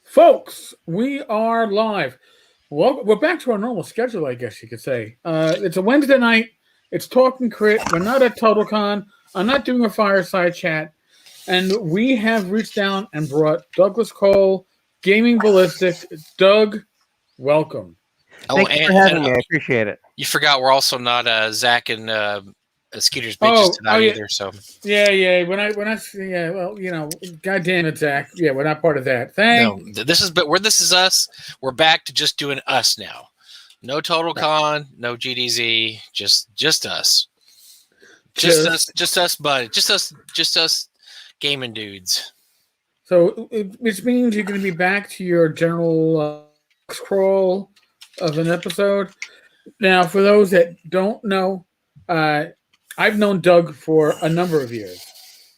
Folks, we are live. Well, we're back to our normal schedule, I guess you could say. It's a Wednesday night. It's Talking Crit. We're not at TotalCon. I'm not doing a fireside chat. And we have reached down and brought Douglas Cole, Gaming Ballistic. Doug, welcome. Thank you for having me. I appreciate it. You forgot we're also not Zach and Skeeter's Bitches tonight either. So yeah. Well, you know, goddamn it, Zach. Yeah, we're not part of that. No, this is us. We're back to just doing us now. No TotalCon, no GDZ, just us. Just us, bud. Just us gaming dudes. So, which means you're going to be back to your general scroll of an episode. Now, for those that don't know, I've known Doug for a number of years.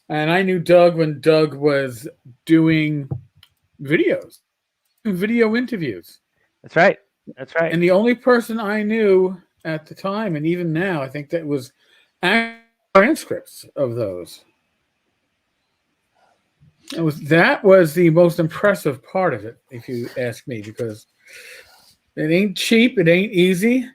And I knew Doug when Doug was doing videos, video interviews. That's right. And the only person I knew at the time, and even now, I think that was transcripts of those. That was the most impressive part of it, if you ask me, because it ain't cheap, it ain't easy.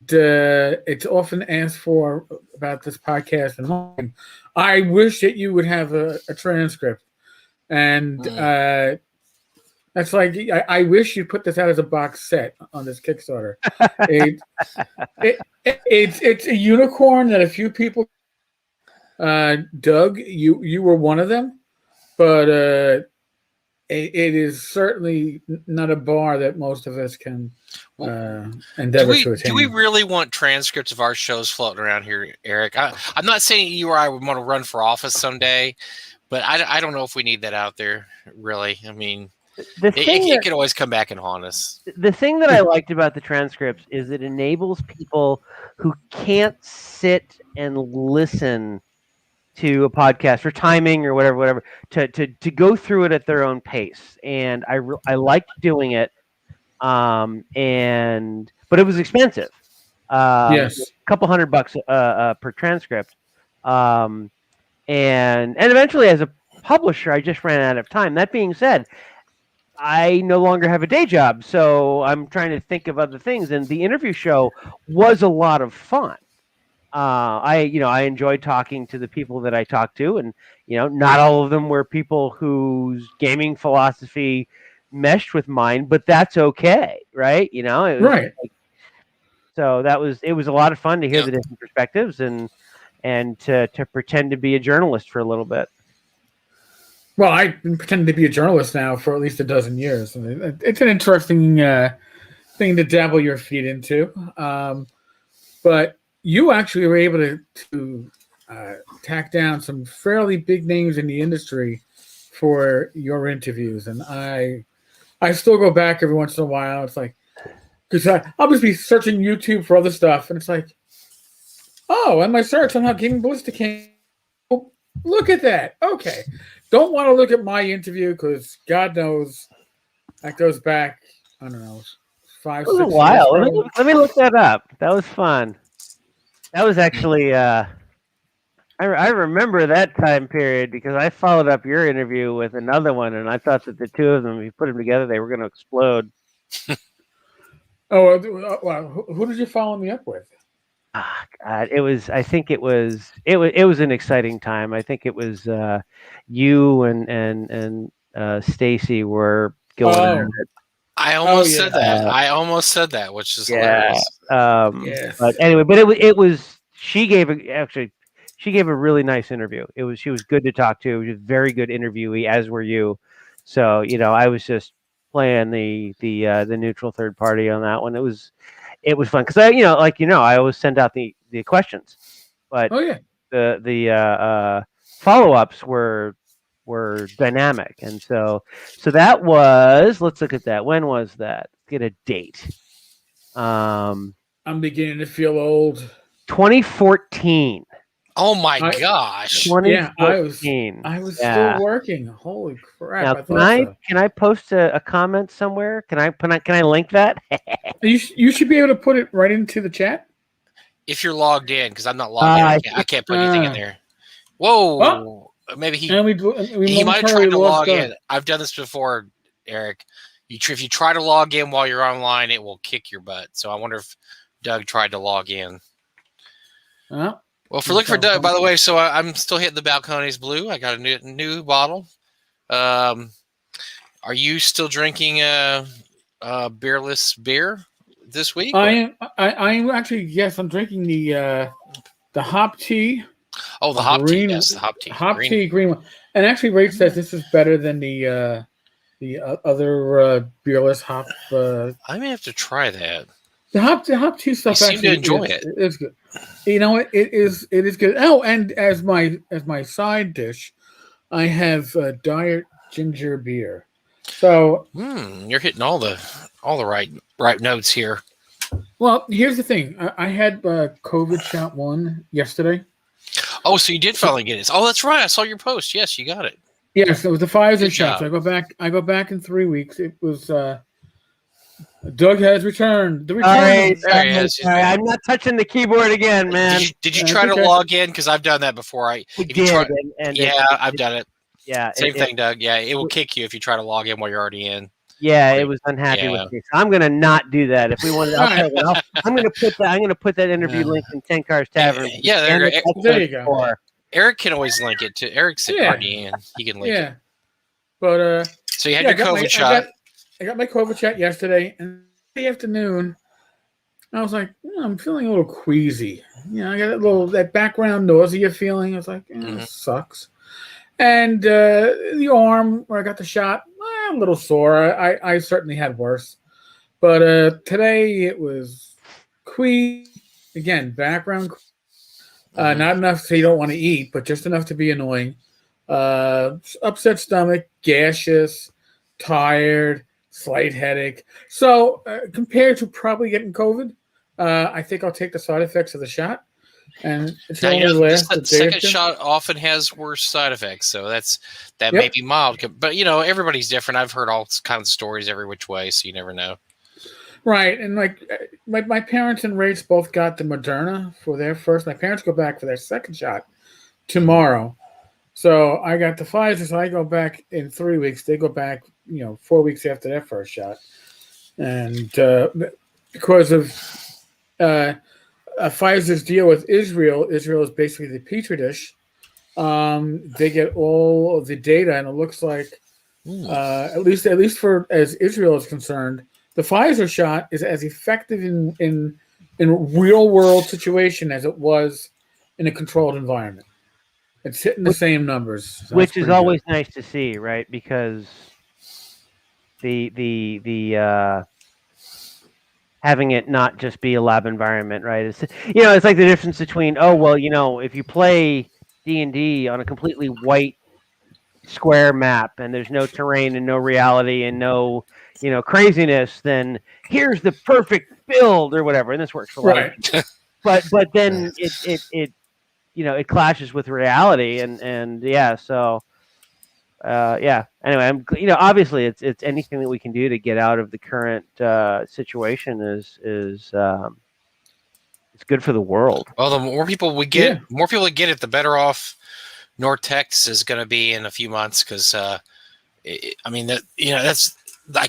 It's often asked for about this podcast, and I wish that you would have a transcript. And that's like, I wish you put this out as a box set on this Kickstarter. It's a unicorn that a few people. Doug, you were one of them, but it is certainly not a bar that most of us can endeavor to attain. Do we really want transcripts of our shows floating around here, Eric? I'm not saying you or I would want to run for office someday, but I don't know if we need that out there, really. I mean, it could always come back and haunt us. The thing that I liked about the transcripts is it enables people who can't sit and listen to a podcast for timing or whatever, to go through it at their own pace. And I liked doing it. But it was expensive. Yes. A couple $100 per transcript. And eventually as a publisher, I just ran out of time. That being said, I no longer have a day job, so I'm trying to think of other things. And the interview show was a lot of fun. I enjoyed talking to the people that I talked to, and not all of them were people whose gaming philosophy meshed with mine, but that's okay, right? Right. So it was a lot of fun to hear the different perspectives and to pretend to be a journalist for a little bit. Well, I've been pretending to be a journalist now for at least a dozen years. And it's an interesting thing to dabble your feet into. But you actually were able to tack down some fairly big names in the industry for your interviews. And I still go back every once in a while. It's like, because I'll just be searching YouTube for other stuff. And it's like, oh, and my search on how Gaming Ballistic came. Oh, look at that. Okay. Don't want to look at my interview because God knows that goes back, I don't know, 5, 6 years. It was a while. Let me look that up. That was fun. That was actually, I remember that time period because I followed up your interview with another one, and I thought that the two of them, if you put them together, they were going to explode. Well, who did you follow me up with? God, I think it was an exciting time. I think it was you and Stacy were going at it. I almost said that. I almost said that, which is hilarious. Yes. But anyway, it was. She gave a really nice interview. She was good to talk to. She was a very good interviewee, as were you. So I was just playing the neutral third party on that one. It was fun because I always send out the questions, but the follow-ups were dynamic, and so that was. Let's look at that. When was that? Get a date. I'm beginning to feel old. 2014. Oh my gosh! 2014. I was still working. Holy crap! Now, can I post a comment somewhere? Can I link that? You should be able to put it right into the chat if you're logged in, because I'm not logged in. I can't put anything in there. Whoa! Maybe he might have tried to log in. I've done this before. Eric. If you try to log in while you're online, it will kick your butt. So I wonder if Doug tried to log in. Well, if we're looking for Doug, by the way, so I'm still hitting the Balcones Blue. I got a new bottle. Are you still drinking beerless beer this week? I am actually, yes. I'm drinking the hop tea. Oh, the hop tea. Yes, the hop tea. Hop tea, green one. And actually, Ray says this is better than the other beerless hop. I may have to try that. The hop tea stuff. You seem to enjoy it. It's good. You know what? It is good. Oh, and as my side dish, I have diet ginger beer. So you're hitting all the right notes here. Well, here's the thing. I had COVID shot 1 yesterday. Oh, so you did finally get it. Oh, that's right. I saw your post. Yes, you got it. Yes, it was the Pfizer shot. So I go back in 3 weeks. It was Doug has returned. The return. There he is. I'm not touching the keyboard again, man. Did you try to log in? Because I've done that before. I've done it. Yeah. Same thing, Doug. Yeah, it will kick you if you try to log in while you're already in. Yeah, it was unhappy with me. So I'm going to not do that. If we want to, I'm going to put that interview link in Tenkar's Tavern. Yeah, there you go. Eric can always link it to Eric's already in. He can link it. But so you had your COVID shot. I got my COVID shot yesterday, and in the afternoon, I was like, I'm feeling a little queasy. I got that background nausea feeling. I was like, this sucks. And the arm where I got the shot, a little sore. I certainly had worse. But today it was queasy. Again, background. Not enough so you don't want to eat, but just enough to be annoying. Upset stomach, gaseous, tired, slight headache. So compared to probably getting COVID, I think I'll take the side effects of the shot. And it's only the second shot often has worse side effects, so that may be mild. But everybody's different. I've heard all kinds of stories every which way, so you never know. Right, and like my parents and Rach both got the Moderna for their first. My parents go back for their second shot tomorrow, so I got the Pfizer. So I go back in 3 weeks. They go back, 4 weeks after their first shot, and because of Pfizer's deal with Israel is basically the petri dish. They get all of the data, and it looks like, at least for as Israel is concerned, the Pfizer shot is as effective in real world situation as it was in a controlled environment. It's hitting the same numbers, so which is always nice to see, right? Because the having it not just be a lab environment, right? It's it's like the difference between if you play D&D on a completely white square map and there's no terrain and no reality and no craziness, then here's the perfect build or whatever, and this works for a lot of people. But then it clashes with reality and so. Anyway, obviously it's anything that we can do to get out of the current situation is it's good for the world. Well, the more people we get, it, the better off North Texas is going to be in a few months. Because I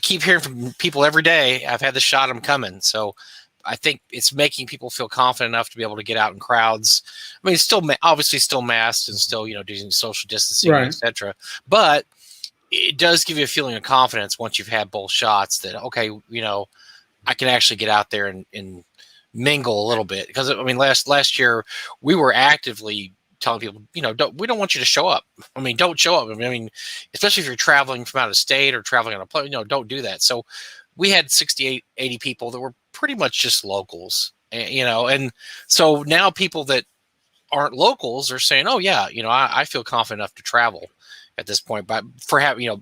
keep hearing from people every day. I've had the shot. I'm coming. So I think it's making people feel confident enough to be able to get out in crowds. I mean, it's still obviously still masked and still doing social distancing, etc. But it does give you a feeling of confidence once you've had both shots that I can actually get out there and mingle a little bit. Because last year we were actively telling people, we don't want you to show up. Don't show up. Especially if you're traveling from out of state or traveling on a plane, don't do that. So we had 68, 80 people that were pretty much just locals, and so now people that aren't locals are saying, oh yeah, I feel confident enough to travel at this point, but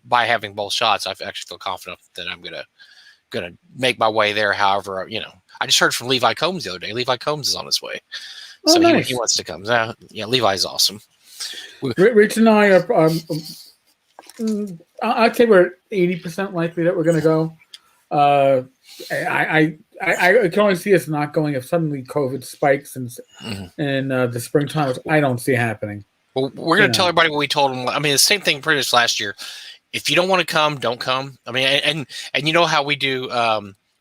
by having both shots, I actually feel confident that I'm gonna make my way there. However, I just heard from Levi Combs the other day. Levi Combs is on his way. So nice. He wants to come. Levi's awesome. Rich and I are. I'd say we're 80% likely that we're going to go. I can only see us not going if suddenly COVID spikes in the springtime, which I don't see happening. Well, we're going to tell everybody what we told them. The same thing pretty much last year. if you don't want to come, don't come. I mean, and you know how we do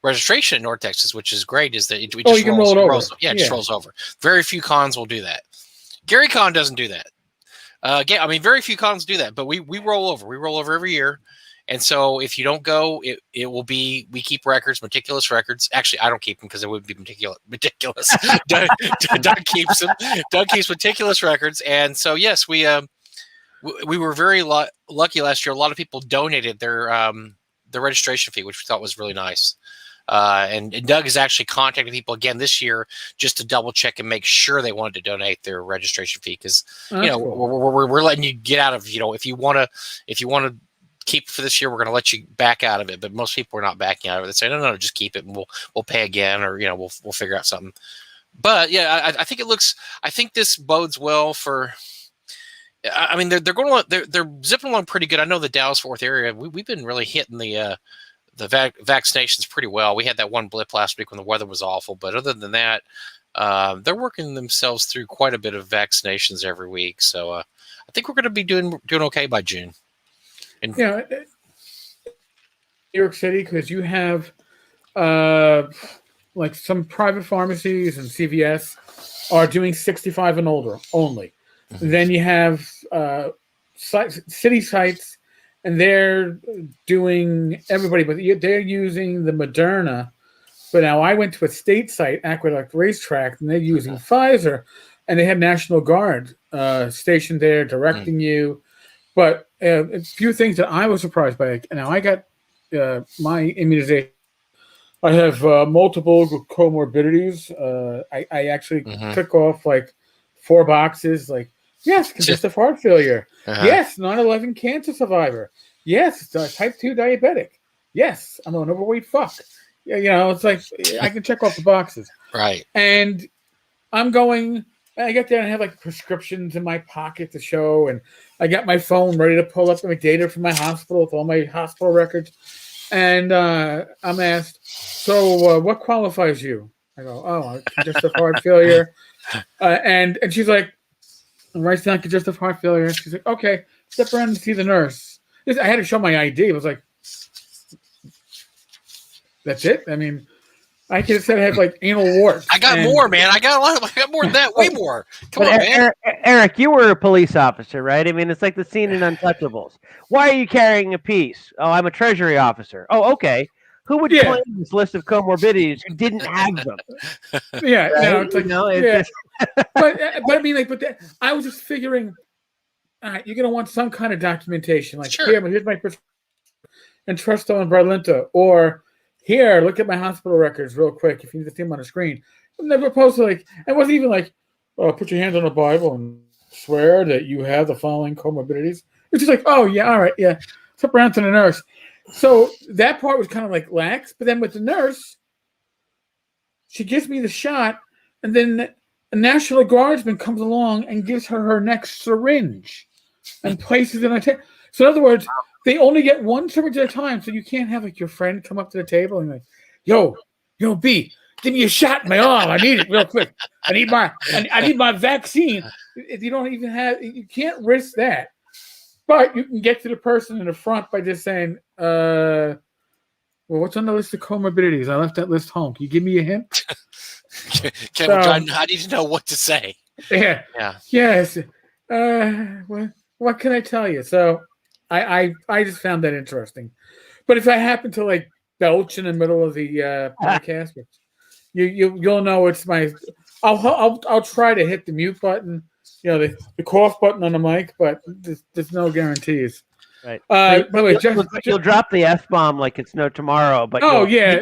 registration in North Texas, which is great, is that it just you can roll it over. It just rolls over. Very few cons will do that. Gary Con doesn't do that. I mean, very few cons do that, but we roll over. We roll over every year. And so if you don't go, it will be, we keep records, meticulous records. Actually, I don't keep them because it wouldn't be meticulous. Doug keeps them. Doug keeps meticulous records. And so, yes, we were very lucky last year. A lot of people donated their registration fee, which we thought was really nice. And Doug has actually contacted people again this year just to double check and make sure they wanted to donate their registration fee. Because, cool. we're letting you get out of, if you want to keep it for this year, we're going to let you back out of it. But most people are not backing out of it. They say, no, just keep it and we'll pay again, or, we'll figure out something. But yeah, I think this bodes well for, I mean, they're zipping along pretty good. I know the Dallas-Fort Worth area, we've been really hitting the vaccinations pretty well. We had that one blip last week when the weather was awful, but other than that, they're working themselves through quite a bit of vaccinations every week. So I think we're going to be doing okay by June. And New York City, because you have like some private pharmacies and CVS are doing 65 and older only. Mm-hmm. Then you have city sites, and they're doing everybody, but they're using the Moderna. But now I went to a state site, Aqueduct Racetrack, and they're using Pfizer, and they had National Guard stationed there directing you. But a few things that I was surprised by. Now, I got my immunization. I have multiple comorbidities. I actually took off like 4 boxes. Like, yes, congestive heart failure. Yes, 9/11 cancer survivor. Yes, type 2 diabetic. Yes, I'm an overweight fuck. Yeah, it's like I can check off the boxes. Right. And I'm going. I get there and I have like prescriptions in my pocket to show, and I got my phone ready to pull up my data from my hospital with all my hospital records. And I'm asked, so what qualifies you? I go, congestive heart failure. And she's like, writes down congestive heart failure. She's like, okay, step around and see the nurse. I had to show my ID. It was like, that's it? I mean, I could have said I have like anal warts. I got more, man. I got more than that. Way more. Come on, man. Eric, you were a police officer, right? I mean, it's like the scene in Untouchables. Why are you carrying a piece? Oh, I'm a Treasury officer. Oh, okay. Who would claim this list of comorbidities who didn't have them? Yeah, right? But I mean, I was just figuring, all right, you're gonna want some kind of documentation, like here's my prescription, and Entresto and Brilinta, or here, look at my hospital records real quick if you need to see them on the screen. I'm never supposed to it wasn't even like, put your hands on the Bible and swear that you have the following comorbidities. It's just like, oh yeah, all right, yeah. Step around to the nurse. So that part was kind of like lax, but then with the nurse, she gives me the shot, and then a National Guardsman comes along and gives her next syringe and places it on a table. So in other words, they only get one syringe at a time, so you can't have like your friend come up to the table and like, yo, B, give me a shot in my arm. I need it real quick. I need my vaccine. If you don't even you can't risk that. But you can get to the person in the front by just saying, well, what's on the list of comorbidities? I left that list home. Can you give me a hint? I need to know what to say. Yeah. Yes. What can I tell you? So I just found that interesting. But if I happen to like belch in the middle of the podcast, you'll know it's my. I'll try to hit the mute button, the cough button on the mic, but there's no guarantees. Right. By the way, you'll drop the F-bomb like it's no tomorrow. But no. I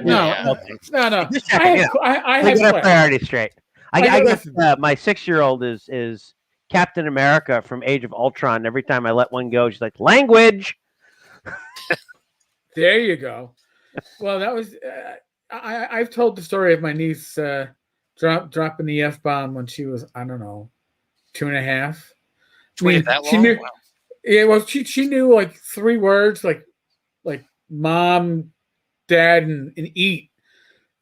have priority straight. I guess my 6-year-old is Captain America from Age of Ultron. Every time I let one go, she's like, language. There you go. Well, that was I've told the story of my niece dropping the F-bomb when she was, I don't know, 2.5. Wait, that long? She knew, yeah, well, she knew like 3 words, like mom, dad, and eat.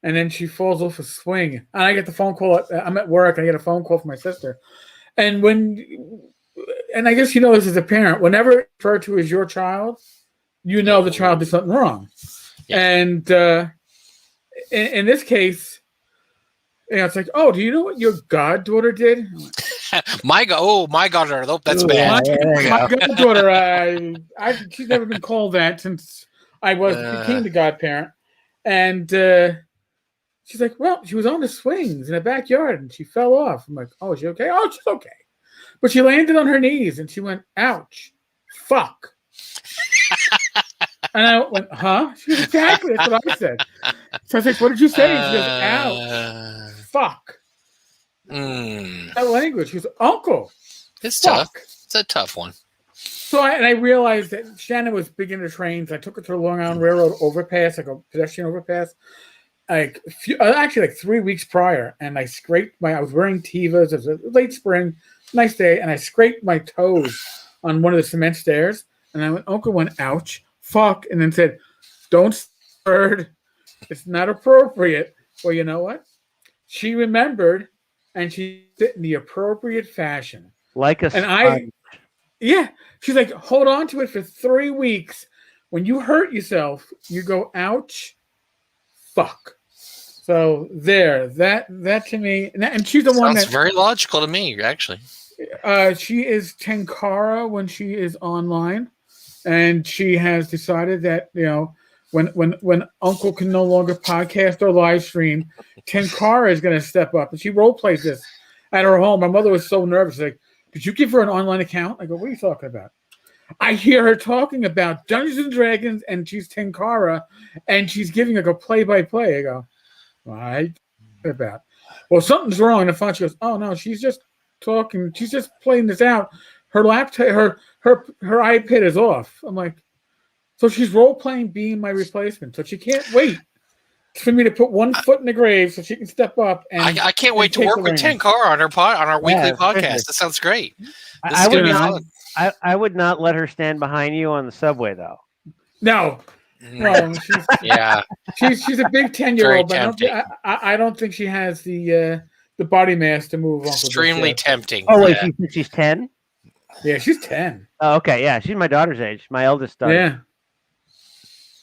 And then she falls off a swing. And I get the phone call. I'm at work. And I get a phone call from my sister. And I guess this as a parent, whenever it's referred to as your child, you know the child did something wrong. Yeah. And in this case, it's like, oh, do you know what your goddaughter did? My goddaughter. That's Ooh, bad. My goddaughter, she's never been called that since I became the godparent. And she's like, well, she was on the swings in the backyard and she fell off. I'm like, oh, is she okay? Oh, she's okay. But she landed on her knees and she went, ouch, fuck. And I went, huh? She goes, exactly. That's what I said. So I was like, what did you say? She goes, ouch, fuck. That language. She goes, uncle. It's fuck. tough. It's a tough one. So I realized that Shannon was big into trains. I took her to the Long Island Railroad overpass, like a pedestrian overpass, actually 3 weeks prior. And I was wearing Tevas. It was a late spring, nice day. And I scraped my toes on one of the cement stairs. And Uncle went, ouch, fuck. And then said, don't stir. It's not appropriate. Well, you know what? She remembered and she did it in the appropriate fashion. Like a sponge. She's like, hold on to it for 3 weeks. When you hurt yourself, you go, ouch, fuck. So that to me, and she's the one that's very logical to me, actually. She is Tenkara when she is online, and she has decided that when Uncle can no longer podcast or live stream, Tenkara is going to step up, and she role plays this at her home. My mother was so nervous, she's like, did you give her an online account? I go, what are you talking about? I hear her talking about Dungeons and Dragons, and she's Tenkara, and she's giving like a play-by-play. I go, what about? Well, something's wrong. And the phone, she goes, oh no, she's just talking. She's just playing this out. Her laptop, her iPad is off. I'm like, so she's role-playing being my replacement. So she can't wait for me to put one foot in the grave so she can step up. And I can't wait to work with Tenkara on our weekly podcast. That sounds great. This is gonna be fun. I would not let her stand behind you on the subway, though. No, she's a big 10-year-old, but I don't think she has the body mass to move. Extremely tempting. Oh wait, she's 10. Yeah, she's 10. Oh, okay, yeah, she's my daughter's age. My eldest daughter. Yeah.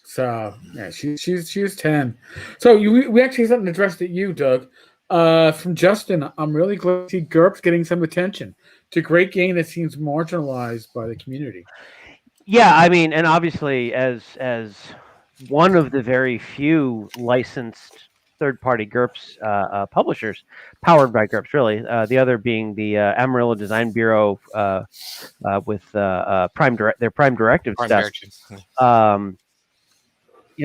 So yeah, she's 10. So we actually have something addressed at you, Doug. From Justin, I'm really glad to see Gerps getting some attention. It's a great game that seems marginalized by the community. Yeah, I mean, and obviously, as one of the very few licensed third-party Gerps publishers, powered by Gerps, really. The other being the Amarillo Design Bureau with their Prime Directive stuff.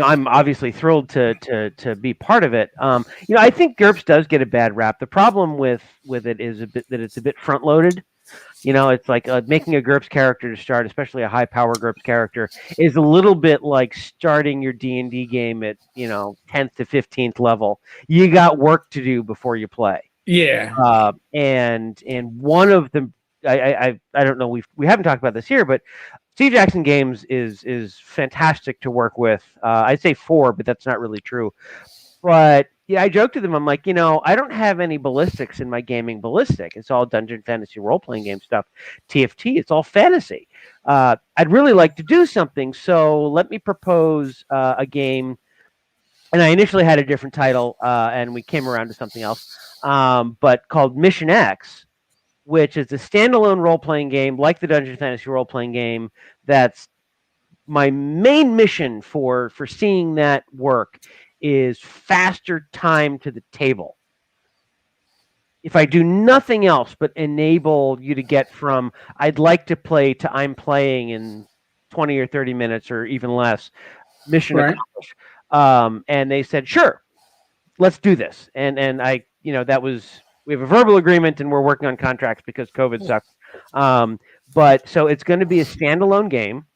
I'm obviously thrilled to be part of it. I think Gerps does get a bad rap. The problem with it is that it's a bit front-loaded. It's like making a Gerps character to start, especially a high-power Gerps character, is a little bit like starting your D&D game at 10th to 15th level. You got work to do before you play. Yeah. And one of them, I don't know, we haven't talked about this here, but Steve Jackson Games is fantastic to work with. I'd say 4, but that's not really true. But yeah, I joked to them. I'm like, I don't have any ballistics in my gaming Ballistic. It's all dungeon fantasy role-playing game stuff. TFT, it's all fantasy. I'd really like to do something, so let me propose a game. And I initially had a different title, and we came around to something else, but called Mission X, which is a standalone role-playing game, like the dungeon fantasy role-playing game. That's my main mission for seeing that work is faster time to the table. If I do nothing else but enable you to get from I'd like to play to I'm playing in 20 or 30 minutes or even less, mission accomplished. And they said, sure, let's do this. And I, that was, we have a verbal agreement and we're working on contracts because COVID sucks. But so it's going to be a standalone game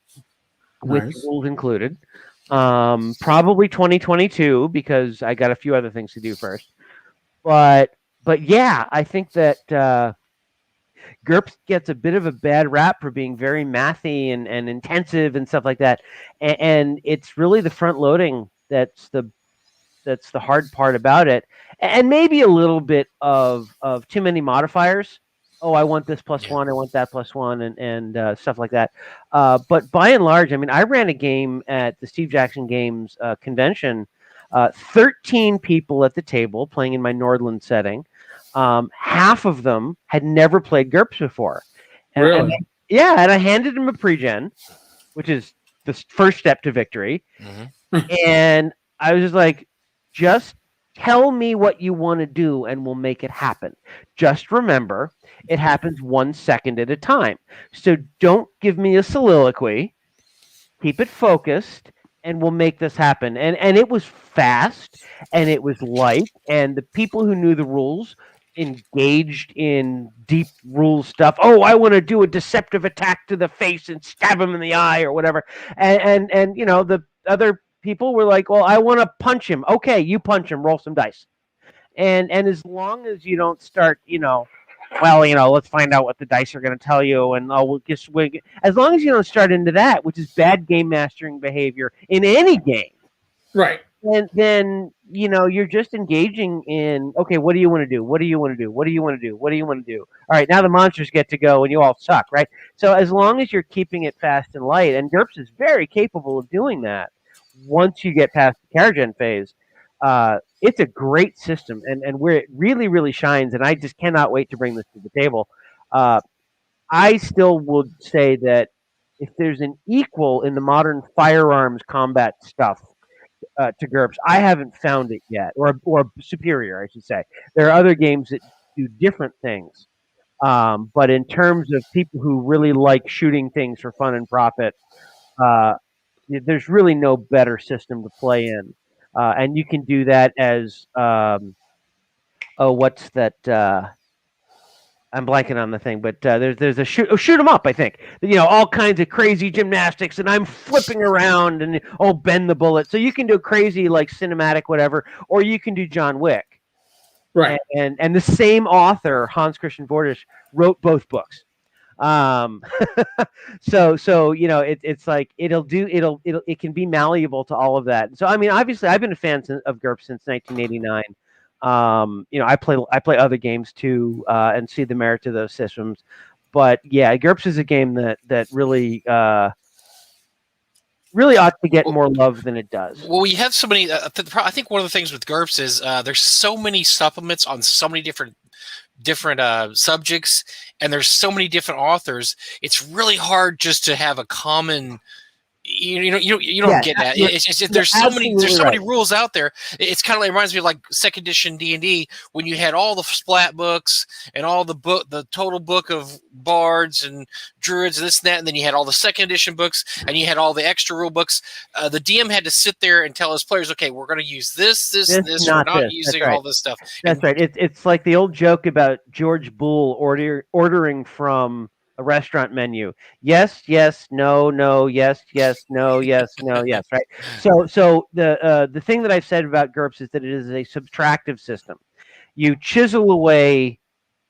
with rules included. Probably 2022 because I got a few other things to do first. But yeah, I think that Gerps gets a bit of a bad rap for being very mathy and intensive and stuff like that. And it's really the front loading that's the hard part about it. And maybe a little bit of too many modifiers. oh, I want this plus Yeah. one, I want that plus one, and stuff like that. But by and large, I mean, I ran a game at the Steve Jackson Games convention, 13 people at the table playing in my Nordland setting. Half of them had never played GURPS before. Really? And I handed them a pre-gen, which is the first step to victory. Mm-hmm. And I was just like, just tell me what you want to do and we'll make it happen. Just remember, it happens 1 second at a time. So don't give me a soliloquy. Keep it focused and we'll make this happen. And it was fast and it was light. And the people who knew the rules engaged in deep rules stuff. Oh, I want to do a deceptive attack to the face and stab him in the eye or whatever. And you know, the other people were like, well, I want to punch him. Okay, you punch him, roll some dice. And as long as you don't start, you know, well, you know, let's find out what the dice are going to tell you, and we'll just as long as you don't start into that, which is bad game mastering behavior in any game, Right. and then you know you're just engaging in, okay, what do you want to do? What do you want to do? What do you want to do? What do you want to do? All right, now the monsters get to go, and you all suck, right? So as long as you're keeping it fast and light, and GURPS is very capable of doing that. Once you get past the Caragen phase, it's a great system, and where it really, really shines, and I just cannot wait to bring this to the table. I still would say that if there's an equal in the modern firearms combat stuff to GURPS, I haven't found it yet, or superior, I should say. There are other games that do different things, but in terms of people who really like shooting things for fun and profit, there's really no better system to play in. And you can do that as what's that? I'm blanking on the thing, but there's a shoot 'em up. I think, you know, all kinds of crazy gymnastics, and I'm flipping around and bend the bullet. So you can do crazy like cinematic whatever, or you can do John Wick. Right. And the same author, Hans Christian Bordisch, wrote both books. So you know, it's like it can be malleable to all of that. So I mean, obviously, I've been a fan of GURPS since 1989. You know, I play other games too, and see the merit to those systems. But yeah, GURPS is a game that really ought to get more love than it does. Well, we have so many. I think one of the things with GURPS is there's so many supplements on so many different subjects, and there's so many different authors. It's really hard just to have a common. You don't get that. It's just, there's so many rules out there. It's kind of like, it reminds me of like second edition D&D when you had all the splat books and all the total book of bards and druids and this and that, and then you had all the second edition books and you had all the extra rule books. The DM had to sit there and tell his players, okay, we're going to use this, we're not using all this stuff. That's right. It's like the old joke about George Boole ordering from a restaurant menu. Yes, yes, no, no, yes, yes, no, yes, no, yes, right? So the thing that I've said about GURPS is that it is a subtractive system. You chisel away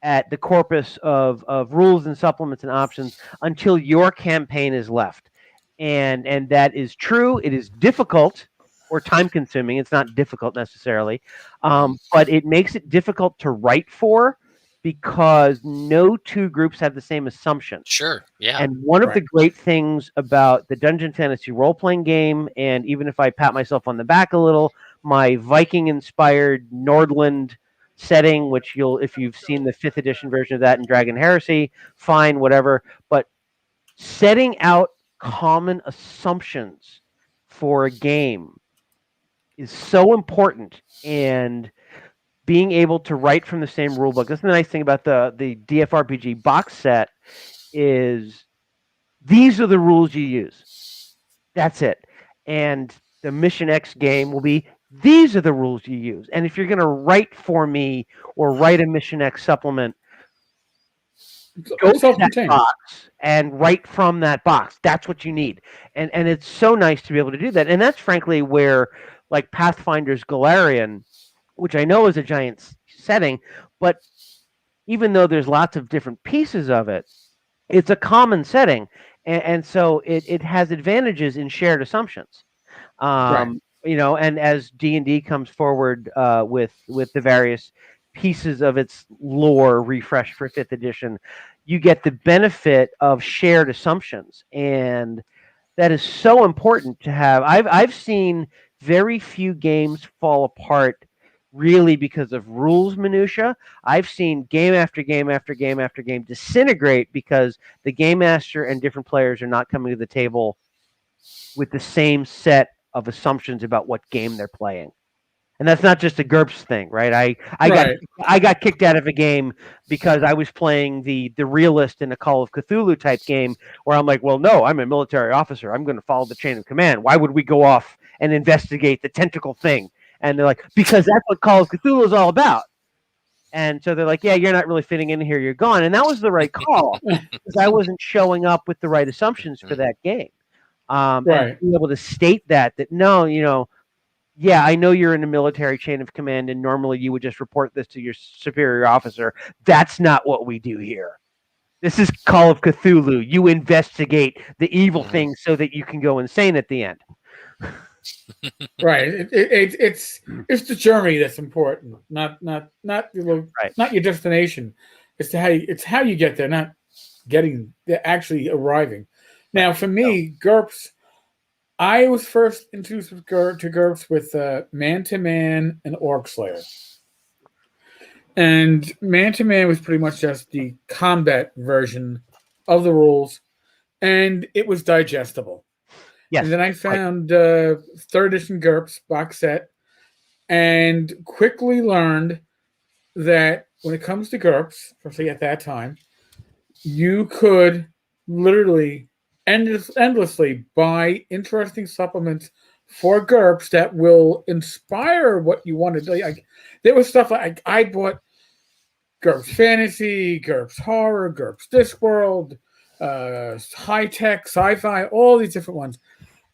at the corpus of rules and supplements and options until your campaign is left. And that is true. It is difficult or time consuming. It's not difficult necessarily. But it makes it difficult to write for, because no two groups have the same assumptions. Sure, yeah. And one of the great things about the Dungeon Fantasy role-playing game, and even if I pat myself on the back a little, my Viking-inspired Nordland setting, which if you've seen the 5th edition version of that in Dragon Heresy, fine, whatever. But setting out common assumptions for a game is so important, and being able to write from the same rulebook. That's the nice thing about the DFRPG box set, is these are the rules you use. That's it. And the Mission X game will be, these are the rules you use. And if you're going to write for me or write a Mission X supplement, go to that box and write from that box. That's what you need. And it's so nice to be able to do that. And that's frankly where, like Pathfinder's Galarian, which I know is a giant setting, but even though there's lots of different pieces of it, it's a common setting, and so it has advantages in shared assumptions. You know, and as D&D comes forward with the various pieces of its lore refreshed for 5th edition, you get the benefit of shared assumptions, and that is so important to have. I've seen very few games fall apart really because of rules minutia. I've seen game after game after game after game disintegrate because the game master and different players are not coming to the table with the same set of assumptions about what game they're playing. And that's not just a GURPS thing, right? I got kicked out of a game because I was playing the realist in a Call of Cthulhu type game where I'm like, well, no, I'm a military officer. I'm going to follow the chain of command. Why would we go off and investigate the tentacle thing? And they're like, because that's what Call of Cthulhu is all about. And so they're like, yeah, you're not really fitting in here. You're gone. And that was the right call because I wasn't showing up with the right assumptions for that game. And being able to state that no, yeah, I know you're in a military chain of command, and normally you would just report this to your superior officer. That's not what we do here. This is Call of Cthulhu. You investigate the evil things so that you can go insane at the end. Right. It's the journey that's important, not your destination. It's how you get there, not actually arriving. Now, for me, GURPS. I was first introduced to GURPS with Man-to-Man and Orc Slayer. And Man-to-Man was pretty much just the combat version of the rules, and it was digestible. Yes. And then I found 3rd edition GURPS box set and quickly learned that when it comes to GURPS, especially at that time, you could literally endlessly buy interesting supplements for GURPS that will inspire what you want to do. There was stuff like I bought GURPS Fantasy, GURPS Horror, GURPS Discworld, high tech, sci-fi, all these different ones,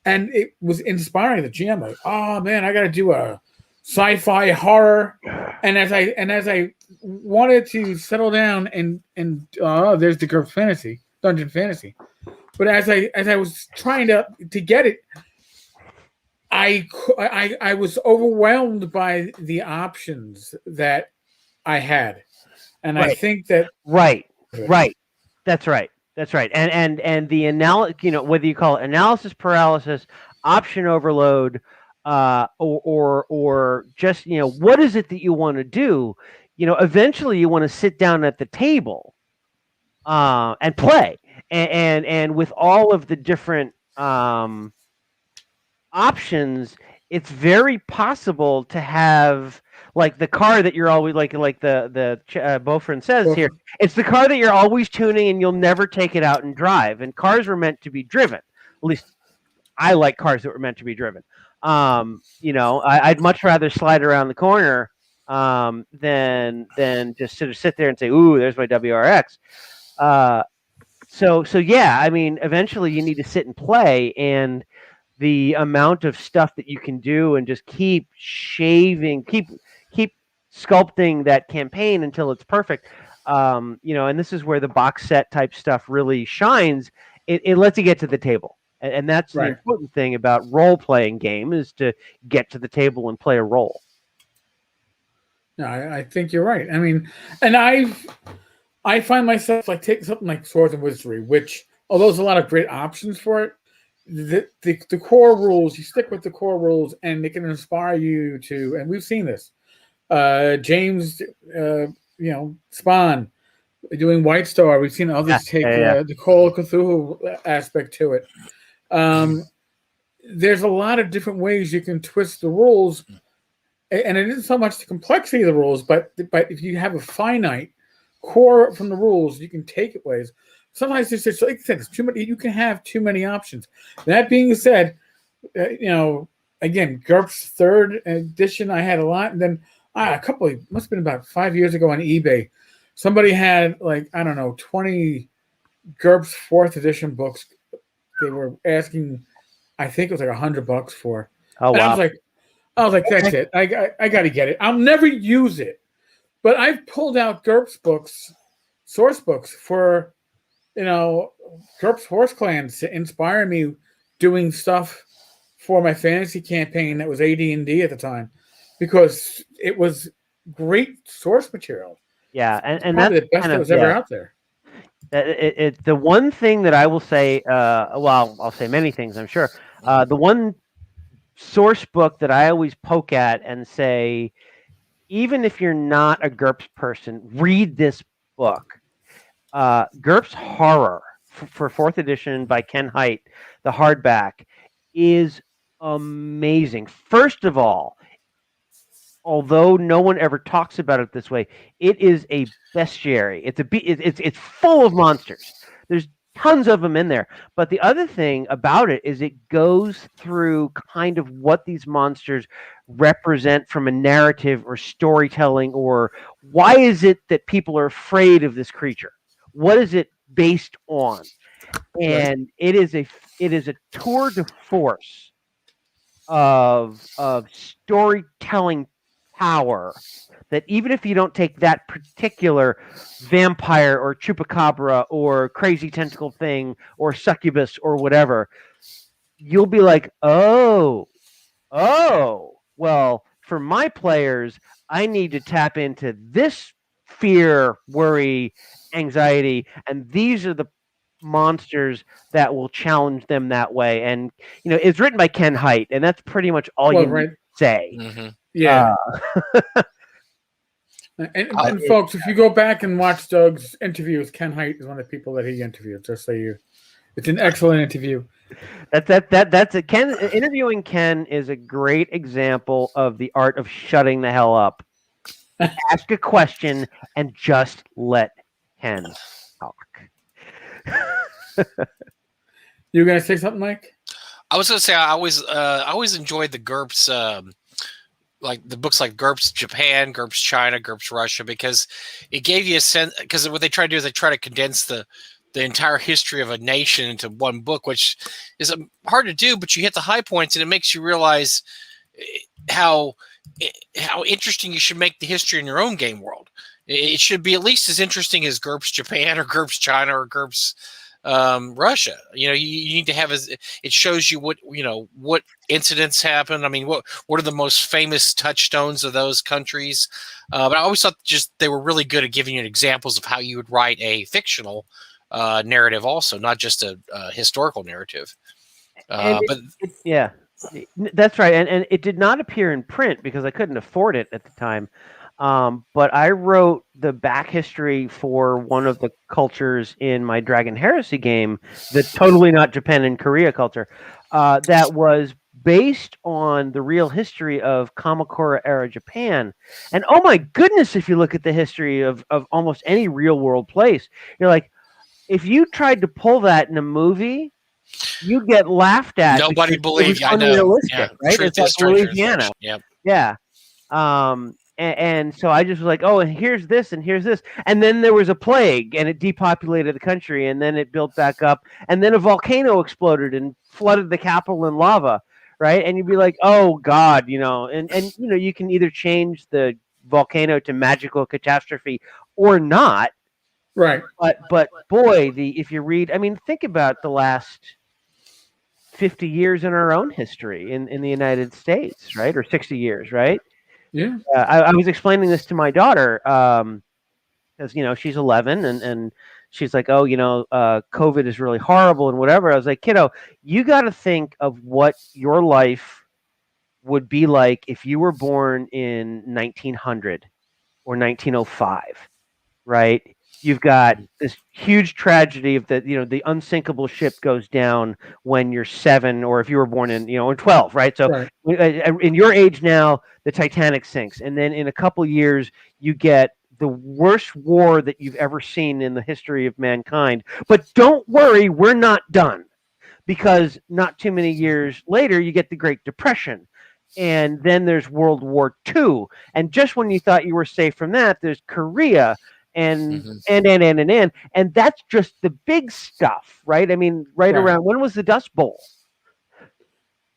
and it was inspiring. The GM, like, oh man, I got to do a sci-fi horror, and as I wanted to settle down and there's the GURPS Fantasy, Dungeon Fantasy. But as I was trying to get it, I was overwhelmed by the options that I had, and I think that right. That's right. And the whether you call it analysis paralysis, option overload, or just what is it that you want to do? Eventually you want to sit down at the table, and play. And with all of the different options, it's very possible to have like the car that you're always like the Beaufort says here. It's the car that you're always tuning, and you'll never take it out and drive. And cars were meant to be driven. At least I like cars that were meant to be driven. I'd much rather slide around the corner than just sort of sit there and say, "Ooh, there's my WRX." So yeah, I mean, eventually you need to sit and play, and the amount of stuff that you can do and just keep sculpting that campaign until it's perfect. And this is where the box set type stuff really shines. It lets you get to the table. And that's the important thing about role-playing game is to get to the table and play a role. No, I think you're right. I mean, and I find myself like taking something like Swords and Wizardry, which, although there's a lot of great options for it, the core rules, you stick with the core rules, and it can inspire you to, and we've seen this. James, Spawn, doing White Star. We've seen others take the Call of Cthulhu aspect to it. There's a lot of different ways you can twist the rules, and it isn't so much the complexity of the rules, but if you have a finite core from the rules, you can take it ways. Sometimes it's just like I said, it's too many. You can have too many options. That being said, again, GURPS 3rd edition, I had a lot, and then must have been about 5 years ago on eBay. Somebody had 20 GURPS 4th edition books. They were asking, I think it was like $100 for. Oh, wow. I was like, that's it. I got to get it. I'll never use it, but I've pulled out GURPS books, source books for, GURPS Horse Clans to inspire me doing stuff for my fantasy campaign that was AD&D at the time, because it was great source material. Yeah, and Probably that's the best kind that of was ever out there. The one thing that I will say, well, I'll say many things, I'm sure. The one source book that I always poke at and say, even if you're not a GURPS person, read this book. Gerps Horror for 4th edition by Ken Hite, the hardback, is amazing. First of all, although no one ever talks about it this way, it is a bestiary. It's full of monsters. There's tons of them in there. But the other thing about it is it goes through kind of what these monsters represent from a narrative or storytelling, or why is it that people are afraid of this creature? What is it based on? And it is a tour de force of storytelling power that even if you don't take that particular vampire or chupacabra or crazy tentacle thing or succubus or whatever, you'll be like, oh, well, for my players, I need to tap into this fear, worry, anxiety, and these are the monsters that will challenge them that way. And it's written by Ken Hite, and that's pretty much all you need to say. Mm-hmm. Yeah. And folks, if you go back and watch Doug's interviews, Ken Hite is one of the people that he interviewed. Just so it's an excellent interview. That's a Ken. Interviewing Ken is a great example of the art of shutting the hell up. Ask a question and just let Ken talk. You gonna say something, Mike? I was gonna say I always enjoyed the GURPS, like the books like GURPS Japan, GURPS China, GURPS Russia, because it gave you a sense. Because what they try to do is they try to condense the entire history of a nation into one book, which is hard to do. But you hit the high points, and it makes you realize how interesting you should make the history in your own game world. It should be at least as interesting as GURPS Japan or GURPS China or GURPS Russia. You need to have it shows you what incidents happen. I mean, what are the most famous touchstones of those countries? But I always thought just they were really good at giving you examples of how you would write a fictional narrative, also not just a historical narrative. Yeah, that's right. And it did not appear in print because I couldn't afford it at the time. But I wrote the back history for one of the cultures in my Dragon Heresy game, the totally not Japan and Korea culture, that was based on the real history of Kamakura era Japan. And oh my goodness, if you look at the history of almost any real world place, you're like, if you tried to pull that in a movie, you'd get laughed at. Nobody believed you. I know. Unrealistic, Yeah. right? Truth It's like Louisiana. Yep. Yeah. And so I just was like, oh, and here's this, and here's this. And then there was a plague, and it depopulated the country, and then it built back up. And then a volcano exploded and flooded the capital in lava, right? And you'd be like, oh, God, and you can either change the volcano to magical catastrophe or not. Right. But boy, if you read, I mean, think about the last 50 years in our own history in the United States, right? Or 60 years, right? Yeah. I was explaining this to my daughter because she's 11 and she's like, oh, COVID is really horrible and whatever. I was like, kiddo, you got to think of what your life would be like if you were born in 1900 or 1905, right? You've got this huge tragedy of the unsinkable ship goes down when you're 7, or if you were born in 12, right? So in your age now, the Titanic sinks, and then in a couple years you get the worst war that you've ever seen in the history of mankind. But don't worry, we're not done, because not too many years later you get the Great Depression. And then there's World War II, and just when you thought you were safe from that, there's Korea. And that's just the big stuff, right? I mean, around, when was the Dust Bowl?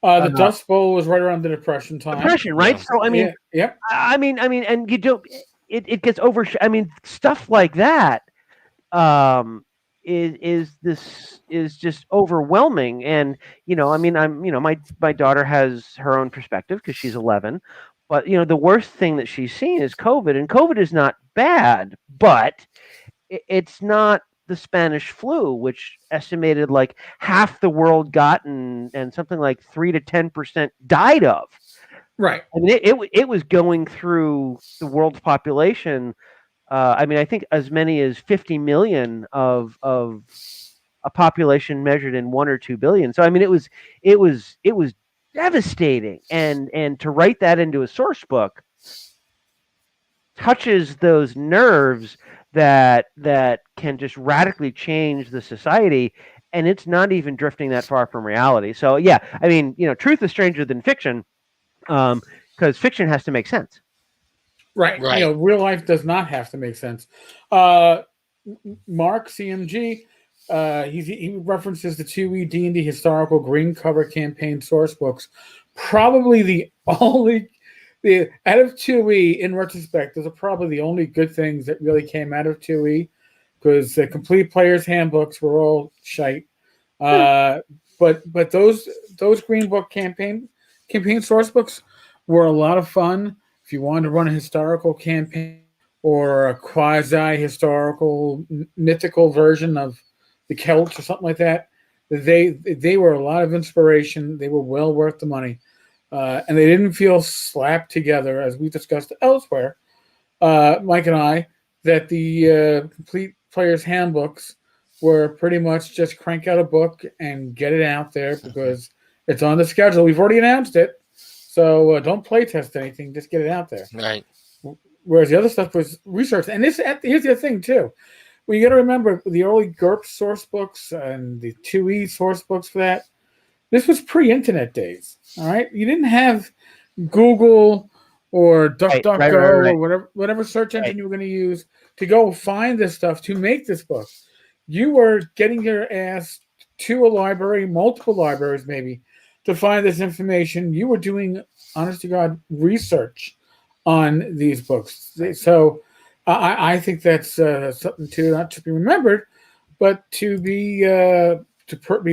The Dust Bowl was right around the Depression time. Depression, right? Yeah. So I mean, yeah. I mean, and you don't. It gets over. I mean, stuff like that is just overwhelming. And I mean, my daughter has her own perspective because she's 11, But the worst thing that she's seen is COVID, and COVID is not bad, but it's not the Spanish flu, which estimated like half the world got and something like 3 to 10% died of. Right. I mean, it was going through the world's population. I mean, I think as many as 50 million of a population measured in 1 or 2 billion. So I mean, it was devastating, and to write that into a source book touches those nerves that can just radically change the society, and it's not even drifting that far from reality. So yeah, I mean, truth is stranger than fiction, because fiction has to make sense. Right. Right. Real life does not have to make sense. Mark CMG, he references the 2E D&D historical green cover campaign source books. Probably the only, out of 2E, in retrospect, those are probably the only good things that really came out of 2E, because the complete players handbooks were all shite. But those green book campaign source books were a lot of fun. If you wanted to run a historical campaign or a quasi-historical mythical version of the Celts or something like that, they were a lot of inspiration. They were well worth the money, and they didn't feel slapped together as we discussed elsewhere. Mike and I, that the complete players handbooks were pretty much just crank out a book and get it out there because it's on the schedule. We've already announced it. So don't play test anything, just get it out there. Right. Whereas the other stuff was research. And here's the other thing, too. Well, you got to remember the early Gerps source books and the 2E source books for that. This was pre-internet days, all right? You didn't have Google or DuckDuckGo or whatever search engine you were going to use to go find this stuff to make this book. You were getting your ass to a library, multiple libraries maybe, to find this information. You were doing, honest to God, research on these books. So I think that's something to not to be remembered, but to be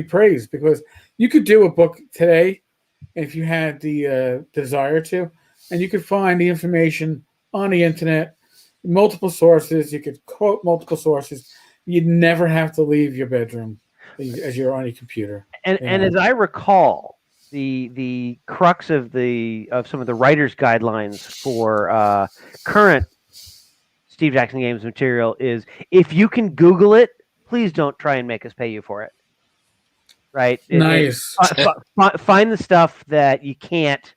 praised, because you could do a book today if you had the desire to, and you could find the information on the internet, multiple sources. You could quote multiple sources. You'd never have to leave your bedroom as you're on your computer. And as I recall, the crux of some of the writers' guidelines for current Steve Jackson Games material is, if you can Google it, please don't try and make us pay you for it. Right? Nice. Find the stuff that you can't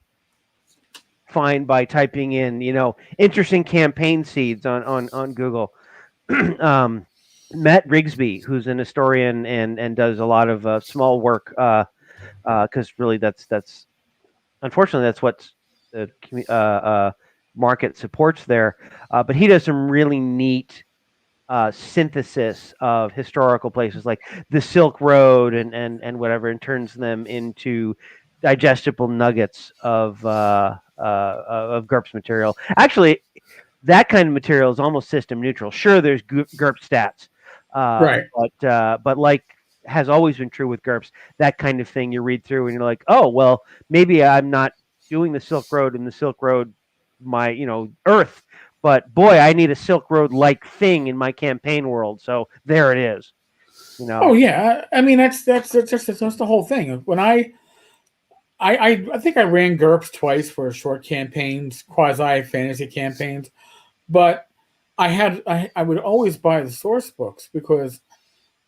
find by typing in, interesting campaign seeds on Google. Matt Rigsby, who's an historian and does a lot of small work, because really that's unfortunately that's what the market supports there. But he does some really neat synthesis of historical places like the Silk Road and whatever, and turns them into digestible nuggets of GURPS material. Actually, that kind of material is almost system neutral. Sure, there's GURPS stats, right? But like has always been true with GURPS, that kind of thing you read through and you're like, oh well, maybe I'm not doing the Silk Road in the Silk Road, my Earth. But boy, I need a Silk Road-like thing in my campaign world. So there it is. Oh yeah, I mean that's the whole thing. When I think I ran GURPS twice for short campaigns, quasi fantasy campaigns, but I would always buy the source books, because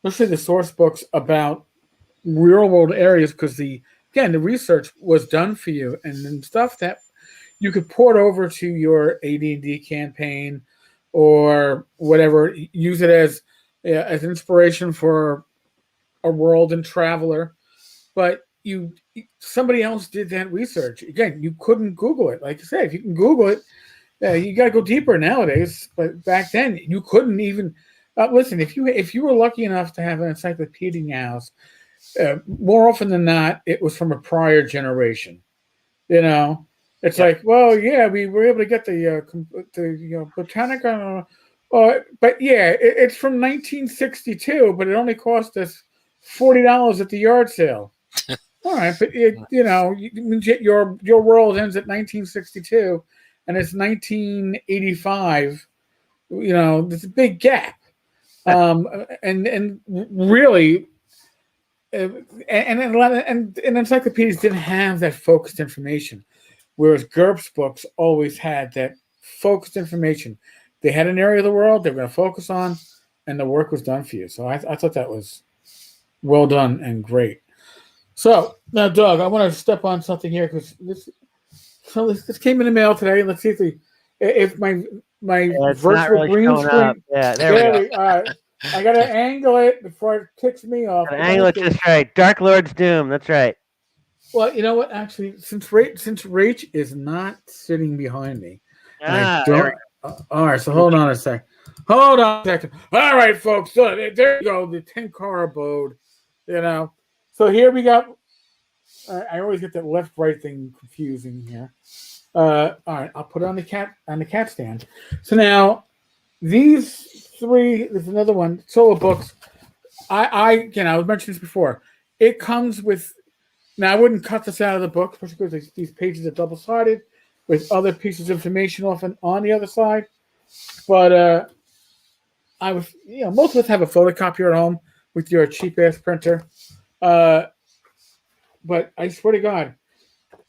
especially the source books about real world areas, because the research was done for you, and then stuff that you could port over to your AD&D campaign or whatever. Use it as inspiration for a world and traveler. But somebody else did that research. Again, you couldn't Google it. Like I said, if you can Google it, you got to go deeper nowadays. But back then, you couldn't even listen. If you were lucky enough to have an encyclopedia in your house, more often than not, it was from a prior generation. It's like, well, yeah, we were able to get the Botanica, but yeah, it's from 1962, but it only cost us $40 at the yard sale. All right, but your world ends at 1962, and it's 1985. There's a big gap, and really, and encyclopedias didn't have that focused information, whereas GURPS books always had that focused information. They had an area of the world they were going to focus on, and the work was done for you. So I thought that was well done and great. So now, Doug, I want to step on something here because this came in the mail today. Let's see if my virtual green screen. Yeah, there we go. I gotta angle it before it kicks me off. Angle it just right. Dark Lord's Doom. That's right. Well, you know what? Actually, since Rach is not sitting behind me, all right. So hold on a second. Hold on a second. All right, folks. So there you go. The Tenkara abode. So here we got. I always get that left-right thing confusing here. All right, I'll put it on the cat stand. So now these three. There's another one. Solo books. I was mentioning this before. It comes with. Now I wouldn't cut this out of the book, especially because these pages are double-sided with other pieces of information often on the other side. But I was, most of us have a photocopier at home with your cheap-ass printer. But I swear to God,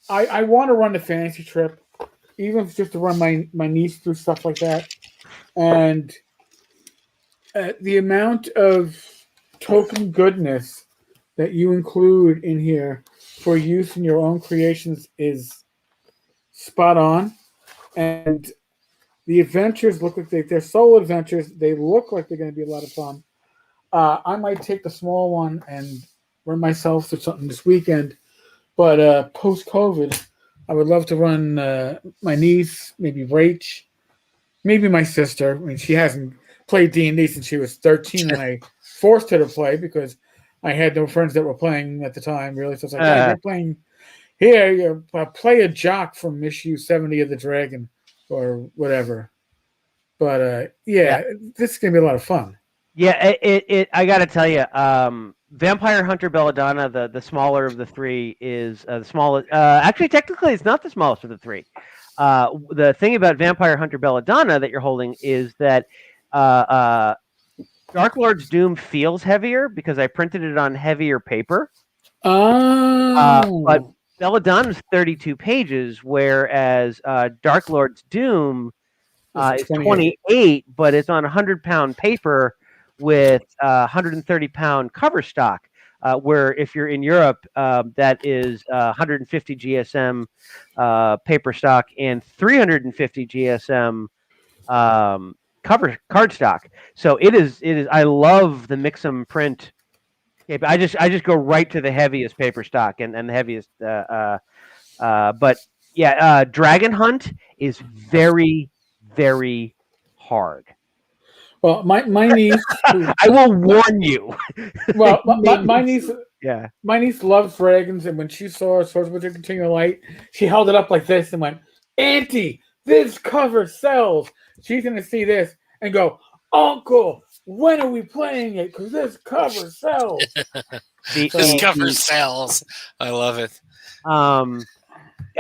I want to run the fantasy trip, even if it's just to run my niece through stuff like that. And the amount of token goodness that you include in here for use in your own creations is spot on. And the adventures look like they're solo adventures. They look like they're going to be a lot of fun. I might take the small one and run myself through something this weekend. But post-COVID, I would love to run my niece, maybe Rach, maybe my sister. I mean, she hasn't played D&D since she was 13, and I forced her to play because I had no friends that were playing at the time, really. So it's like, hey, you're playing here. You play a jock from issue 70 of the Dragon or whatever. But, this is going to be a lot of fun. Yeah, I got to tell you, Vampire Hunter Belladonna, the smaller of the three, is the smallest. Actually, technically, it's not the smallest of the three. The thing about Vampire Hunter Belladonna that you're holding is that Dark Lord's Doom feels heavier because I printed it on heavier paper. But Belladonna's 32 pages, whereas Dark Lord's Doom is 28, but it's on 100-pound paper with 130-pound cover stock, where if you're in Europe, that is 150 GSM paper stock and 350 GSM card stock. So it is. I love the Mixum print. I just go right to the heaviest paper stock and the heaviest. But yeah, Dragon Hunt is very, very hard. Well, my niece. I will warn you. Well, my niece. Yeah. My niece loves dragons, and when she saw Swords with Continual Light, she held it up like this and went, "Auntie, this cover sells." She's gonna see this and go, "Uncle, when are we playing it? Because this cover sells." This cover sells. I love it.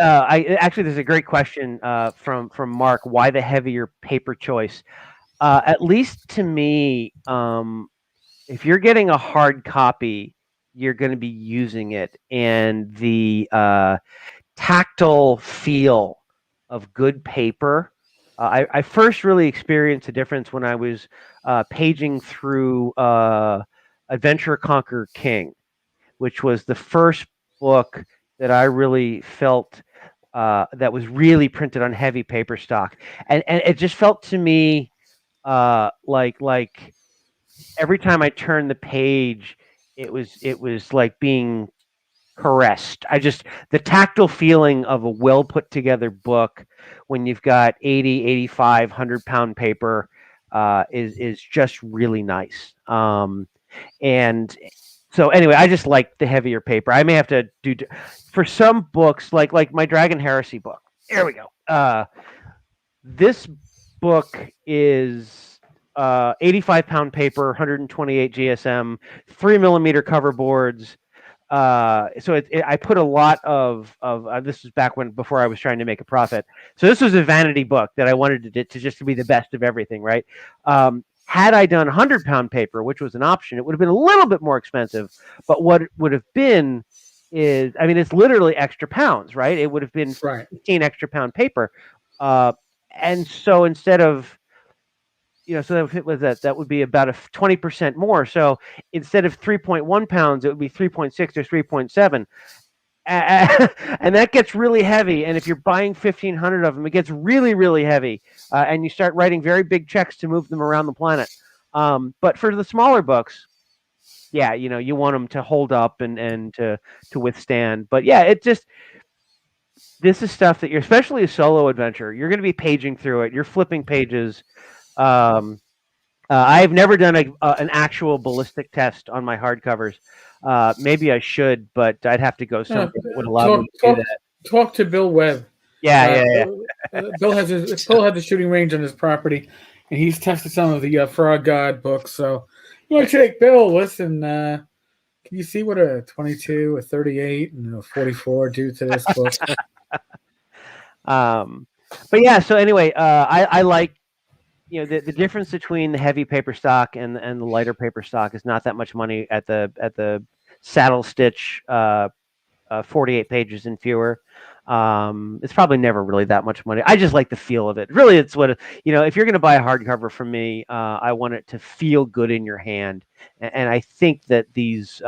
Actually, there's a great question from Mark. Why the heavier paper choice? At least to me, if you're getting a hard copy, you're going to be using it, and the tactile feel of good paper. I first really experienced the difference when I was paging through Adventure Conquer King, which was the first book that I really felt that was really printed on heavy paper stock, and it just felt to me like every time I turned the page, it was like being caressed. The tactile feeling of a well put together book when you've got 80, 85, 100-pound paper is just really nice. And so anyway, I just like the heavier paper. I may have to do for some books like my Dragon Heresy book. There we go. This book is 85-pound paper, 128 GSM, 3mm cover boards. So I put a lot of this was back before I was trying to make a profit. So this was a vanity book that I wanted to just to be the best of everything, right? Had I done 100-pound paper, which was an option, it would have been a little bit more expensive. But what it would have been is, I mean, it's literally extra pounds, right? It would have been 15 extra pound paper. And so instead of, so if it was that would be about a 20% more. So instead of 3.1 pounds, it would be 3.6 or 3.7. And that gets really heavy. And if you're buying 1,500 of them, it gets really, really heavy. And you start writing very big checks to move them around the planet. But for the smaller books, yeah, you want them to hold up and to withstand. But yeah, this is stuff that especially a solo adventure, you're going to be paging through it. You're flipping pages. I've never done an actual ballistic test on my hardcovers. Maybe I should, but I'd have to go somewhere that would allow me to do that. Talk to Bill Webb. Yeah. Bill has the shooting range on his property, and he's tested some of the Frog God books. So you want to take Bill? Listen, can you see what a 22, a 38, and a 44 do to this book? But yeah. So anyway, I like. The difference between the heavy paper stock and the lighter paper stock is not that much money at the saddle stitch 48 pages and fewer. It's probably never really that much money. I just like the feel of it. Really, it's what if you're going to buy a hardcover from me, I want it to feel good in your hand, and I think that these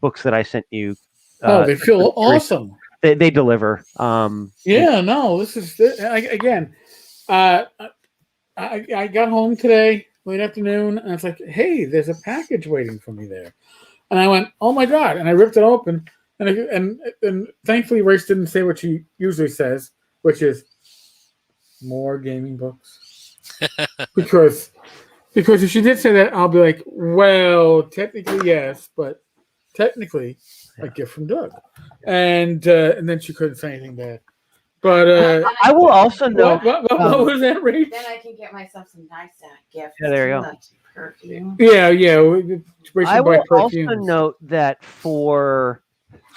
books that I sent you, they feel awesome. They deliver. This is again. I got home today, late afternoon, and it's like, hey, there's a package waiting for me there. And I went, oh my God. And I ripped it open. And thankfully, Race didn't say what she usually says, which is more gaming books. because if she did say that, I'll be like, well, technically, yes, but technically, a gift from Doug. And then she couldn't say anything bad. But I will also note. What was that, Reed? Then I can get myself some nice gifts. Yeah, there you go. Perfume. Yeah. I will also note that for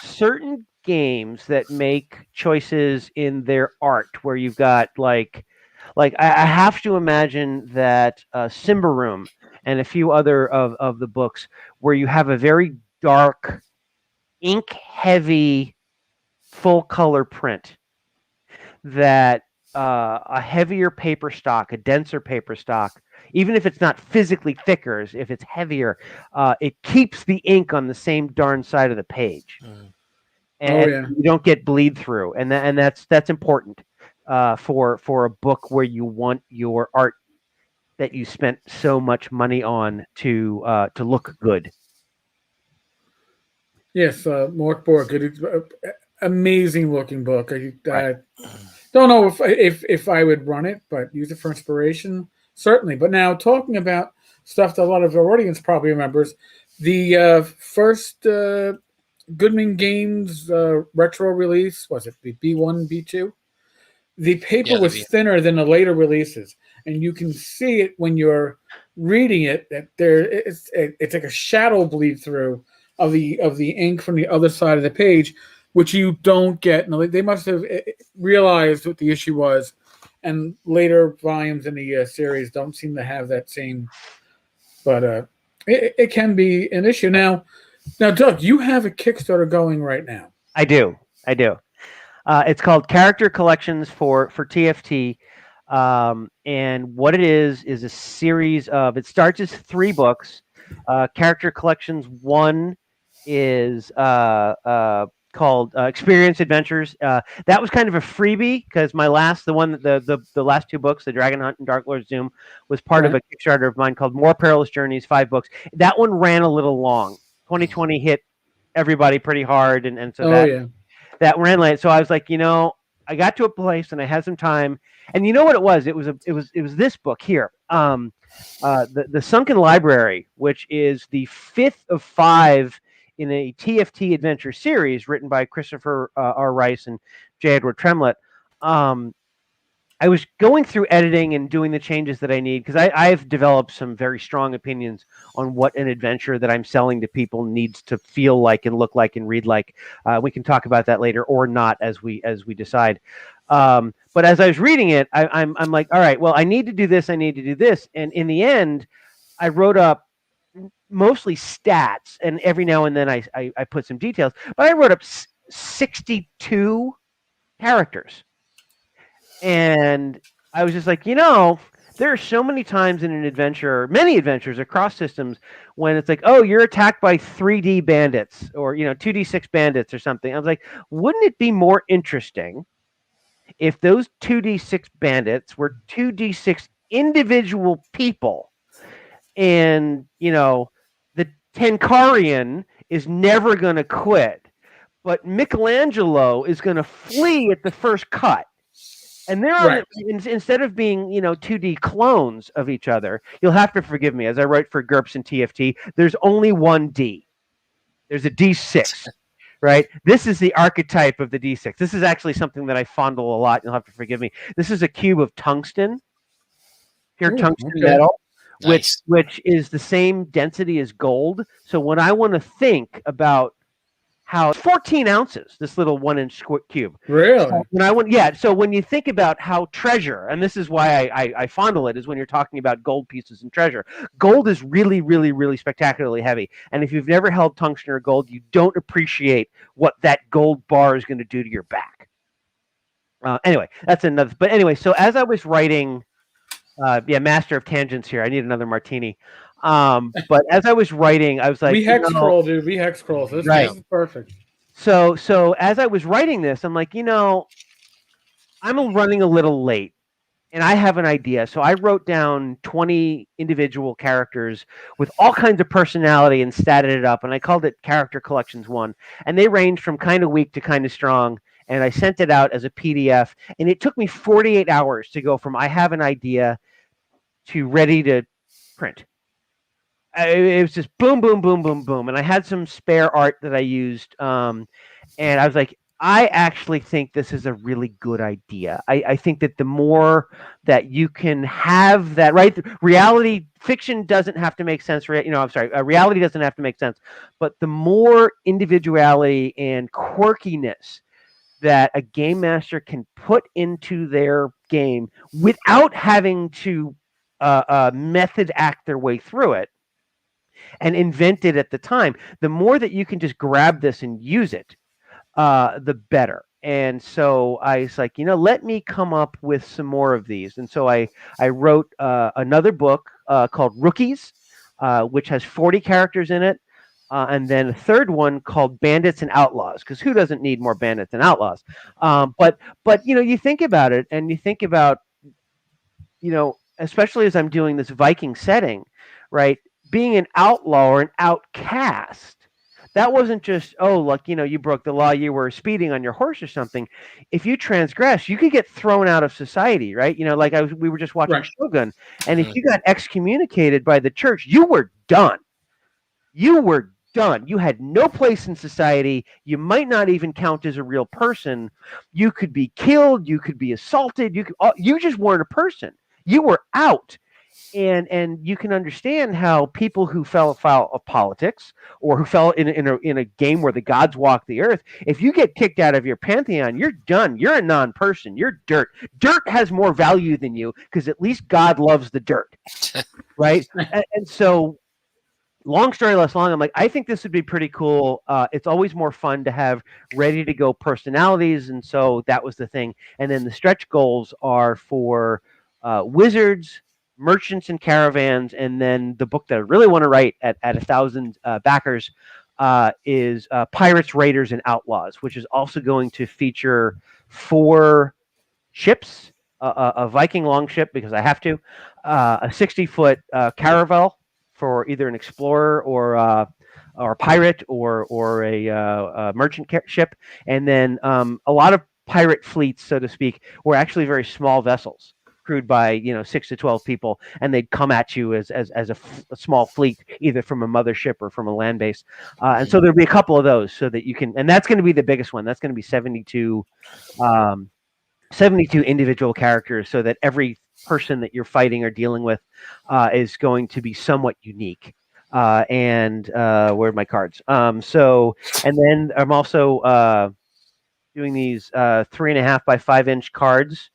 certain games that make choices in their art, where you've got like I have to imagine that Simba Room and a few other of the books where you have a very dark, ink-heavy, full-color print. That a heavier paper stock, a denser paper stock, even if it's not physically thicker, if it's heavier, it keeps the ink on the same darn side of the page, and you don't get bleed through, and that's important for a book where you want your art that you spent so much money on to look good. Yes, Mark Borg, amazing looking book. Don't know if I would run it, but use it for inspiration, certainly. But now talking about stuff that a lot of our audience probably remembers, the first Goodman Games retro release, was it the B1, B2? The paper was thinner than the later releases, and you can see it when you're reading it that it's like a shadow bleed through of the ink from the other side of the page, which you don't get. No, they must have realized what the issue was, and later volumes in the series don't seem to have that same. But it can be an issue. Now, Doug, you have a Kickstarter going right now. I do. It's called Character Collections for TFT, and what it is a series of. It starts as 3 books. Character Collections 1 is called Experience Adventures. That was kind of a freebie because the last 2 books, The Dragon Hunt and Dark Lord's Doom, was part of a Kickstarter of mine called More Perilous Journeys, 5 books. That one ran a little long. 2020 hit everybody pretty hard, and so that ran late. So I was like, I got to a place and I had some time, and you know what it was? It was this book here, the Sunken Library, which is the 5th of 5 in a TFT adventure series written by Christopher R. Rice and J. Edward Tremlett. I was going through editing and doing the changes that I need because I've developed some very strong opinions on what an adventure that I'm selling to people needs to feel like and look like and read like. We can talk about that later or not as we decide. But as I was reading it, I'm like, all right, well, I need to do this, I need to do this, and in the end, I wrote up mostly stats, and every now and then I put some details, but I wrote up 62 characters. And I was just like, there are so many times in an adventure, many adventures across systems, when it's like, oh, you're attacked by 3D bandits or 2D6 bandits or something. I was like, wouldn't it be more interesting if those 2D6 bandits were 2D6 individual people, and the Tenkarian is never going to quit, but Michelangelo is going to flee at the first cut. And they're on instead of being, 2D clones of each other, you'll have to forgive me as I write for GURPS and TFT. There's only one D. There's a D6, right? This is the archetype of the D6. This is actually something that I fondle a lot. You'll have to forgive me. This is a cube of tungsten, pure tungsten metal, Nice. which is the same density as gold. So when I want to think about how 14 ounces, this little 1-inch cube. Really? So when you think about how treasure, and this is why I fondle it, is when you're talking about gold pieces and treasure. Gold is really, really, really spectacularly heavy. And if you've never held tungsten or gold, you don't appreciate what that gold bar is going to do to your back. Anyway, that's another. But anyway, so as I was writing, master of tangents here. I need another martini. But as I was writing, I was like, we hex scroll, dude. We hex scroll. This is perfect. So as I was writing this, I'm like, I'm running a little late, and I have an idea. So I wrote down 20 individual characters with all kinds of personality and statted it up, and I called it Character Collections 1. And they ranged from kind of weak to kind of strong. And I sent it out as a PDF, and it took me 48 hours to go from I have an idea to ready to print. It was just boom, boom, boom, boom, boom. And I had some spare art that I used. And I was like, I actually think this is a really good idea. I think that the more that you can have that, right? Reality fiction doesn't have to make sense. Reality doesn't have to make sense. But the more individuality and quirkiness that a game master can put into their game without having to method act their way through it and invent it at the time, the more that you can just grab this and use it, the better. And so I was like, let me come up with some more of these. And so I wrote another book called Rookies, which has 40 characters in it. And then a third one called Bandits and Outlaws, because who doesn't need more bandits and outlaws? But you think about it, and you think about, especially as I'm doing this Viking setting, right? Being an outlaw or an outcast, that wasn't just, you broke the law, you were speeding on your horse or something. If you transgress, you could get thrown out of society, right? We were just watching Shogun, and if you got excommunicated by the church, you were done. You were done. You had no place in society. You might not even count as a real person. You could be killed. You could be assaulted. You just weren't a person. You were out. And you can understand how people who fell foul of politics or who fell in a game where the gods walk the earth, if you get kicked out of your pantheon, you're done. You're a non-person. You're dirt. Dirt has more value than you because at least God loves the dirt, right? And so, long story less long, I'm like, I think this would be pretty cool. It's always more fun to have ready-to-go personalities, and so that was the thing. And then the stretch goals are for wizards, merchants, and caravans. And then the book that I really want to write at 1,000 backers is Pirates, Raiders, and Outlaws, which is also going to feature 4 ships, a Viking longship, because I have to, a 60-foot caravel for either an explorer or a pirate or a merchant ship, and then a lot of pirate fleets, so to speak, were actually very small vessels crewed by 6 to 12 people, and they'd come at you as a small fleet, either from a mothership or from a land base. And so there'll be a couple of those, so that you can, and that's going to be the biggest one. That's going to be 72 72 individual characters, so that every person that you're fighting or dealing with is going to be somewhat unique. And where are my cards? And then I'm also doing these 3.5 by 5 inch cards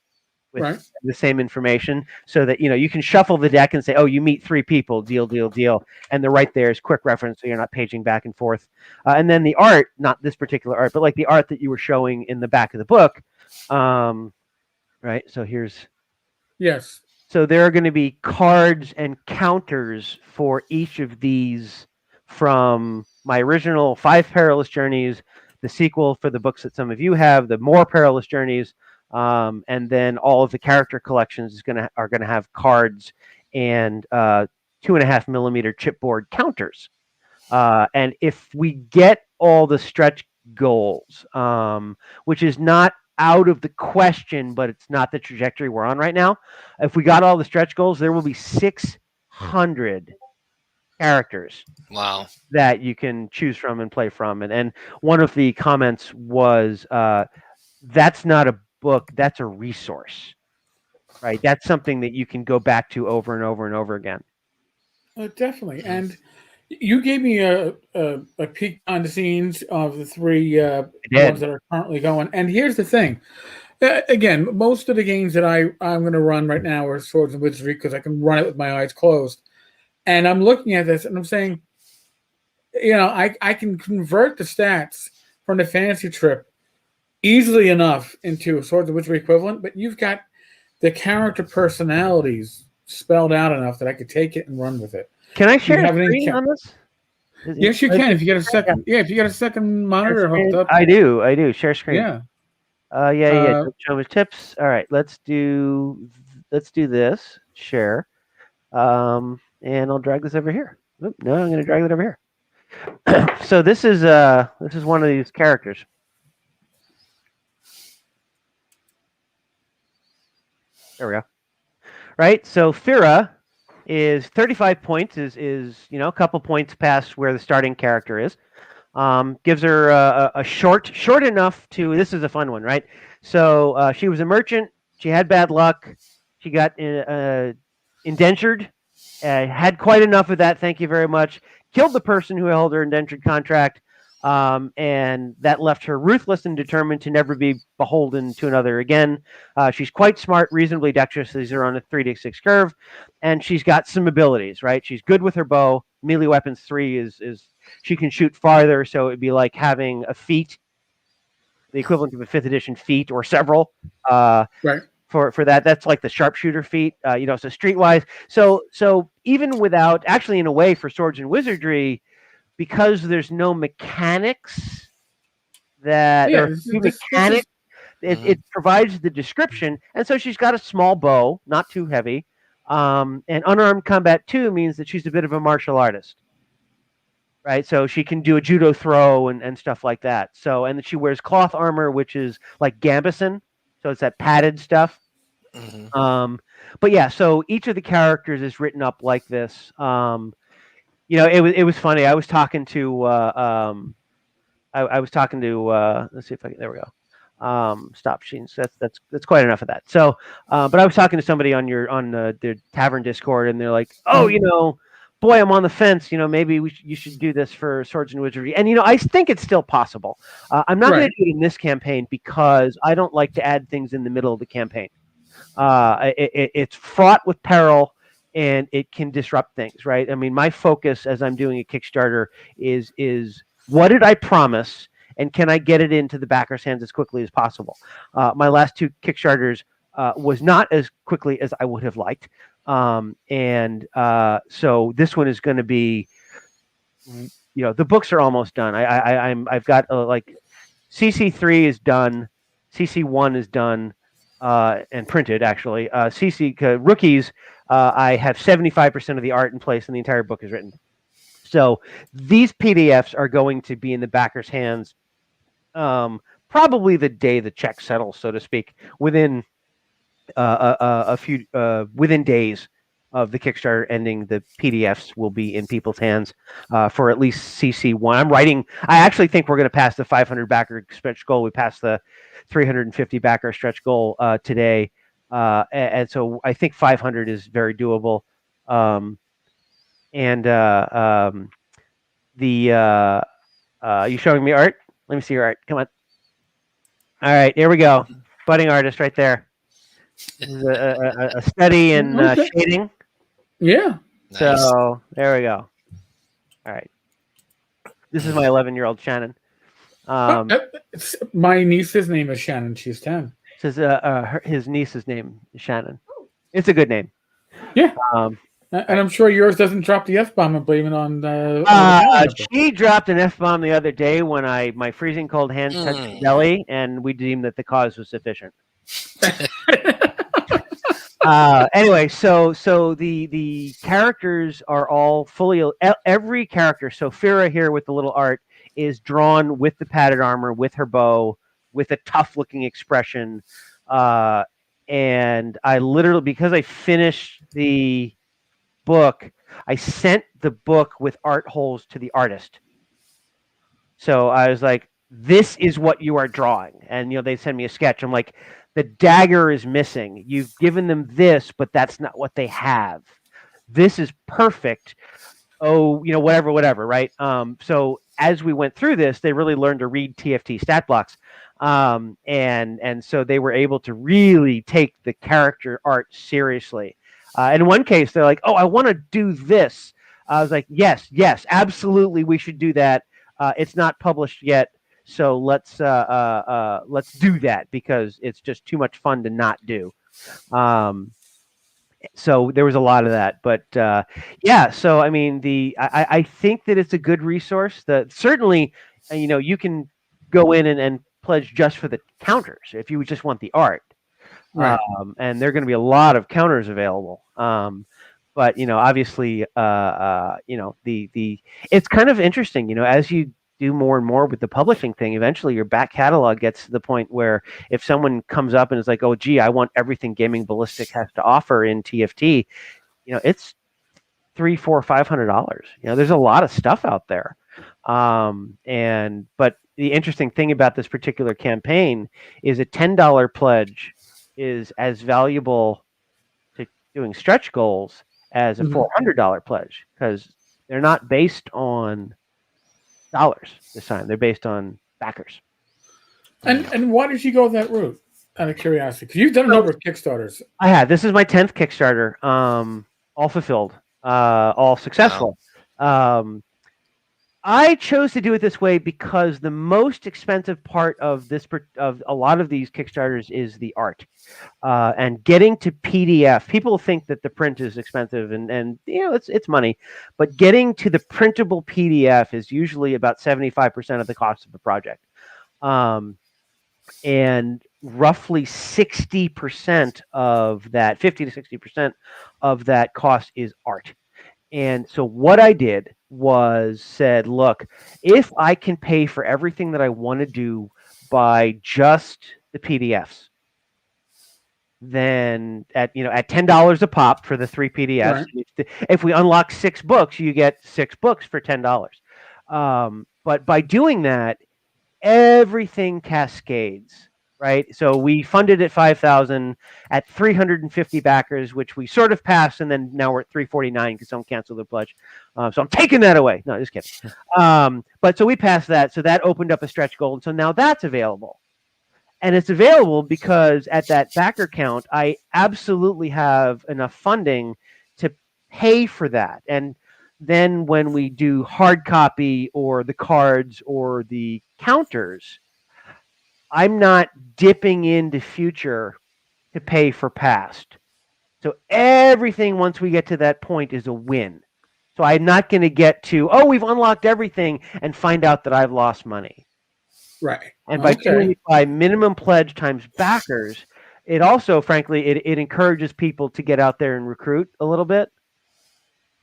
with Right. the same information, so that you can shuffle the deck and say, oh, you meet 3 people, deal, and they're right there as quick reference, so you're not paging back and forth. And then the art, not this particular art, but like the art that you were showing in the back of the book. Right. So Yes. so there are going to be cards and counters for each of these, from my original 5 Perilous Journeys, the sequel for the books that some of you have, the More Perilous Journeys, and then all of the character collections are gonna have cards and 2.5 millimeter chipboard counters. And if we get all the stretch goals, which is not out of the question, but it's not the trajectory we're on right now. If we got all the stretch goals, there will be 600 characters. Wow. That you can choose from and play from. And one of the comments was, that's not a book, that's a resource, right? That's something that you can go back to over and over and over again. Definitely. And you gave me a peek on the scenes of the 3 ones that are currently going. And here's the thing. Again, most of the games that I'm going to run right now are Swords and Wizardry, because I can run it with my eyes closed. And I'm looking at this and I'm saying, I can convert the stats from the fantasy trip easily enough into a Swords and Wizardry equivalent, but you've got the character personalities spelled out enough that I could take it and run with it. Can I share a screen on this? Yes, you can. If you get a second, if you get a second monitor hooked up. I do. Share screen. Yeah. Don't show me tips. All right, let's do this. Share. And I'll drag this over here. Oop, no, I'm going to drag it over here. So this is one of these characters. There we go. Right. So Fira is 35 points. Is a couple points past where the starting character is. Gives her a short enough to. This is a fun one, right? So she was a merchant. She had bad luck. She got indentured. Had quite enough of that. Thank you very much. Killed the person who held her indentured contract. And that left her ruthless and determined to never be beholden to another again. She's quite smart, reasonably dexterous. These are on a 3d6 curve, and she's got some abilities. Right, she's good with her bow. Melee weapons 3 is she can shoot farther, so it'd be like having a feat, the equivalent of a 5th edition feat or several. Right. For that, that's like the sharpshooter feat. So streetwise. So even without, actually, in a way, for Swords and Wizardry, because there's no mechanics it provides the description. And so she's got a small bow, not too heavy. And unarmed combat 2 means that she's a bit of a martial artist. Right. So she can do a judo throw and stuff like that. So, and she wears cloth armor, which is like gambeson. So it's that padded stuff. Mm-hmm. But yeah, so each of the characters is written up like this. It was funny. I was talking to I was talking to let's see if I can, there we go. Stop sheets. That's quite enough of that. So, but I was talking to somebody on the Tavern Discord, and they're like, "Oh, boy, I'm on the fence. Maybe you should do this for Swords and Wizardry." And I think it's still possible. I'm not going to do it in this campaign because I don't like to add things in the middle of the campaign. It's fraught with peril. And it can disrupt things, right? I mean, my focus as I'm doing a Kickstarter is what did I promise, and can I get it into the backers' hands as quickly as possible? My last 2 Kickstarters was not as quickly as I would have liked, and so this one is going to be, the books are almost done. I've got CC3 is done, CC1 is done, and printed actually. CC Rookies. I have 75% of the art in place, and the entire book is written. So these PDFs are going to be in the backers' hands probably the day the check settles, so to speak, within within days. of the Kickstarter ending, the PDFs will be in people's hands for at least CC1. I actually think we're going to pass the 500 backer stretch goal. We passed the 350 backer stretch goal today. And so I think 500 is very doable. You showing me art? Let me see your art. Come on. All right, here we go. Budding artist right there. This is a study in shading. Yeah. Nice. So there we go. All right. This is my 11-year-old Shannon. My niece's name is Shannon. She's 10. Says his niece's name is Shannon. It's a good name. Yeah. And I'm sure yours doesn't drop the F-bomb and blame it on she dropped an F-bomb the other day when my freezing cold hand touched her belly, and we deemed that the cause was sufficient. Anyway, so the characters are all fully every character. So Fira here with the little art is drawn with the padded armor, with her bow, with a tough looking expression. And I literally, because I finished the book, I sent the book with art holes to the artist. So I was like, this is what you are drawing. And, they send me a sketch. I'm like, the dagger is missing. You've given them this, but that's not what they have. This is perfect. Oh, whatever, right? So as we went through this, they really learned to read TFT stat blocks. And so they were able to really take the character art seriously. In one case, they're like, oh, I want to do this. I was like, yes, absolutely, we should do that. It's not published yet. So let's do that because it's just too much fun to not do. So there was a lot of that, but so I mean, I think that it's a good resource. That certainly, you can go in and pledge just for the counters if you just want the art, right. And there are going to be a lot of counters available. But obviously, it's kind of interesting, as you do more and more with the publishing thing, eventually your back catalog gets to the point where if someone comes up and is like, oh, gee, I want everything Gaming Ballistic has to offer in TFT, it's $300, $400, $500. There's a lot of stuff out there. But the interesting thing about this particular campaign is a $10 pledge is as valuable to doing stretch goals as a $400 pledge because they're not based on dollars this time. They're based on backers. And why did you go that route? Out of curiosity, because you've done a number of Kickstarters. I had. This is my 10th Kickstarter. All fulfilled, all successful. Wow. I chose to do it this way because the most expensive part of a lot of these Kickstarters is the art, and getting to PDF. People think that the print is expensive, and it's money, but getting to the printable PDF is usually about 75% of the cost of the project, and roughly 60% of that, 50 to 60% of that cost is art. And so what I did was said, look, if I can pay for everything that I want to do by just the PDFs, then at $10 a pop for the 3 PDFs, right. If we unlock 6 books, you get 6 books for $10. But by doing that, everything cascades. Right, so we funded at 5,000 at 350 backers, which we sort of passed, and then now we're at 349 because someone canceled the pledge. So I'm taking that away. No, just kidding. But so we passed that, so that opened up a stretch goal, and so now that's available, and it's available because at that backer count, I absolutely have enough funding to pay for that, and then when we do hard copy or the cards or the counters, I'm not dipping into future to pay for past. So everything once we get to that point is a win. So I'm not going to get to, oh, we've unlocked everything and find out that I've lost money. Right. And by doing it by minimum pledge times backers, it also, frankly, it encourages people to get out there and recruit a little bit.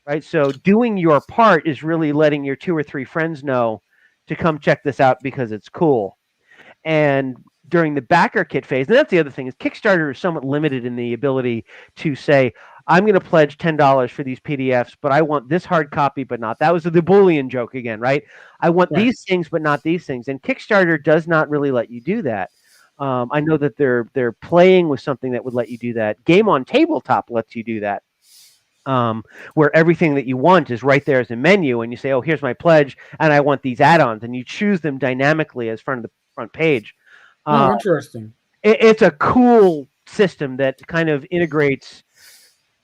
Right. So doing your part is really letting your 2 or 3 friends know to come check this out because it's cool. And during the backer kit phase, and that's the other thing, is Kickstarter is somewhat limited in the ability to say, I'm going to pledge $10 for these PDFs, but I want this hard copy, but not. That was the Boolean joke again, right? I want these things, but not these things. And Kickstarter does not really let you do that. I know that they're playing with something that would let you do that. Game on Tabletop lets you do that, where everything that you want is right there as a menu, and you say, "Oh, here's my pledge, and I want these add-ons," and you choose them dynamically as front of the front page. Oh, interesting. It's a cool system that kind of integrates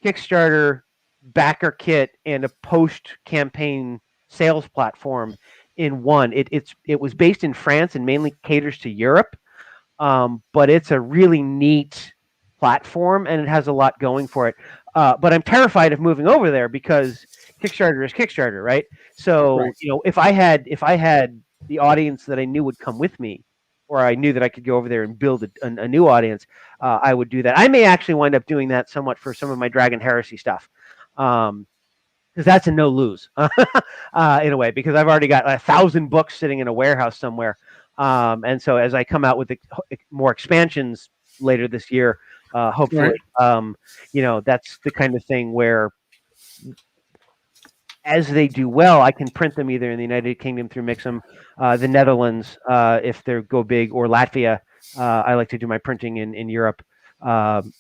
Kickstarter, backer kit, and a post-campaign sales platform in one. It was based in France and mainly caters to Europe, but it's a really neat platform and it has a lot going for it. But I'm terrified of moving over there because Kickstarter is Kickstarter, right? So if I had the audience that I knew would come with me, or I knew that I could go over there and build a new audience, I would do that. I may actually wind up doing that somewhat for some of my Dragon Heresy stuff, because that's a no lose in a way, because I've already got 1,000 books sitting in a warehouse somewhere. And so as I come out with more expansions later this year, hopefully, that's the kind of thing where, as they do well, I can print them either in the United Kingdom through Mixam, the Netherlands, if they go big, or Latvia. I like to do my printing in Europe. And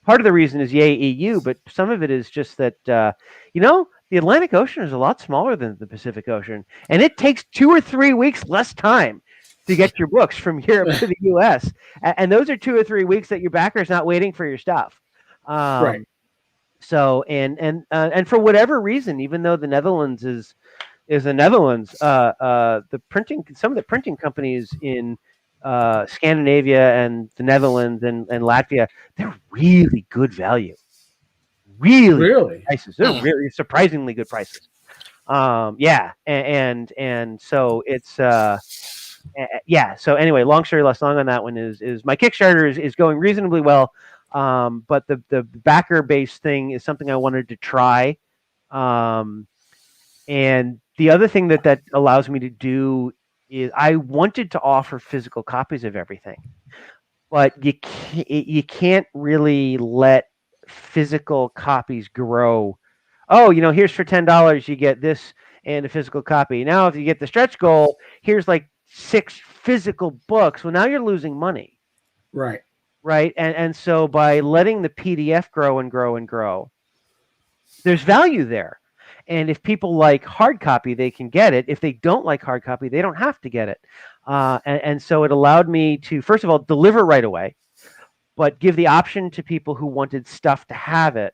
part of the reason is yay EU, but some of it is just that, the Atlantic Ocean is a lot smaller than the Pacific Ocean, and it takes 2 or 3 weeks less time to get your books from Europe to the US. And those are 2 or 3 weeks that your backer's not waiting for your stuff. So, and for whatever reason, even though the Netherlands is the Netherlands, some of the printing companies in Scandinavia and the Netherlands and Latvia, they're really good value. Really good prices. They're really surprisingly good prices. And so it's So anyway, long story less long on that one is my Kickstarter is going reasonably well. But the backer based thing is something I wanted to try. And the other thing that allows me to do is I wanted to offer physical copies of everything, but you can't really let physical copies grow. Oh, here's for $10 you get this and a physical copy. Now if you get the stretch goal, here's like 6 physical books. Well, now you're losing money. Right. And so by letting the PDF grow and grow and grow, there's value there. And if people like hard copy, they can get it. If they don't like hard copy, they don't have to get it. And so it allowed me to, first of all, deliver right away, but give the option to people who wanted stuff to have it.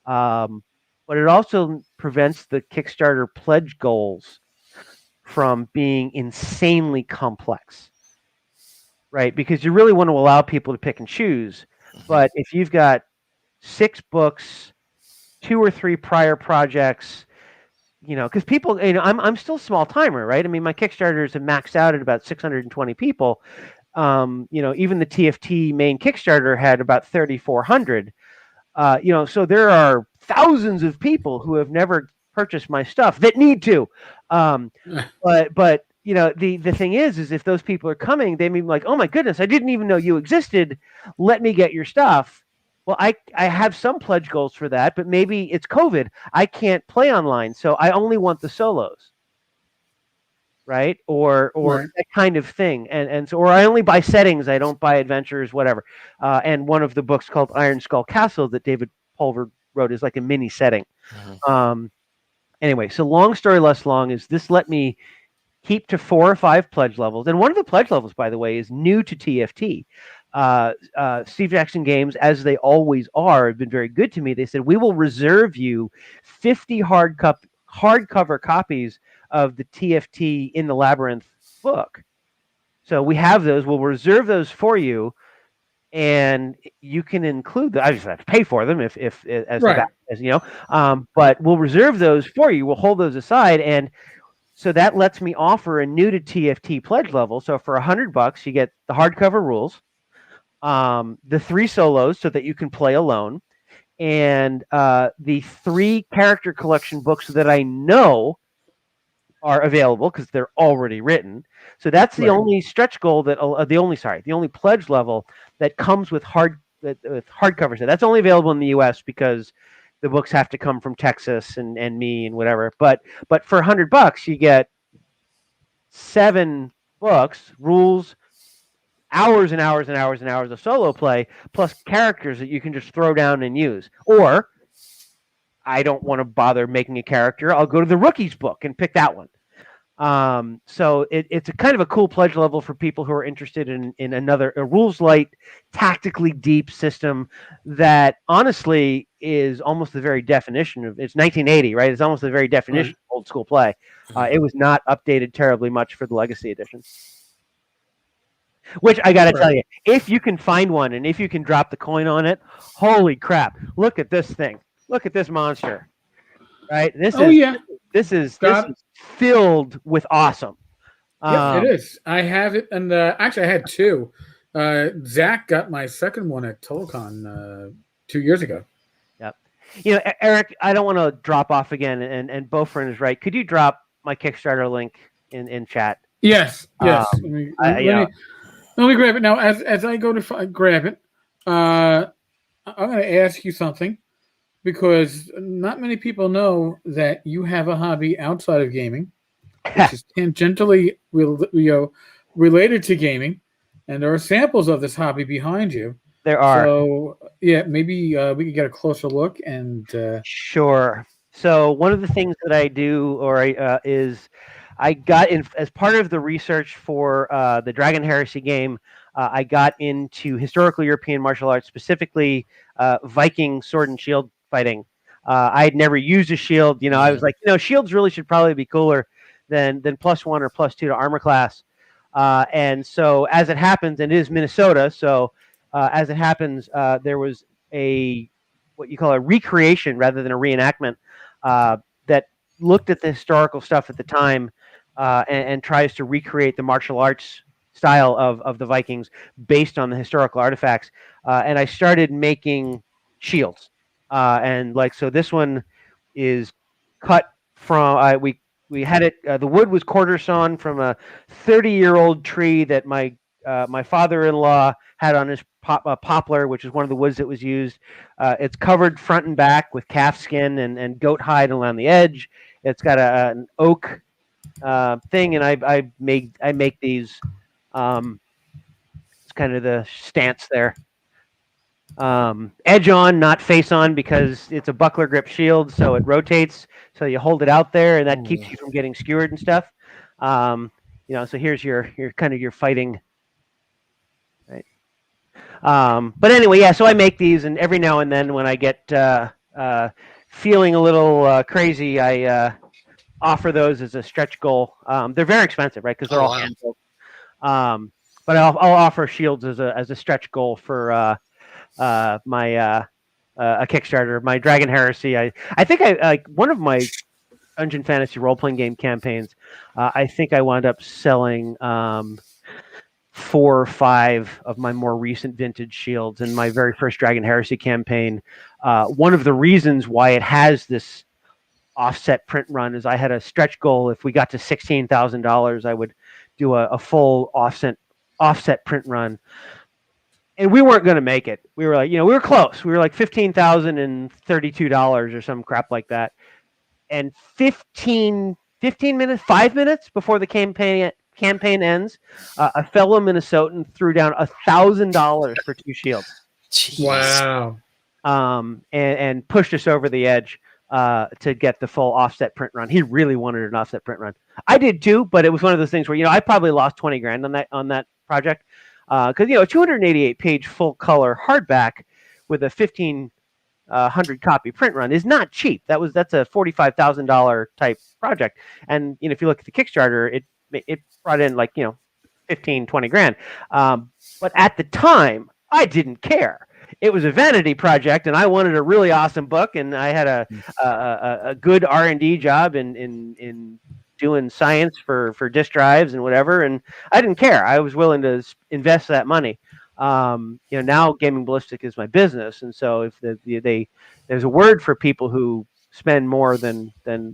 But it also prevents the Kickstarter pledge goals from being insanely complex. Right, because you really want to allow people to pick and choose. But if you've got 6 books, 2 or 3 prior projects, because people, I'm still a small timer, right? I mean, my Kickstarters have maxed out at about 620 people. Even the TFT main Kickstarter had about 3,400. So there are thousands of people who have never purchased my stuff that need to. But the thing is if those people are coming, they may be like, oh my goodness, I didn't even know you existed. Let me get your stuff. Well, I have some pledge goals for that, but maybe it's COVID. I can't play online, so I only want the solos. Right? Or that kind of thing. And so, or I only buy settings, I don't buy adventures, whatever. And one of the books called Iron Skull Castle that David Pulver wrote is like a mini setting. Anyway, so long story less long is this let me keep to 4 or 5 pledge levels. And one of the pledge levels, by the way, is new to TFT. Steve Jackson Games, as they always are, have been very good to me. They said, we will reserve you 50 hardcover copies of the TFT in the Labyrinth book. So we have those. We'll reserve those for you, and you can include them. I just have to pay for them but we'll reserve those for you. We'll hold those aside, and so that lets me offer a new to TFT pledge level. So for $100, you get the hardcover rules, the 3 solos so that you can play alone, and the 3 character collection books that I know are available because they're already written. So that's the only stretch goal the only pledge level that comes with hard with hardcover set. That's only available in the U.S. because the books have to come from Texas and me and whatever. But for $100, you get 7 books, rules, hours and hours and hours and hours of solo play, plus characters that you can just throw down and use. Or I don't want to bother making a character. I'll go to the Rookies book and pick that one. So it's a kind of a cool pledge level for people who are interested in a rules light, tactically deep system that honestly is almost the very definition of it's 1980, right? It's almost the very definition of old school play. It was not updated terribly much for the Legacy edition. Which I got to tell you, if you can find one and if you can drop the coin on it, holy crap! Look at this thing. Look at this monster. Right? This is filled with awesome. It is. I have it, and actually, I had 2. Zach got my second one at TotalCon 2 years ago. Yep. You know, Eric, I don't want to drop off again, and Beaufriend is right. Could you drop my Kickstarter link in chat? Yes. Let me grab it now. As I go to grab it, I'm going to ask you something. Because not many people know that you have a hobby outside of gaming, which is tangentially related to gaming, and there are samples of this hobby behind you. There are. So, yeah, maybe we could get a closer look. And Sure. So one of the things that I do is I got in as part of the research for the Dragon Heresy game. I got into historical European martial arts, specifically Viking sword and shield fighting. I had never used a shield. You know, I was like, shields really should probably be cooler than +1 or +2 to armor class. And so as it happens, and it is Minnesota, so as it happens, there was what you call a recreation rather than a reenactment that looked at the historical stuff at the time and tries to recreate the martial arts style of the Vikings based on the historical artifacts. And I started making shields. So this one is cut from we had it. The wood was quarter sawn from a 30-year-old tree that my father-in-law had on his poplar, which is one of the woods that was used. It's covered front and back with calf skin and goat hide around the edge. It's got an oak thing, and I make these. It's kind of the stance there. Edge on, not face on, because it's a buckler grip shield, so it rotates. So you hold it out there, and that keeps you from getting skewered and stuff. So here's your kind of your fighting. Right. But anyway, yeah. So I make these, and every now and then, when I get feeling a little crazy, I offer those as a stretch goal. They're very expensive, right? Because they're all hand built. But I'll offer shields as a stretch goal for my a Kickstarter, my Dragon Heresy. I think I one of my Dungeon Fantasy role-playing game campaigns. I think I wound up selling 4 or 5 of my more recent vintage shields in my very first Dragon Heresy campaign. One of the reasons why it has this offset print run is I had a stretch goal. If we got to $16,000, I would do a full offset print run. And we weren't going to make it. We were like, we were close. We were like $15,032 or some crap like that. And 15 minutes, 5 minutes before the campaign ends, a fellow Minnesotan threw down $1,000 for 2 shields. Jeez. Wow. And pushed us over the edge to get the full offset print run. He really wanted an offset print run. I did too, but it was one of those things where, I probably lost 20 grand on that project. Because a 288-page full color hardback with a 1,500 copy print run is not cheap. That's a $45,000 type project. And if you look at the Kickstarter, it brought in 15, 20 grand. But at the time, I didn't care. It was a vanity project, and I wanted a really awesome book, and I had a good R&D job in doing science for disk drives and whatever, and I didn't care. I was willing to invest that money. Now Gaming Ballistic is my business, and so if there's a word for people who spend more than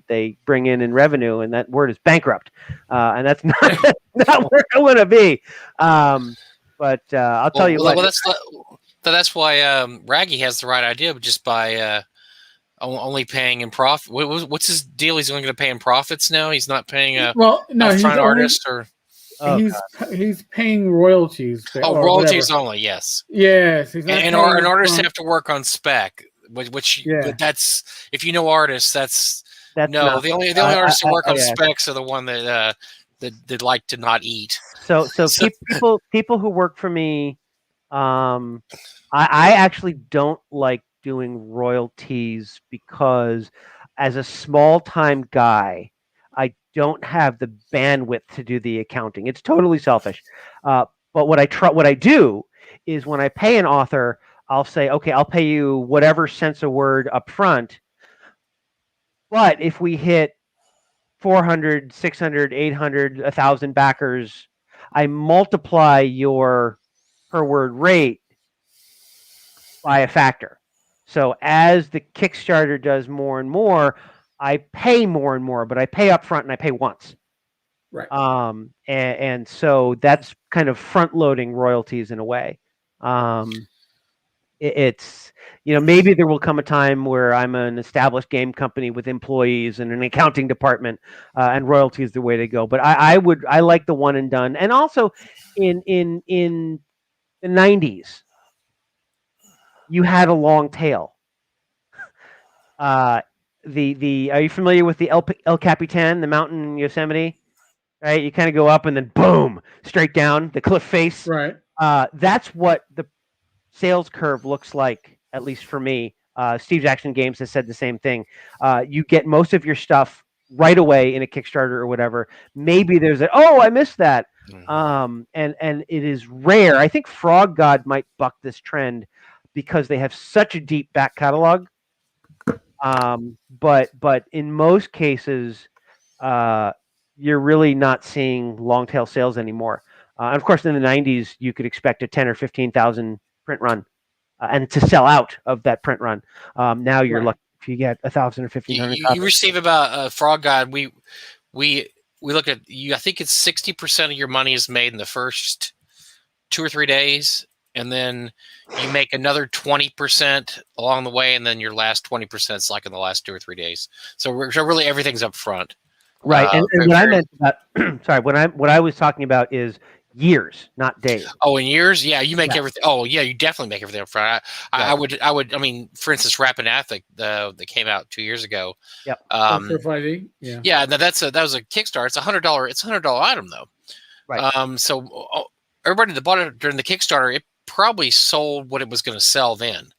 they bring in revenue, and that word is bankrupt, and that's not where I want to be. But I'll tell you what. that's why Raggy has the right idea, but just by only paying in profit. What's his deal? He's only going to pay in profits now. He's not paying well, no, he's upfront only, artist or Oh, he's paying royalties. or royalties whatever. only. Yes, Yes, he's not and paying artists upfront. have to work on spec, which Yeah. but that's if you know artists, that's that's no. not. The only artists that work on yeah. specs are the one that that like to not eat. So people who work for me, I actually don't like doing royalties because as a small time guy, I don't have the bandwidth to do the accounting. It's totally selfish. But what I do is when I pay an author, I'll say, okay, I'll pay you whatever cents a word up front. But if we hit 400, 600, 800, 1,000 backers, I multiply your per word rate by a factor. So as the Kickstarter does more and more, I pay more and more, but I pay up front and I pay once. Right. And so that's kind of front loading royalties in a way. It's, maybe there will come a time where I'm an established game company with employees and an accounting department, and royalty is the way to go. But I like the one and done. And also in the 90s, you had a long tail. Are you familiar with the El Capitan, the mountain in Yosemite? Right, you kind of go up and then boom, straight down the cliff face. Right. That's what the sales curve looks like, at least for me. Steve Jackson Games has said the same thing. You get most of your stuff right away in a Kickstarter or whatever. Maybe there's I missed that. And it is rare. I think Frog God might buck this trend because they have such a deep back catalog. But in most cases, you're really not seeing long tail sales anymore. And of course, in the 90s, you could expect a 10 or 15,000 print run, and to sell out of that print run. Now you're lucky if you get 1,000 or 1,500. You receive about Frog God. We look at you. I think it's 60% of your money is made in the first 2 or 3 days, and then you make another 20% along the way, and then your last 20% is like in the last 2 or 3 days. So really everything's up front. Right, and what I meant about sorry, what I was talking about is years, not days. Oh, in years, yeah, you make everything. Oh, yeah, you definitely make everything up front. I would. I mean, for instance, Rapid Athlete that came out 2 years ago. Yep. Yeah. Yeah. That was a Kickstarter. It's $100. It's $100 item though. Right. So everybody that bought it during the Kickstarter, it probably sold what it was going to sell then.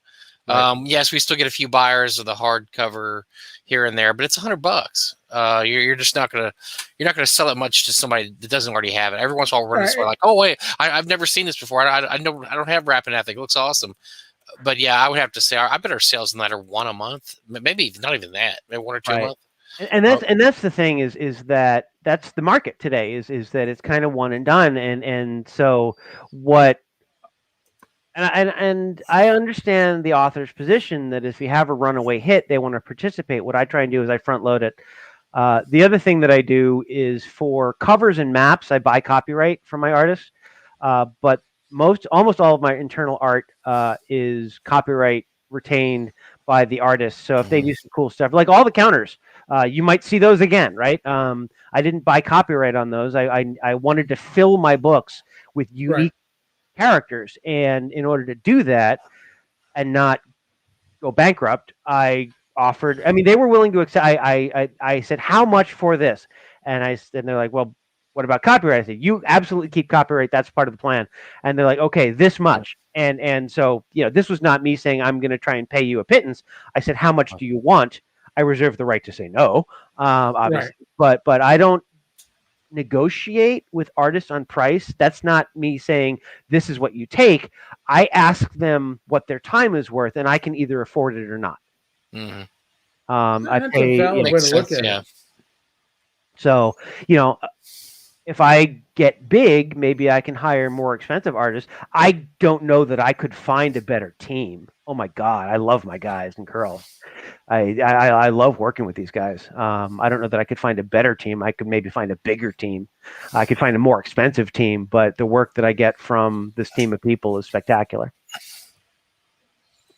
Right. Yes, we still get a few buyers of the hardcover here and there, but it's $100. You're just not gonna sell it much to somebody that doesn't already have it. Every once in a while, we're just like, oh wait, I've never seen this before. I don't have Rapid Athlete. It looks awesome. But yeah, I would have to say I bet our sales in that are one a month, maybe not even that, maybe 1 or 2 a month. And that's the thing is that that's the market today is that it's kind of one and done, and so what. And I understand the author's position that if you have a runaway hit, they want to participate. What I try and do is I front load it. The other thing that I do is for covers and maps, I buy copyright from my artists. But almost all of my internal art is copyright retained by the artist. So if they do some cool stuff, like all the counters, you might see those again, right? I didn't buy copyright on those. I wanted to fill my books with unique characters, and in order to do that and not go bankrupt, I offered. I mean, they were willing to accept. I said, how much for this? And they're like, well, what about copyright? I said, you absolutely keep copyright. That's part of the plan. And they're like, okay, this much. And so this was not me saying I'm going to try and pay you a pittance. I said, how much do you want? I reserve the right to say no, obviously, but I don't negotiate with artists on price. That's not me saying this is what you take. I ask them what their time is worth, and I can either afford it or not. Mm-hmm. That's a valid way to look at it. So if I get big, maybe I can hire more expensive artists. I don't know that I could find a better team. Oh my God, I love my guys and girls. I love working with these guys. I don't know that I could find a better team. I could maybe find a bigger team. I could find a more expensive team, but the work that I get from this team of people is spectacular.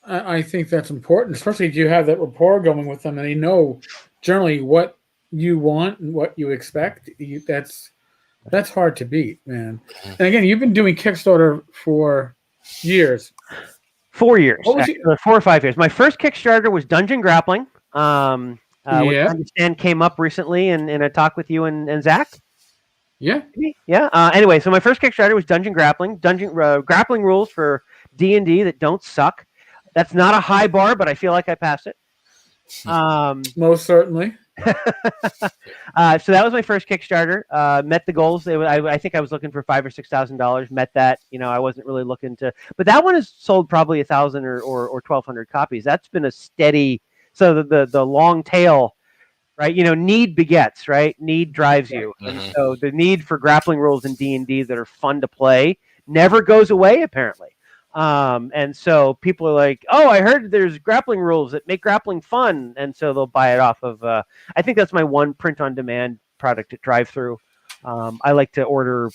I think that's important, especially if you have that rapport going with them and they know generally what you want and what you expect. That's hard to beat, man. And again, you've been doing Kickstarter for years. 4 years, What was actually, 4 or 5 years. My first Kickstarter was Dungeon Grappling, which I Yeah. understand came up recently in a talk with you and Zach. Yeah. Yeah. Anyway, so my first Kickstarter was Dungeon Grappling, grappling rules for D&D that don't suck. That's not a high bar, but I feel like I passed it. Most certainly. So that was my first Kickstarter. Met the goals. I think I was looking for $5,000 or $6,000. Met that. I wasn't really looking to. But that one has sold probably 1,000 or 1,200 copies. That's been a steady. So the long tail, right? Need begets, right? Need drives you, and so the need for grappling rules in D&D that are fun to play never goes away, apparently. And so people are like, "Oh, I heard there's grappling rules that make grappling fun," and so they'll buy it off of. I think that's my one print-on-demand product at drive-through. I like to order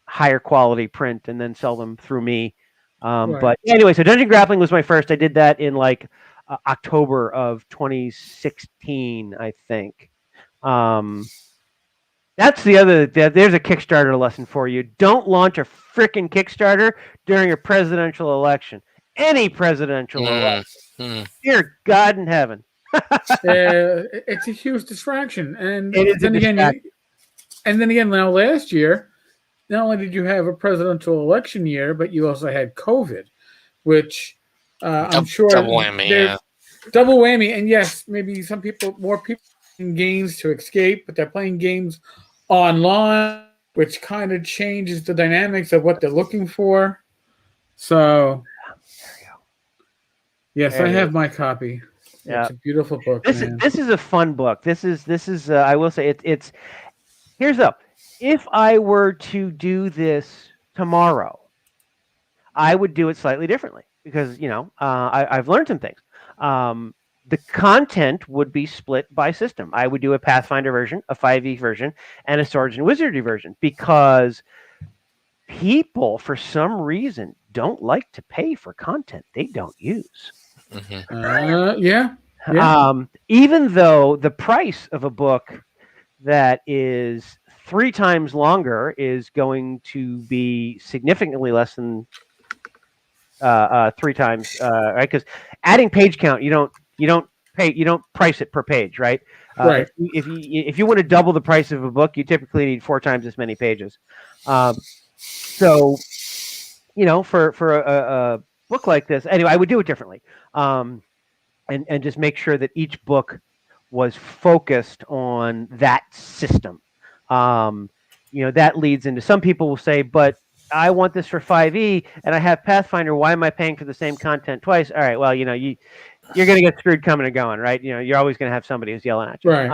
higher quality print and then sell them through me. Right. But anyway, so Dungeon Grappling was my first. I did that in like October of 2016, I think. That's the other. There's a Kickstarter lesson for you. Don't launch a freaking Kickstarter during a presidential election. Any presidential election. Dear God in heaven. It's a huge distraction, and It is then a again, distraction. now last year, not only did you have a presidential election year, but you also had COVID, which I'm sure double whammy. Yeah. Double whammy, and yes, maybe more people in games to escape, but they're playing games online, which kind of changes the dynamics of what they're looking for. So, yes, I have my copy. Yeah. It's a beautiful book. This is a fun book. This is I will say it's here's though. If I were to do this tomorrow, I would do it slightly differently because I've learned some things. The content would be split by system. I would do a Pathfinder version, a 5e version, and a Swords and Wizardry version because people, for some reason, don't like to pay for content they don't use. Yeah. Even though the price of a book that is 3 times longer is going to be significantly less than 3 times, right? Because adding page count, you don't price it per page, right? Right. If you want to double the price of a book, you typically need 4 times as many pages. So, for a book like this, anyway, I would do it differently, and just make sure that each book was focused on that system. That leads into some people will say, but I want this for 5e and I have Pathfinder. Why am I paying for the same content twice? All right. Well, you're going to get screwed coming and going, right? You're always going to have somebody who's yelling at you. Right.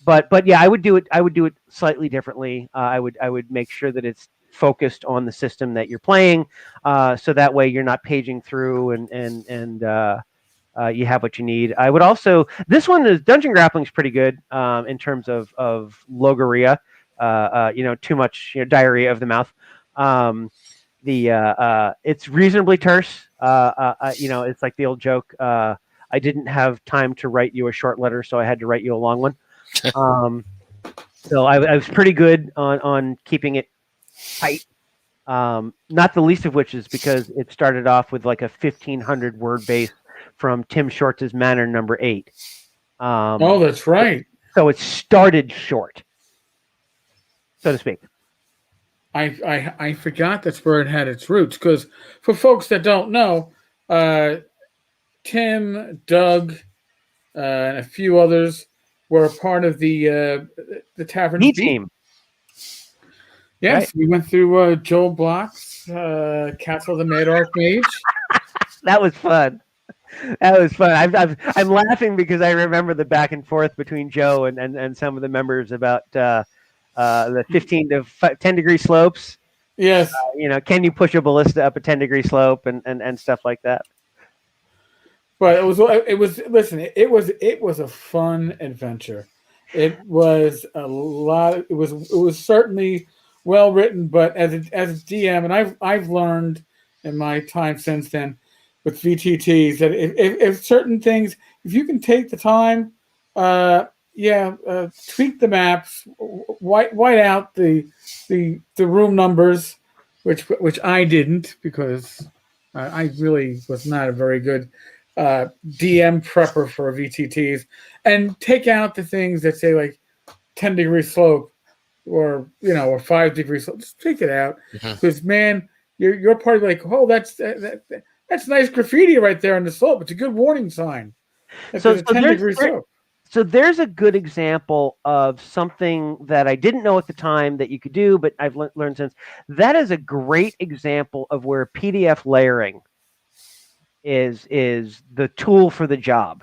But yeah, I would do it slightly differently. I would make sure that it's focused on the system that you're playing. So that way you're not paging through and you have what you need. I would also, this one is Dungeon Grappling is pretty good in terms of logorrhea, too much diarrhea of the mouth. It's reasonably terse. It's like the old joke. I didn't have time to write you a short letter, so I had to write you a long one. So I was pretty good on keeping it tight. Not the least of which is because it started off with like a 1,500 word base from Tim Short's Manor number 8. That's right. So it started short, so to speak. I forgot that's where it had its roots, because for folks that don't know, Tim, Doug, and a few others were a part of the Tavern team. Yes, right. We went through Joel Block's Castle of the Mad Archmage. That was fun. I'm laughing because I remember the back and forth between Joe and some of the members about the 15 to 10 degree slopes. Yes. Can you push a ballista up a 10-degree slope and stuff like that? But it was a fun adventure. It was a lot. It was certainly well written, but as a DM, and I've learned in my time since then with VTTs that if certain things, if you can take the time, tweak the maps, white out the room numbers, which I didn't because I really was not a very good DM prepper for VTTs, and take out the things that say like 10-degree slope or or 5-degree slope. Just take it out because man, you're probably like, oh, that's nice graffiti right there on the slope. It's a good warning sign. So, a 10-degree slope. So there's a good example of something that I didn't know at the time that you could do, but I've learned since. That is a great example of where PDF layering is the tool for the job,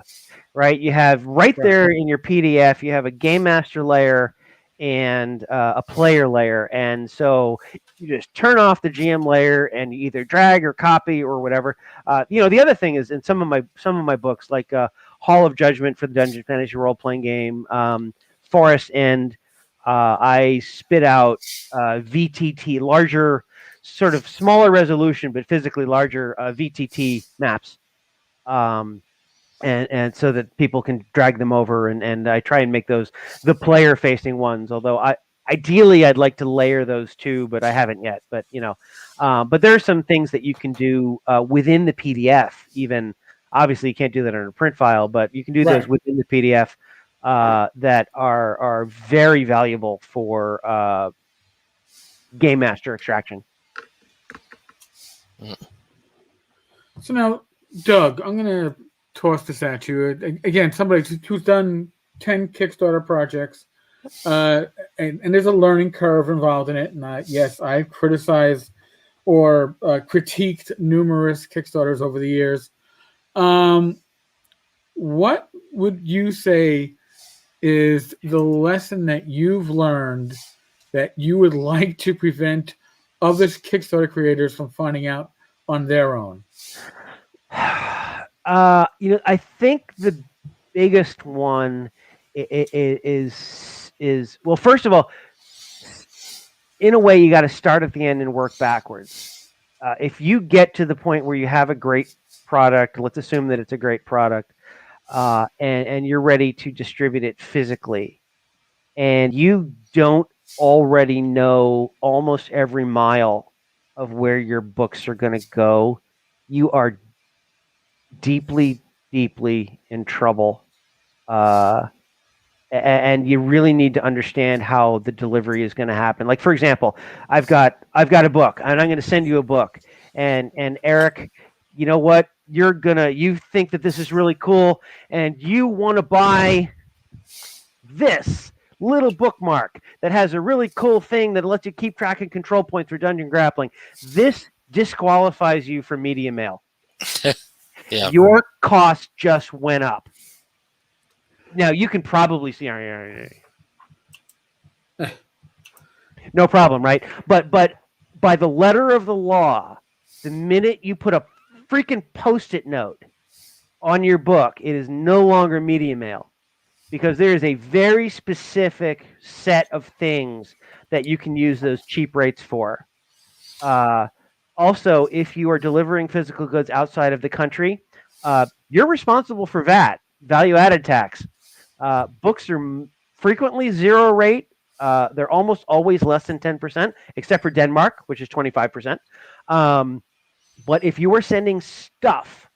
right? You have there in your PDF, you have a game master layer and a player layer, and so you just turn off the GM layer and you either drag or copy or whatever. The other thing is in some of my books, like Hall of Judgment for the Dungeon Fantasy role playing game, Forest End, I spit out VTT, larger, sort of smaller resolution but physically larger VTT maps. And so that people can drag them over, and I try and make those the player facing ones, although ideally I'd like to layer those too, but I haven't yet. But but there are some things that you can do within the PDF. Even obviously you can't do that on a print file, but you can do those within the PDF that are very valuable for game master extraction. So now, Doug, I'm gonna toss this at you again. Somebody who's done 10 Kickstarter projects, and there's a learning curve involved in it. And yes, I've criticized or critiqued numerous Kickstarters over the years. What would you say is the lesson that you've learned that you would like to prevent other Kickstarter creators from finding out on their own? I think the biggest one is well, first of all, in a way, you got to start at the end and work backwards. If you get to the point where you have a great product, let's assume that it's a great product, and you're ready to distribute it physically, and you don't already know almost every mile of where your books are going to go, you are deeply, deeply in trouble. And you really need to understand how the delivery is going to happen. Like, for example, I've got a book, and I'm going to send you a book. And Eric, you know what? You think that this is really cool, and you want to buy this little bookmark that has a really cool thing that lets you keep track and control points for dungeon grappling. This disqualifies you from media mail. Yeah. Your cost just went up. Now you can probably see no problem, right? But by the letter of the law, the minute you put a freaking Post-it note on your book, it is no longer media mail, because there is a very specific set of things that you can use those cheap rates for. Also, if you are delivering physical goods outside of the country, you're responsible for VAT, value-added tax. Books are frequently zero rate. They're almost always less than 10%, except for Denmark, which is 25%. But if you are sending stuff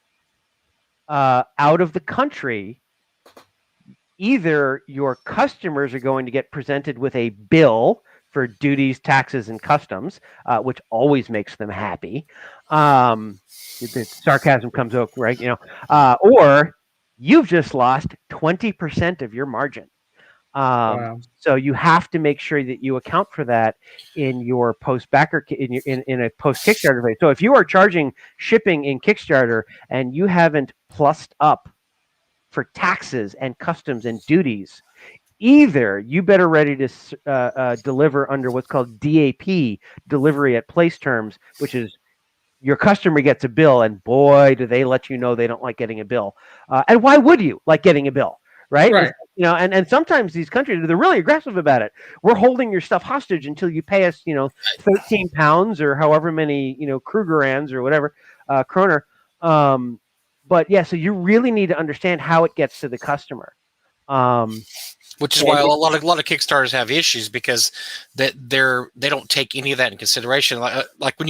out of the country, either your customers are going to get presented with a bill for duties, taxes, and customs, which always makes them happy. The sarcasm comes up, right? Or you've just lost 20% of your margin. Wow. So you have to make sure that you account for that in your post-backer in a post-Kickstarter phase. So if you are charging shipping in Kickstarter and you haven't plussed up for taxes and customs and duties, either you better ready to deliver under what's called DAP, delivery at place terms, which is your customer gets a bill, and boy, do they let you know they don't like getting a bill. And why would you like getting a bill, right? Right. And sometimes these countries, they're really aggressive about it. We're holding your stuff hostage until you pay us, 13 pounds or however many, Krugerrands or whatever, kroner. But yeah, so you really need to understand how it gets to the customer. Which is why a lot of Kickstarters have issues, because they don't take any of that in consideration. Like when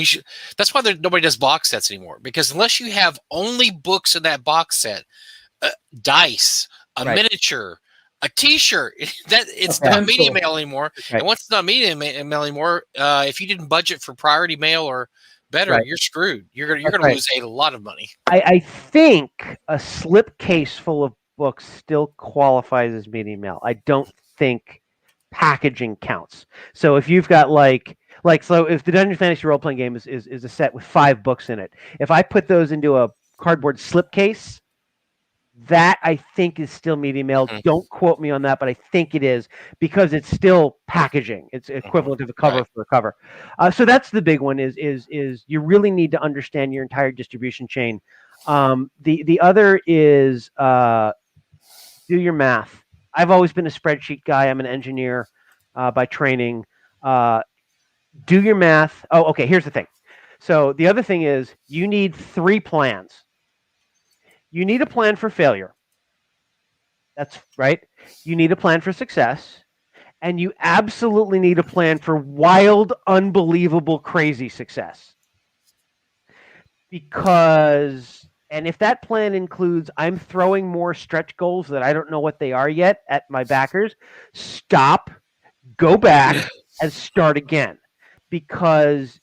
that's why nobody does box sets anymore, because unless you have only books in that box set, dice, a miniature, a T-shirt, that it's not media mail anymore. Right. And once it's not media mail anymore, if you didn't budget for priority mail or better, you're screwed. You're gonna lose a lot of money. I think a slipcase full of books still qualifies as media mail. I don't think packaging counts. So if you've got so if the Dungeon Fantasy role playing game is a set with 5 books in it, if I put those into a cardboard slipcase, that I think is still media mail. Don't quote me on that, but I think it is, because it's still packaging. It's equivalent to the cover for the cover. So that's the big one. Is you really need to understand your entire distribution chain. The other is do your math. I've always been a spreadsheet guy. I'm an engineer by training. Do your math. Oh, okay. Here's the thing. So the other thing is you need 3 plans. You need a plan for failure. That's right. You need a plan for success. And you absolutely need a plan for wild, unbelievable, crazy success. Because, and if that plan includes, I'm throwing more stretch goals that I don't know what they are yet at my backers, stop, go back, and start again. Because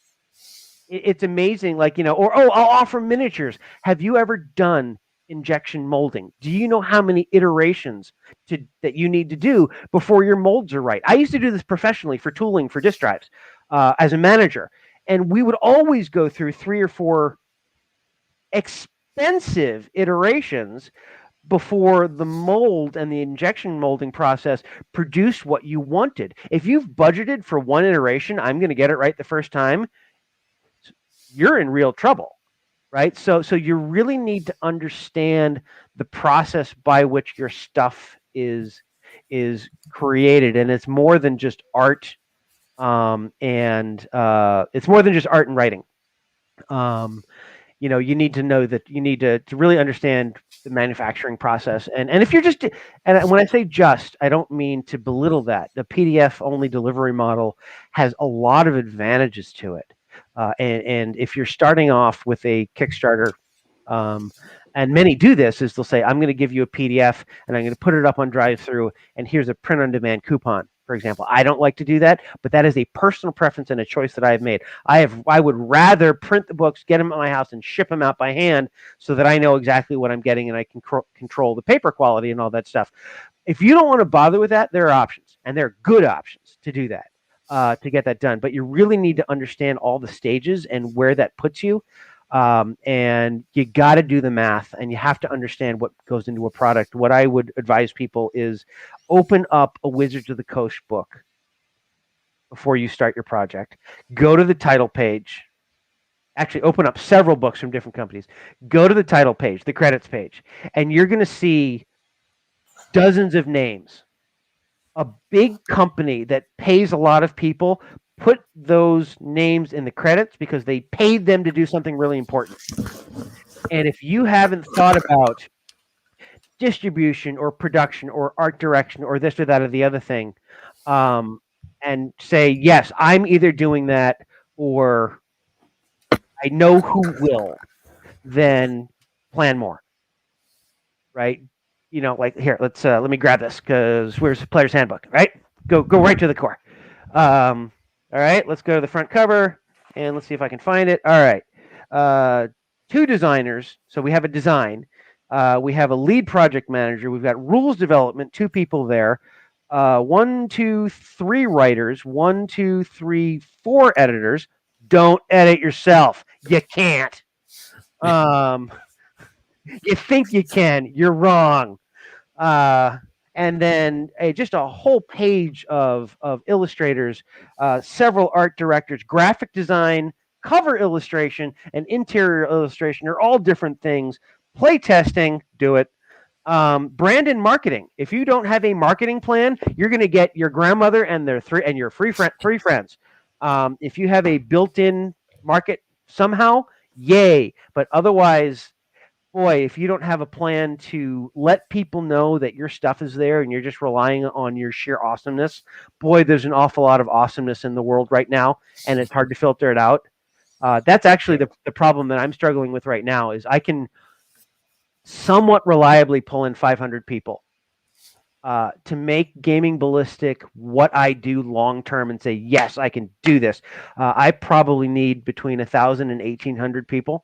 it's amazing, or I'll offer miniatures. Have you ever done injection molding? Do you know how many iterations that you need to do before your molds are right? I used to do this professionally for tooling for disk drives as a manager, and we would always go through 3 or 4 expensive iterations before the mold and the injection molding process produced what you wanted. If you've budgeted for 1 iteration, I'm going to get it right the first time, you're in real trouble. Right. So you really need to understand the process by which your stuff is created. And it's more than just art. It's more than just art and writing. You need to know that you need to really understand the manufacturing process. And if you're and when I say I don't mean to belittle that. The PDF only delivery model has a lot of advantages to it. And if you're starting off with a Kickstarter, and many do this, is they'll say, I'm going to give you a PDF and I'm going to put it up on drive-through, and here's a print-on-demand coupon, for example. I don't like to do that, but that is a personal preference and a choice that I've made. I would rather print the books, get them at my house, and ship them out by hand so that I know exactly what I'm getting and I can control the paper quality and all that stuff. If you don't want to bother with that, there are options, and there are good options to do that. To get that done, but you really need to understand all the stages and where that puts you, and you got to do the math, and you have to understand what goes into a product. What I would advise people is open up a Wizards of the Coast book before you start your project. Go to the title page. Actually, open up several books from different companies. Go to the title page, the credits page, and you're going to see dozens of names. A big company that pays a lot of people put those names in the credits because they paid them to do something really important. And if you haven't thought about distribution or production or art direction or this or that or the other thing, and say, yes, I'm either doing that or I know who will, then plan more. Right? Here, let me grab this, because where's the player's handbook, right? Go right to the core. All right, let's go to the front cover, and let's see if I can find it. All right. 2 designers. So we have a design. We have a lead project manager. We've got rules development, 2 people there. 1, 2, 3 writers. 1, 2, 3, 4 editors. Don't edit yourself. You can't. You think you can. You're wrong. And then just a whole page of illustrators, several art directors, graphic design, cover illustration, and interior illustration are all different things. Play testing, do it. Brand and marketing. If you don't have a marketing plan, you're going to get your grandmother and your three friends. If you have a built-in market somehow, yay. But otherwise, boy, if you don't have a plan to let people know that your stuff is there and you're just relying on your sheer awesomeness, boy, there's an awful lot of awesomeness in the world right now, and it's hard to filter it out. That's actually the problem that I'm struggling with right now is I can somewhat reliably pull in 500 people to make Gaming Ballistic what I do long term and say, yes, I can do this. I probably need between 1,000 and 1,800 people.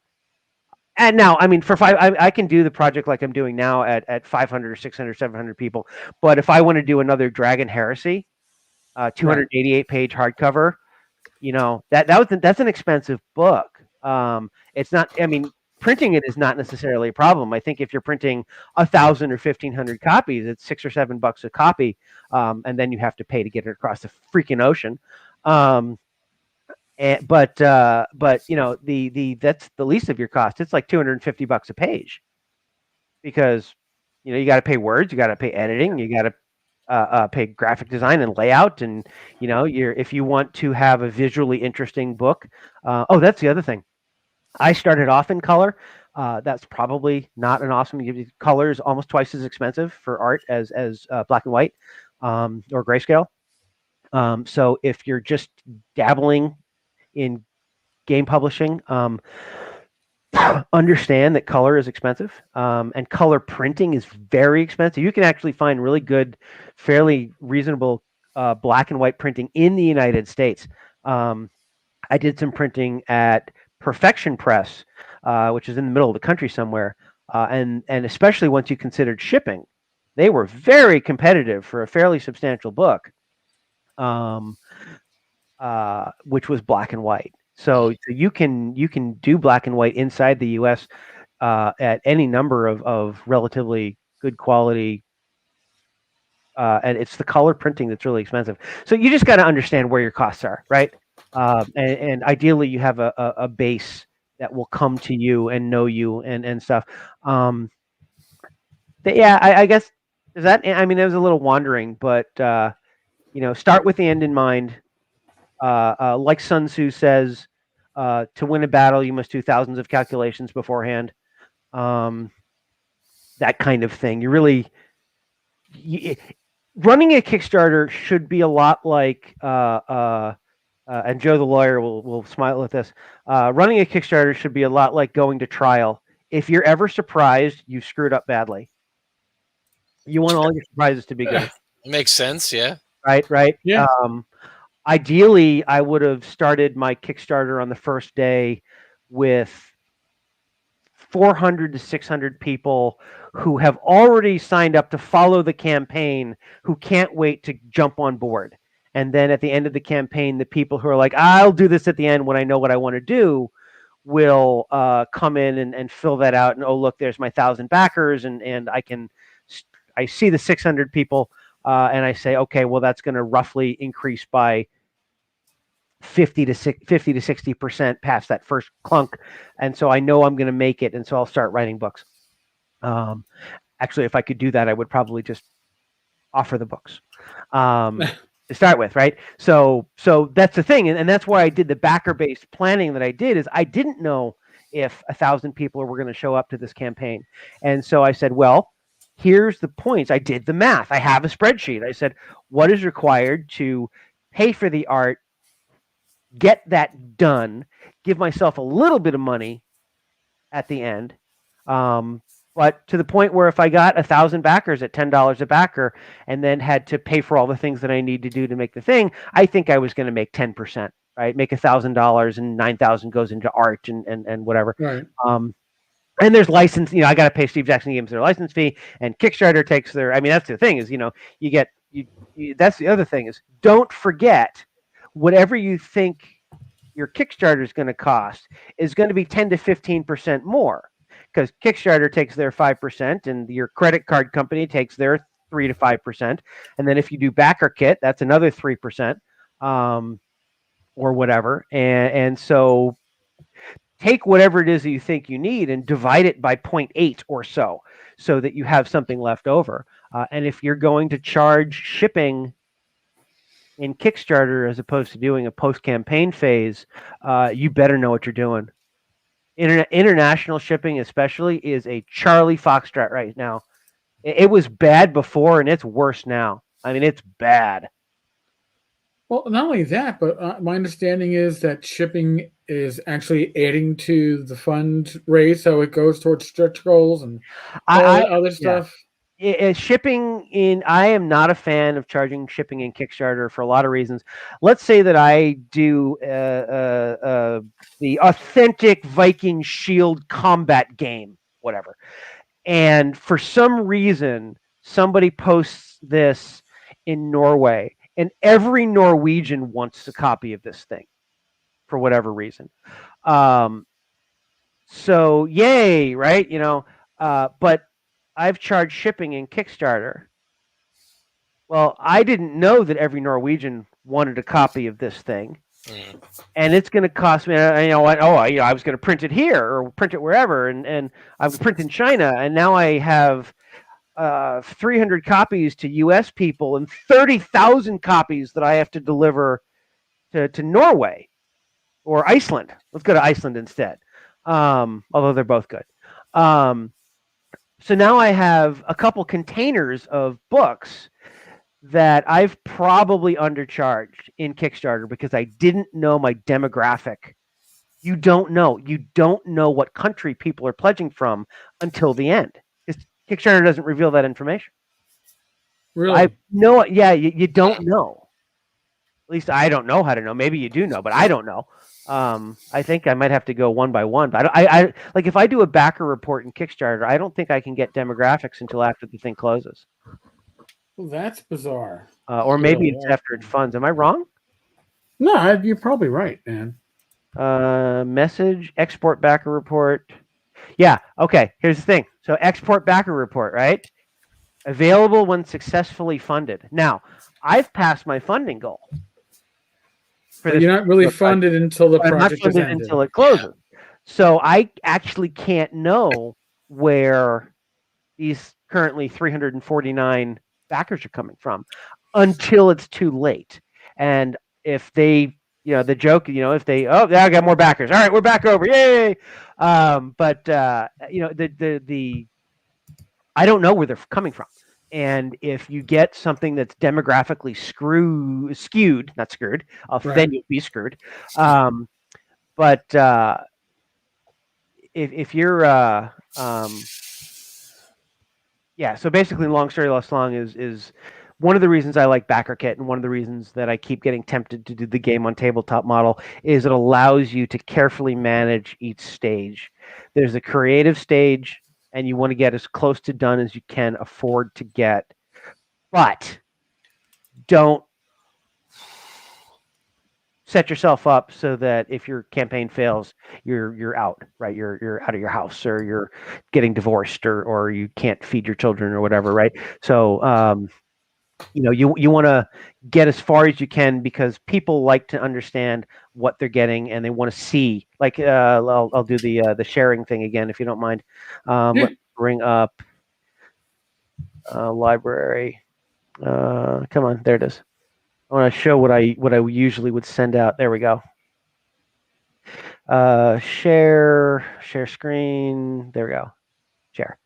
And now, I mean, for I can do the project like I'm doing now at 500 or 600, 700 people. But if I want to do another Dragon Heresy, 288 page hardcover, that's an expensive book. It's not. I mean, printing it is not necessarily a problem. I think if you're printing 1,000 or 1,500 copies, it's $6 or $7 a copy, and then you have to pay to get it across the freaking ocean. But that's the least of your cost. It's like $250 a page because you got to pay words, you got to pay editing, you got to pay graphic design and layout, and if you want to have a visually interesting book. That's the other thing. I started off in color. That's probably not an awesome. Color is almost twice as expensive for art as black and white or grayscale. So if you're just dabbling in game publishing, understand that color is expensive, and color printing is very expensive. You can actually find really good, fairly reasonable black and white printing in the United States. I did some printing at Perfection Press, which is in the middle of the country somewhere, and especially once you considered shipping, they were very competitive for a fairly substantial book. Which was black and white. So you can do black and white inside the U.S. At any number of relatively good quality, and it's the color printing that's really expensive. So you just got to understand where your costs are, right? And ideally, you have a base that will come to you and know you and stuff. I guess is that. I mean, it was a little wandering, but start with the end in mind. Like Sun Tzu says, to win a battle, you must do thousands of calculations beforehand. That kind of thing. Running a Kickstarter should be a lot like, and Joe the lawyer will smile at this. Running a Kickstarter should be a lot like going to trial. If you're ever surprised, you've screwed up badly. You want all your surprises to be good. Makes sense, yeah. Right. Yeah. Ideally, I would have started my Kickstarter on the first day with 400 to 600 people who have already signed up to follow the campaign, who can't wait to jump on board. And then at the end of the campaign, the people who are like, I'll do this at the end when I know what I want to do, will come in and fill that out. And, oh, look, there's my 1,000 backers. And I see the 600 people. And I say, okay, well, that's going to roughly increase by 50 to 60% past that first clunk. And so I know I'm going to make it. And so I'll start writing books. Actually, if I could do that, I would probably just offer the books to start with. Right. So that's the thing. And that's why I did the backer-based planning that I did. Is I didn't know if 1,000 people were going to show up to this campaign. And so I said, well, here's the points. I did the math. I have a spreadsheet. I said, what is required to pay for the art, get that done, give myself a little bit of money at the end. But to the point where if I got 1,000 backers at $10 a backer and then had to pay for all the things that I need to do to make the thing, I think I was going to make 10%, right? Make $1,000 and 9,000 goes into art and whatever. Right. And there's license, I got to pay Steve Jackson Games their license fee, and Kickstarter takes their. I mean, that's the thing is, that's the other thing is, don't forget, whatever you think your Kickstarter is going to cost is going to be 10 to 15% more, because Kickstarter takes their 5%, and your credit card company takes their 3 to 5%, and then if you do backer kit, that's another 3%, or whatever, and so. Take whatever it is that you think you need and divide it by 0.8 or so that you have something left over. And if you're going to charge shipping in Kickstarter as opposed to doing a post-campaign phase, you better know what you're doing. International shipping, especially, is a Charlie Foxtrot right now. It was bad before, and it's worse now. I mean, it's bad. Well, not only that, but my understanding is that shipping is actually adding to the fund raise, so it goes towards stretch goals and all the other stuff. Shipping in, I am not a fan of charging shipping in Kickstarter for a lot of reasons. Let's say that I do the authentic Viking Shield combat game, whatever, and for some reason somebody posts this in Norway, and every Norwegian wants a copy of this thing for whatever reason. So yay, right? But I've charged shipping in Kickstarter. Well, I didn't know that every Norwegian wanted a copy of this thing, and it's going to cost me. I was going to print it here or print it wherever, and I would print in China, and now I have 300 copies to U.S. people and 30,000 copies that I have to deliver to Norway or Iceland. Let's go to Iceland instead, although they're both good. So now I have a couple containers of books that I've probably undercharged in Kickstarter because I didn't know my demographic. You don't know. You don't know what country people are pledging from until the end. Kickstarter doesn't reveal that information. Really? You don't know. At least I don't know how to know. Maybe you do know, but I don't know. I think I might have to go one by one. But I like if I do a backer report in Kickstarter, I don't think I can get demographics until after the thing closes. Well, that's bizarre. Or maybe it's after it funds. Am I wrong? No, you're probably right, man. Message, export backer report. Yeah, okay, here's the thing. So export backer report, right? Available when successfully funded. Now, I've passed my funding goal. But you're not really funded until the project is ended. Until it closes. So I actually can't know where these currently 349 backers are coming from until it's too late. And if they, the joke, if they, I got more backers. All right, we're back over. Yay. I don't know where they're coming from. And if you get something that's demographically skewed, not screwed, then you'll be screwed. But if you're, so basically, long story less long is one of the reasons I like BackerKit, and one of the reasons that I keep getting tempted to do the game on tabletop model is it allows you to carefully manage each stage. There's a creative stage, and you want to get as close to done as you can afford to get, but don't set yourself up so that if your campaign fails, you're out, right? You're out of your house, or you're getting divorced, or you can't feed your children or whatever, right? So you want to get as far as you can because people like to understand what they're getting and they want to see. Like I'll do the sharing thing again if you don't mind. Let's bring up library. Come on, there it is. I want to show what I usually would send out. There we go. Share screen. There we go. Share.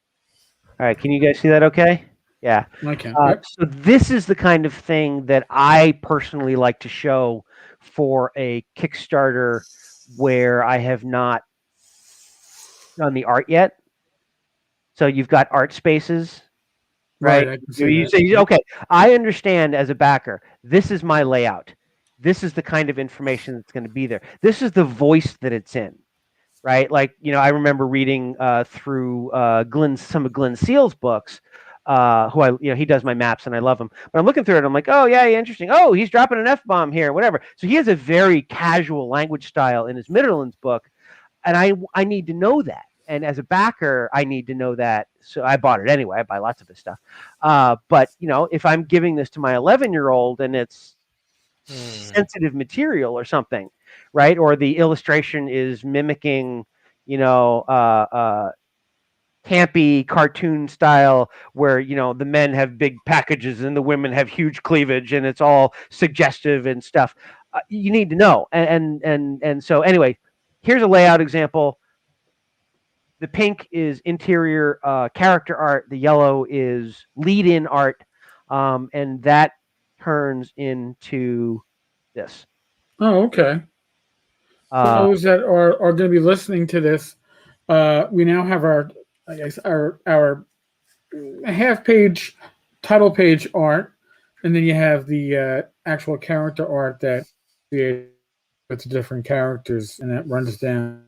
All right, can you guys see that okay? Yeah. Okay. So this is the kind of thing that I personally like to show for a Kickstarter where I have not done the art yet. So you've got art spaces, right? You say, okay, I understand as a backer, this is my layout. This is the kind of information that's going to be there. This is the voice that it's in, right? Like, I remember reading through some of Glenn Seal's books, he does my maps and I love him. But I'm looking through it, I'm like, oh yeah, interesting. Oh, he's dropping an F-bomb here, whatever. So he has a very casual language style in his Midderlands book, and I need to know that. And as a backer, I need to know that. So I bought it anyway. I buy lots of his stuff. But if I'm giving this to my 11-year-old and it's sensitive material or something, right? Or the illustration is mimicking, campy cartoon style where the men have big packages and the women have huge cleavage and it's all suggestive and stuff. You need to know. And so anyway, here's a layout example. the pink is interior character art. The yellow is lead-in art, and that turns into this. Oh, okay. For those that are going to be listening to this, we now have our, I guess, our half page title page art, and then you have the actual character art that with the different characters, and that runs down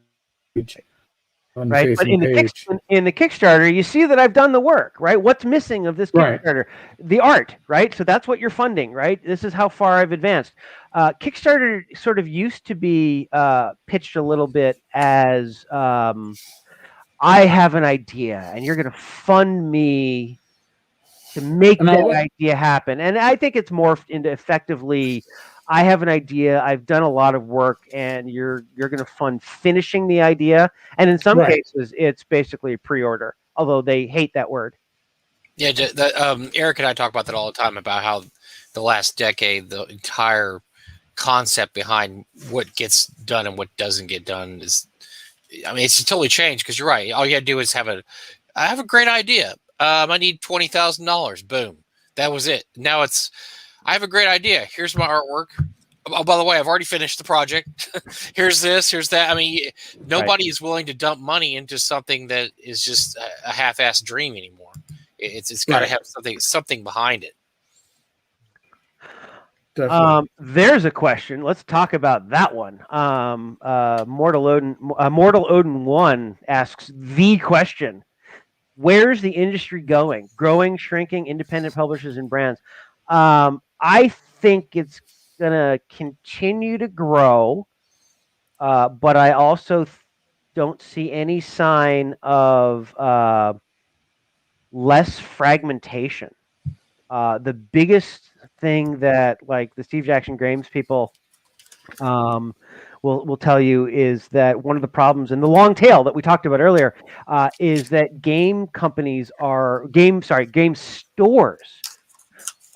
on the right, but facing page. in the Kickstarter, you see that I've done the work, right? What's missing of this Kickstarter? Right. The art, right? So that's what you're funding, right? This is how far I've advanced. Kickstarter sort of used to be pitched a little bit as I have an idea, and you're going to fund me to make that idea happen. And I think it's morphed into effectively, I have an idea, I've done a lot of work, and you're going to fund finishing the idea. And in some cases, it's basically a pre-order, although they hate that word. Yeah, Eric and I talk about that all the time, about how the last decade, the entire concept behind what gets done and what doesn't get done is, I mean, it's totally changed, because you're right. All you got to do is I have a great idea. I need $20,000. Boom. That was it. Now I have a great idea. Here's my artwork. Oh, by the way, I've already finished the project. Here's this, here's that. I mean, nobody is willing to dump money into something that is just a half-assed dream anymore. It's got to have something behind it. There's a question. Let's talk about that one. Mortal Odin 1 asks the question: where's the industry going? Growing, shrinking, independent publishers and brands. I think it's going to continue to grow, but I also don't see any sign of less fragmentation. The biggest thing that, like, the Steve Jackson Games people will tell you is that one of the problems in the long tail that we talked about earlier is that game stores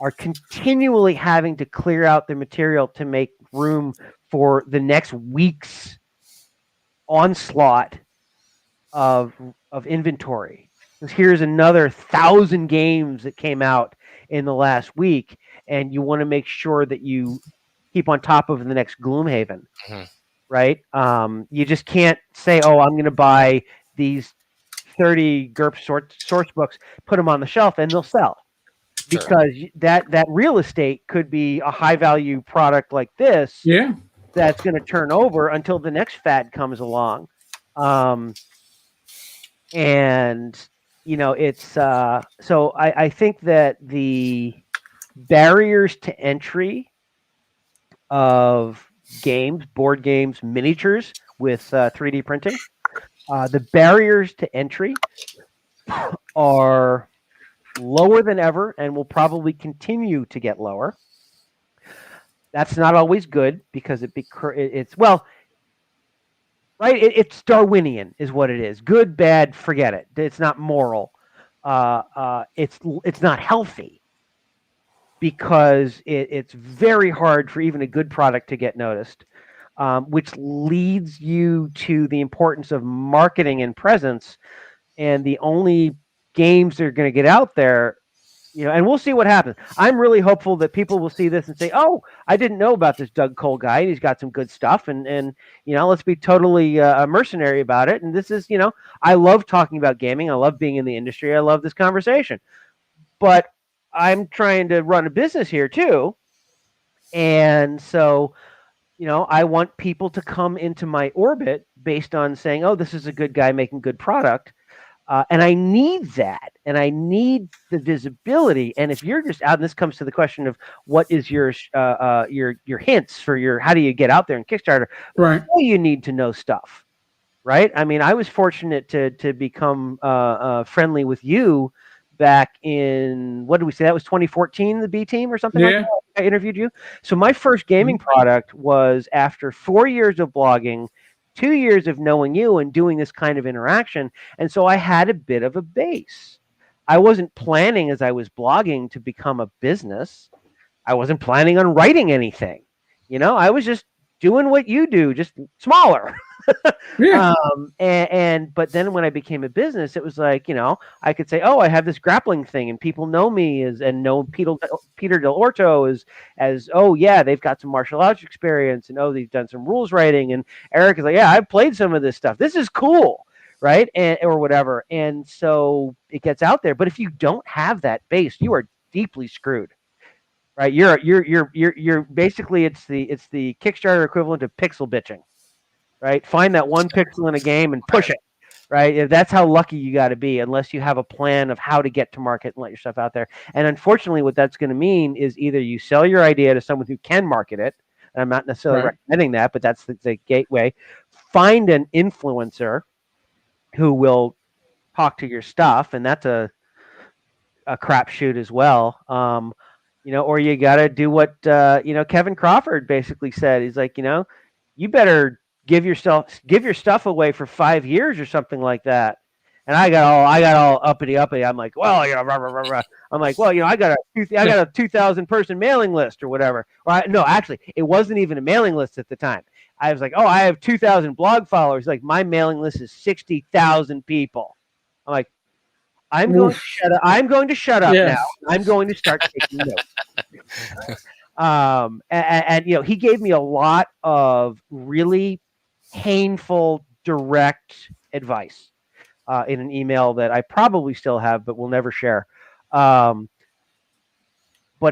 are continually having to clear out their material to make room for the next week's onslaught of inventory. Here's another 1,000 games that came out in the last week, and you want to make sure that you keep on top of the next Gloomhaven, right? You just can't say, "Oh, I'm going to buy these 30 Gerps source books, put them on the shelf, and they'll sell," because that real estate could be a high value product like this. Yeah, that's going to turn over until the next fad comes along, and it's so I think that the barriers to entry of games, board games, miniatures with 3D printing, the barriers to entry are lower than ever and will probably continue to get lower. That's not always good, because it's right. It's Darwinian is what it is. Good, bad, forget it. It's not moral. It's not healthy, because it's very hard for even a good product to get noticed, which leads you to the importance of marketing and presence. And the only games that are going to get out there, and we'll see what happens. I'm really hopeful that people will see this and say, "Oh, I didn't know about this Doug Cole guy. He's got some good stuff." And let's be totally mercenary about it. And this is, I love talking about gaming. I love being in the industry. I love this conversation. But I'm trying to run a business here too. And so, I want people to come into my orbit based on saying, "Oh, this is a good guy making good product." And I need that, and I need the visibility. And if you're just out, and this comes to the question of what is your hints for how do you get out there in Kickstarter? right. Well, you need to know stuff, right? I mean, I was fortunate to become friendly with you back in, what did we say? That was 2014, the B team or something like that. I interviewed you. So my first gaming product was after 4 years of blogging, 2 years of knowing you and doing this kind of interaction. And so I had a bit of a base. I wasn't planning, as I was blogging, to become a business. I wasn't planning on writing anything. I was just doing what you do, just smaller. Yeah. But then when I became a business, it was like, I could say, oh, I have this grappling thing, and people know me and know Peter Del Orto as, oh yeah, they've got some martial arts experience, and oh, they've done some rules writing, and Eric is like, yeah, I've played some of this stuff. This is cool, right? Or whatever. And so it gets out there. But if you don't have that base, you are deeply screwed. Right? You're basically it's the Kickstarter equivalent of pixel bitching. Right? Find that one pixel in a game and push it. Right? That's how lucky you got to be, unless you have a plan of how to get to market and let your stuff out there. And unfortunately, what that's going to mean is either you sell your idea to someone who can market it, and I'm not necessarily recommending that, but that's the gateway. Find an influencer who will talk to your stuff, and that's a crapshoot as well. Or you got to do what Kevin Crawford basically said. He's like, you better give your stuff away for 5 years or something like that. And I got all uppity. I'm like, well, rah, rah, rah, rah. I'm like, well, I got a 2,000 person mailing list or whatever. No, actually, it wasn't even a mailing list at the time. I was like, oh, I have 2,000 blog followers. Like, my mailing list is 60,000 people. I'm like, I'm going to shut up now. I'm going to start taking notes. And he gave me a lot of really painful, direct advice in an email that I probably still have, but will never share. But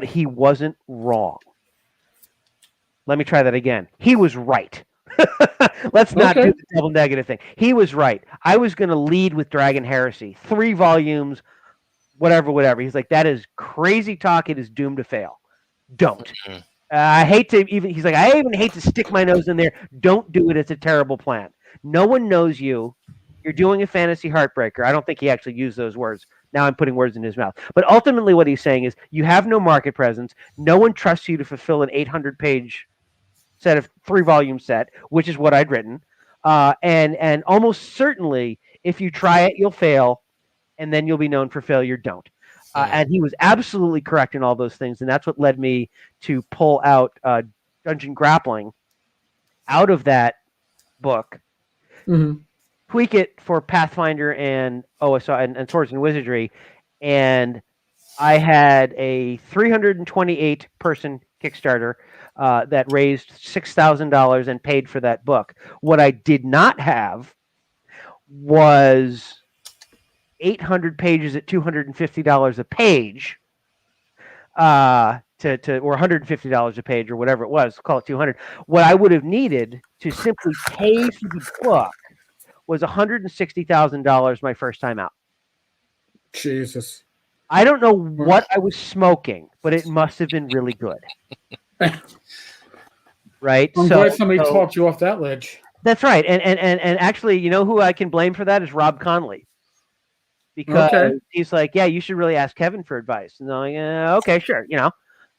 he wasn't wrong. Let me try that again. He was right. Let's not do the double negative thing. He was right. I was going to lead with Dragon Heresy, 3 volumes, whatever. He's like, that is crazy talk. It is doomed to fail. Don't. I hate to even. He's like, I even hate to stick my nose in there. Don't do it. It's a terrible plan. No one knows you. You're doing a fantasy heartbreaker. I don't think he actually used those words. Now I'm putting words in his mouth. But ultimately, what he's saying is, you have no market presence. No one trusts you to fulfill an 800-page set of 3-volume set, which is what I'd written. And almost certainly, if you try it, you'll fail, and then you'll be known for failure. Don't. And he was absolutely correct in all those things, and that's what led me to pull out Dungeon Grappling out of that book, tweak it for Pathfinder and OSR and Swords and Wizardry, and I had a 328-person Kickstarter that raised $6,000 and paid for that book. What I did not have was 800 pages at $250 a page, or $150 a page, or whatever it was. Call it 200. What I would have needed to simply pay for the book was $160,000 my first time out. Jesus. I don't know what I was smoking, but it must have been really good. Right? I'm glad somebody talked you off that ledge. That's right. And actually, who I can blame for that is Rob Conley. Because he's like, yeah, you should really ask Kevin for advice. And I'm like, okay, sure.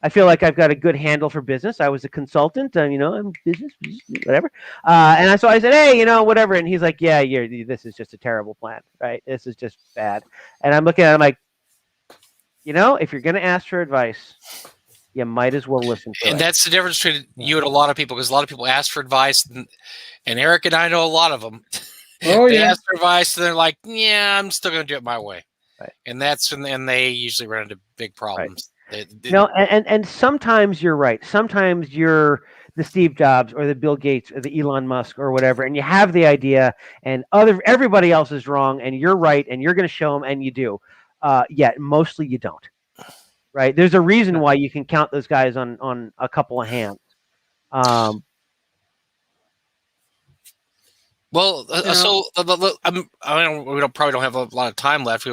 I feel like I've got a good handle for business. I was a consultant, I'm business, whatever. And so I said, hey, whatever. And he's like, yeah, this is just a terrible plan, right? This is just bad. And I'm looking at him like, if you're going to ask for advice, you might as well listen to it. And that's the difference between you and a lot of people, because a lot of people ask for advice, and Eric and I know a lot of them. They ask for advice, and they're like, yeah, I'm still going to do it my way. Right. And that's when they usually run into big problems. Right. And sometimes you're right. Sometimes you're the Steve Jobs or the Bill Gates or the Elon Musk or whatever, and you have the idea, and everybody else is wrong, and you're right, and you're going to show them, and you do. Mostly you don't. Right? There's a reason why you can count those guys on a couple of hands. Well, so we probably don't have a lot of time left.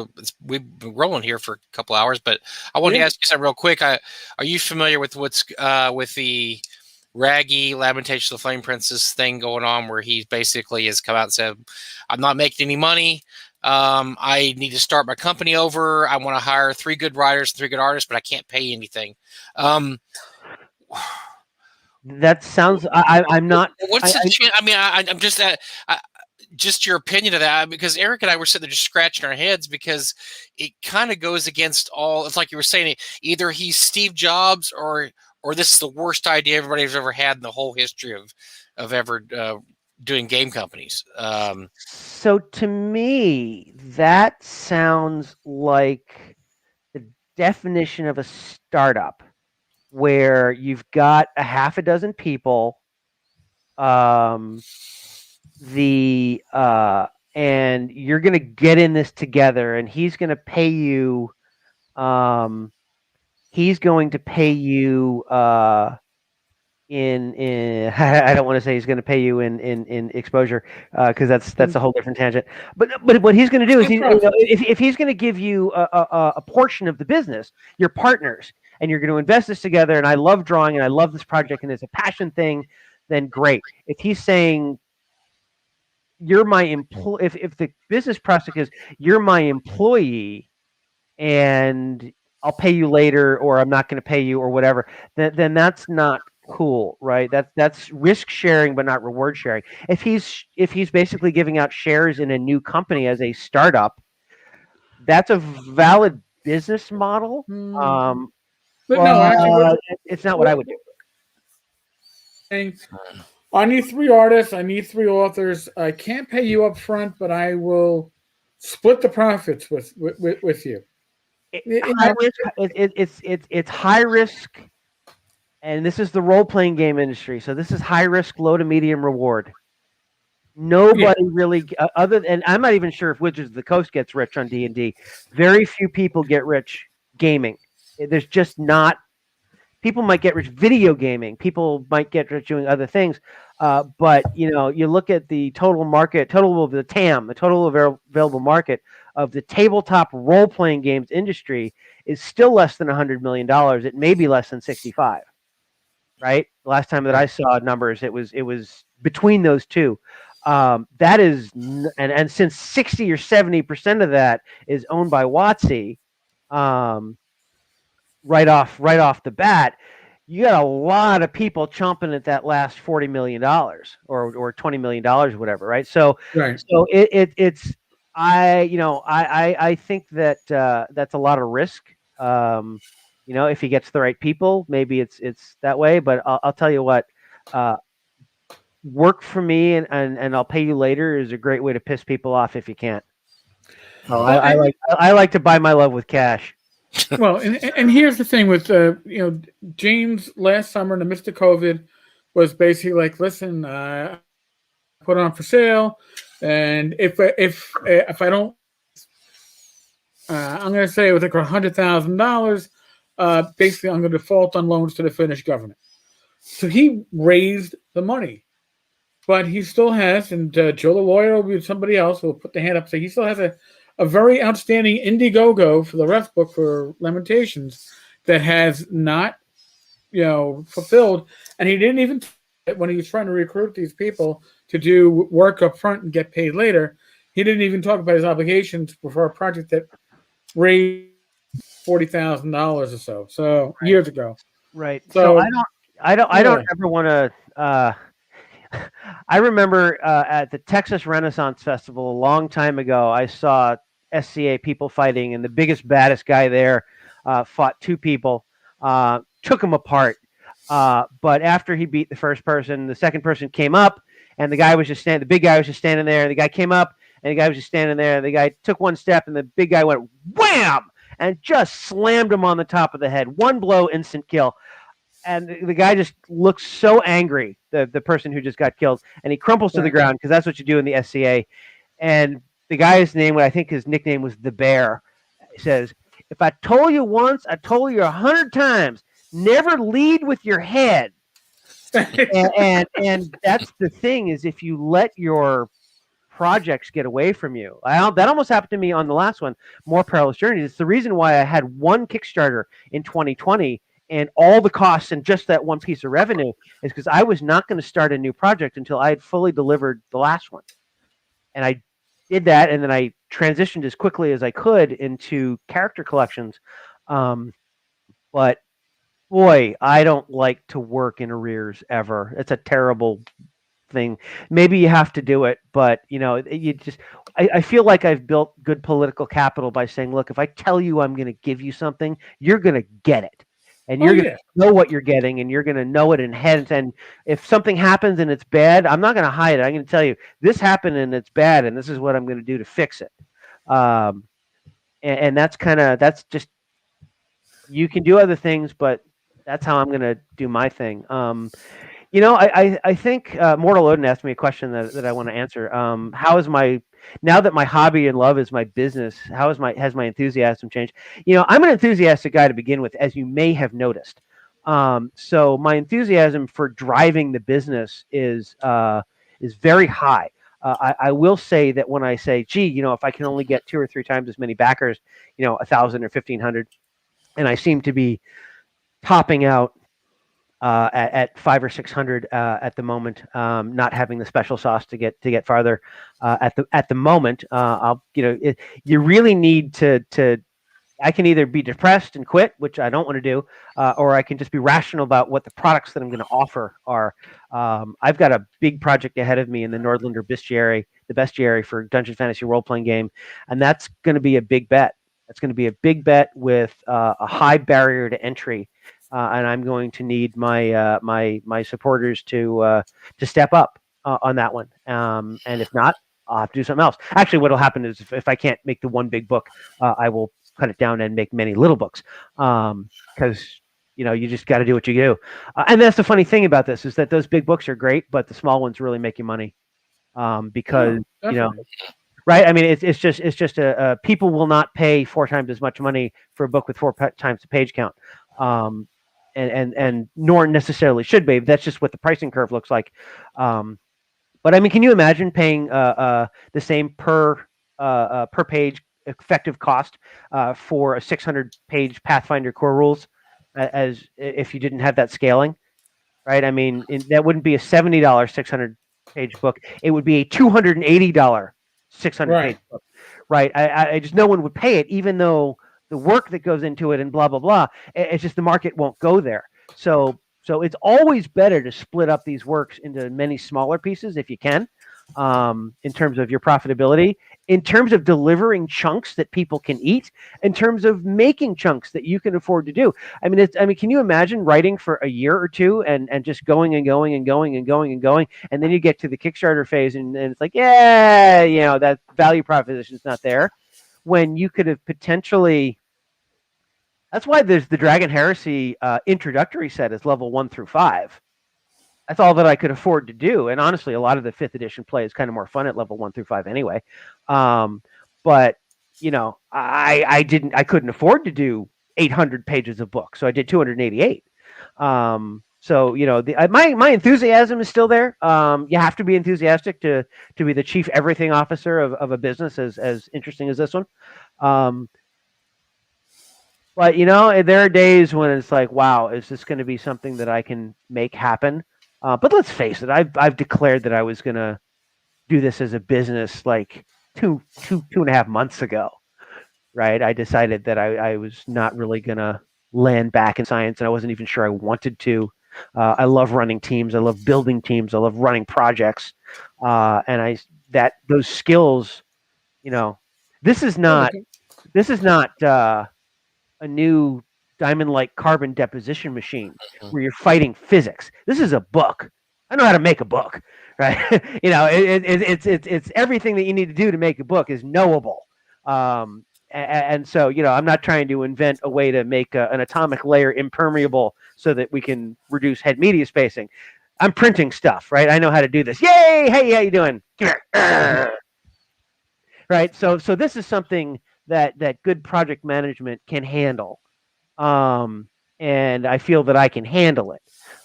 We've been rolling here for a couple hours, but I wanted to ask you something real quick. Are you familiar with what's with the Raggy Lamentation of the Flame Princess thing going on, where he basically has come out and said, "I'm not making any money. I need to start my company over. I want to hire 3 good writers, 3 good artists, but I can't pay anything." That sounds. I'm not. What's the chance? I mean, I'm just just your opinion of that, because Eric and I were sitting there just scratching our heads, because it kind of goes against all. It's like you were saying, either he's Steve Jobs or or this is the worst idea everybody's ever had in the whole history of ever doing game companies. So to me, that sounds like the definition of a startup, where you've got a half a dozen people, and you're going to get in this together, and he's going to pay you. He's going to pay you in I don't want to say he's going to pay you in exposure, because that's a whole different tangent. But what he's going to do is if he's going to give you a portion of the business, you're partners, and you're going to invest this together. And I love drawing, and I love this project, and it's a passion thing. Then great. If he's saying you're my employee, if the business prospect is you're my employee, and I'll pay you later, or I'm not going to pay you, or whatever, then that's not cool, right? That's risk sharing, but not reward sharing. If he's basically giving out shares in a new company as a startup, that's a valid business model. But no, actually, it's not what I would do. I need 3 artists. I need 3 authors. I can't pay you up front, but I will split the profits with you. It's high risk, and this is the role-playing game industry. So this is high risk, low to medium reward. Nobody really, other than, I'm not even sure if Wizards of the Coast gets rich on D&D. Very few people get rich gaming. There's just not. People might get rich video gaming. People might get rich doing other things. But you look at the total market, total of the TAM, the total available market of the tabletop role-playing games industry is still less than $100 million. It may be less than 65. Right. The last time that I saw numbers, it was between those two. That is, and since 60 or 70% of that is owned by WotC, right off the bat, you got a lot of people chomping at that last $40 million or $20 million, whatever. Right. So it's I think that that's a lot of risk. If he gets the right people, maybe it's that way. But I'll tell you what, work for me and I'll pay you later is a great way to piss people off if you can't. I like to buy my love with cash. Well, and here's the thing with James last summer in the midst of COVID was basically like, listen, put it on for sale, and if I don't, I'm going to say it was like $100,000. Basically, I'm going to default on loans to the Finnish government. So he raised the money, but he still has, and Joe the lawyer will be somebody else who will put the hand up. So he still has a very outstanding Indiegogo for the ref book for Lamentations that has not, fulfilled. And he didn't even, when he was trying to recruit these people to do work up front and get paid later, he didn't even talk about his obligations for a project that raised $40,000 or so. So years ago. Right. So I don't ever want to. I remember at the Texas Renaissance Festival a long time ago, I saw SCA people fighting, and the biggest, baddest guy there fought 2 people, took them apart. But after he beat the first person, the second person came up, and the guy was just the big guy was just standing there, and the guy came up, and the guy was just standing there, and the guy took one step, and the big guy went wham and just slammed him on the top of the head. 1 blow, instant kill. And the guy just looks so angry, the person who just got killed, and he crumples to the ground, because that's what you do in the SCA. And the guy's name, I think his nickname was the Bear, says, "If I told you once, I told you 100 times, never lead with your head." and that's the thing, is if you let your projects get away from you. That almost happened to me on the last one, More Perilous Journeys. It's the reason why I had 1 Kickstarter in 2020 and all the costs and just that 1 piece of revenue, is because I was not going to start a new project until I had fully delivered the last one. And I did that, and then I transitioned as quickly as I could into character collections. But boy, I don't like to work in arrears ever. It's a terrible thing. Maybe you have to do it, but I feel like I've built good political capital by saying, look, if I tell you I'm going to give you something, you're going to get it. and Oh, you're going to yeah. know what you're getting, and you're going to know it in heads. And if something happens and it's bad, I'm not going to hide it. I'm going to tell you this happened and it's bad, and this is what I'm going to do to fix it. And that's just, you can do other things, but that's how I'm going to do my thing. I think Mortal Odin asked me a question that I want to answer. How is now that my hobby and love is my business, has my enthusiasm changed? I'm an enthusiastic guy to begin with, as you may have noticed. So my enthusiasm for driving the business is very high. I will say that when I say, gee, if I can only get 2 or 3 times as many backers, 1,000 or 1,500, and I seem to be topping out at 500 or 600 at the moment, not having the special sauce to get farther at the moment. You really need to. I can either be depressed and quit, which I don't want to do, or I can just be rational about what the products that I'm going to offer are. I've got a big project ahead of me in the Nordlander Bestiary, the bestiary for Dungeon Fantasy role-playing game, and that's going to be a big bet. That's going to be a big bet with a high barrier to entry, and I'm going to need my supporters to step up on that one. And if not, I'll have to do something else. Actually, what will happen is if I can't make the one big book, I will cut it down and make many little books, because you just got to do what you do. And that's the funny thing about this, is that those big books are great, but the small ones really make you money, because right. I mean, it's just people will not pay 4 times as much money for a book with 4 times the page count, and nor necessarily should be. That's just what the pricing curve looks like. But I mean, can you imagine paying the same per page effective cost for a 600-page Pathfinder core rules as if you didn't have that scaling, right? I mean, that wouldn't be a $70 600-page book. It would be a $280 600-page book, right? I just, no one would pay it, even though the work that goes into it and blah, blah, blah. It's just the market won't go there. So it's always better to split up these works into many smaller pieces if you can, in terms of your profitability, in terms of delivering chunks that people can eat, in terms of making chunks that you can afford to do. I mean, can you imagine writing for a year or two and just going and going and going and going and going, and then you get to the Kickstarter phase and it's like, yeah, that value proposition is not there, when you could have potentially. That's why there's the Dragon Heresy introductory set is level 1 through 5. That's all that I could afford to do. And honestly, a lot of the 5th edition play is kind of more fun at level 1 through 5 anyway. But I couldn't afford to do 800 pages of book, so I did 288. So my enthusiasm is still there. You have to be enthusiastic to be the chief everything officer of a business as interesting as this one. But there are days when it's like, wow, is this going to be something that I can make happen? But let's face it, I've declared that I was going to do this as a business like two and a half months ago, right? I decided that I was not really going to land back in science, and I wasn't even sure I wanted to. I love running teams. I love building teams. I love running projects. And those skills, this is not a new diamond-like carbon deposition machine where you're fighting physics. This is a book. I know how to make a book, right? It's everything that you need to do to make a book is knowable. And so, I'm not trying to invent a way to make an atomic layer impermeable so that we can reduce head media spacing. I'm printing stuff, right? I know how to do this. Yay! Hey, how you doing? Come here. Right? So this is something that good project management can handle. And I feel that I can handle it.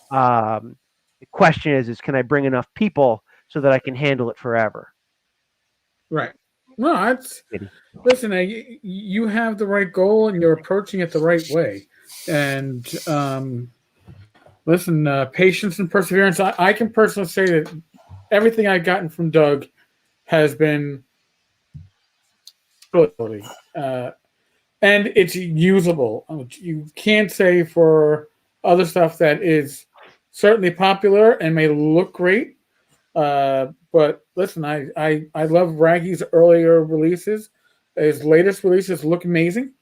The question is can I bring enough people so that I can handle it forever? Right. No, listen, you have the right goal and you're approaching it the right way. And listen, patience and perseverance. I can personally say that everything I've gotten from Doug has been ability. And it's usable. You can't say for other stuff that is certainly popular and may look great. But listen, I love Raggy's earlier releases. His latest releases look amazing.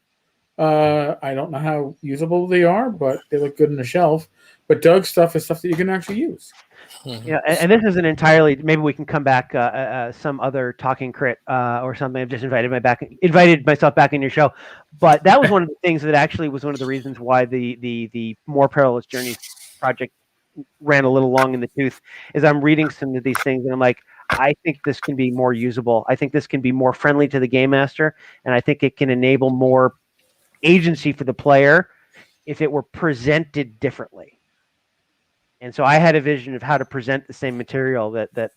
I don't know how usable they are, but they look good on the shelf. But Doug's stuff is stuff that you can actually use. Mhm. Yeah, and this is an entirely. Maybe we can come back some other talking crit or something. I've just invited myself back in your show, but that was one of the things that actually was one of the reasons why the More Perilous Journeys project ran a little long in the tooth. Is I'm reading some of these things and I'm like, I think this can be more usable. I think this can be more friendly to the game master, and I think it can enable more agency for the player if it were presented differently. And so I had a vision of how to present the same material that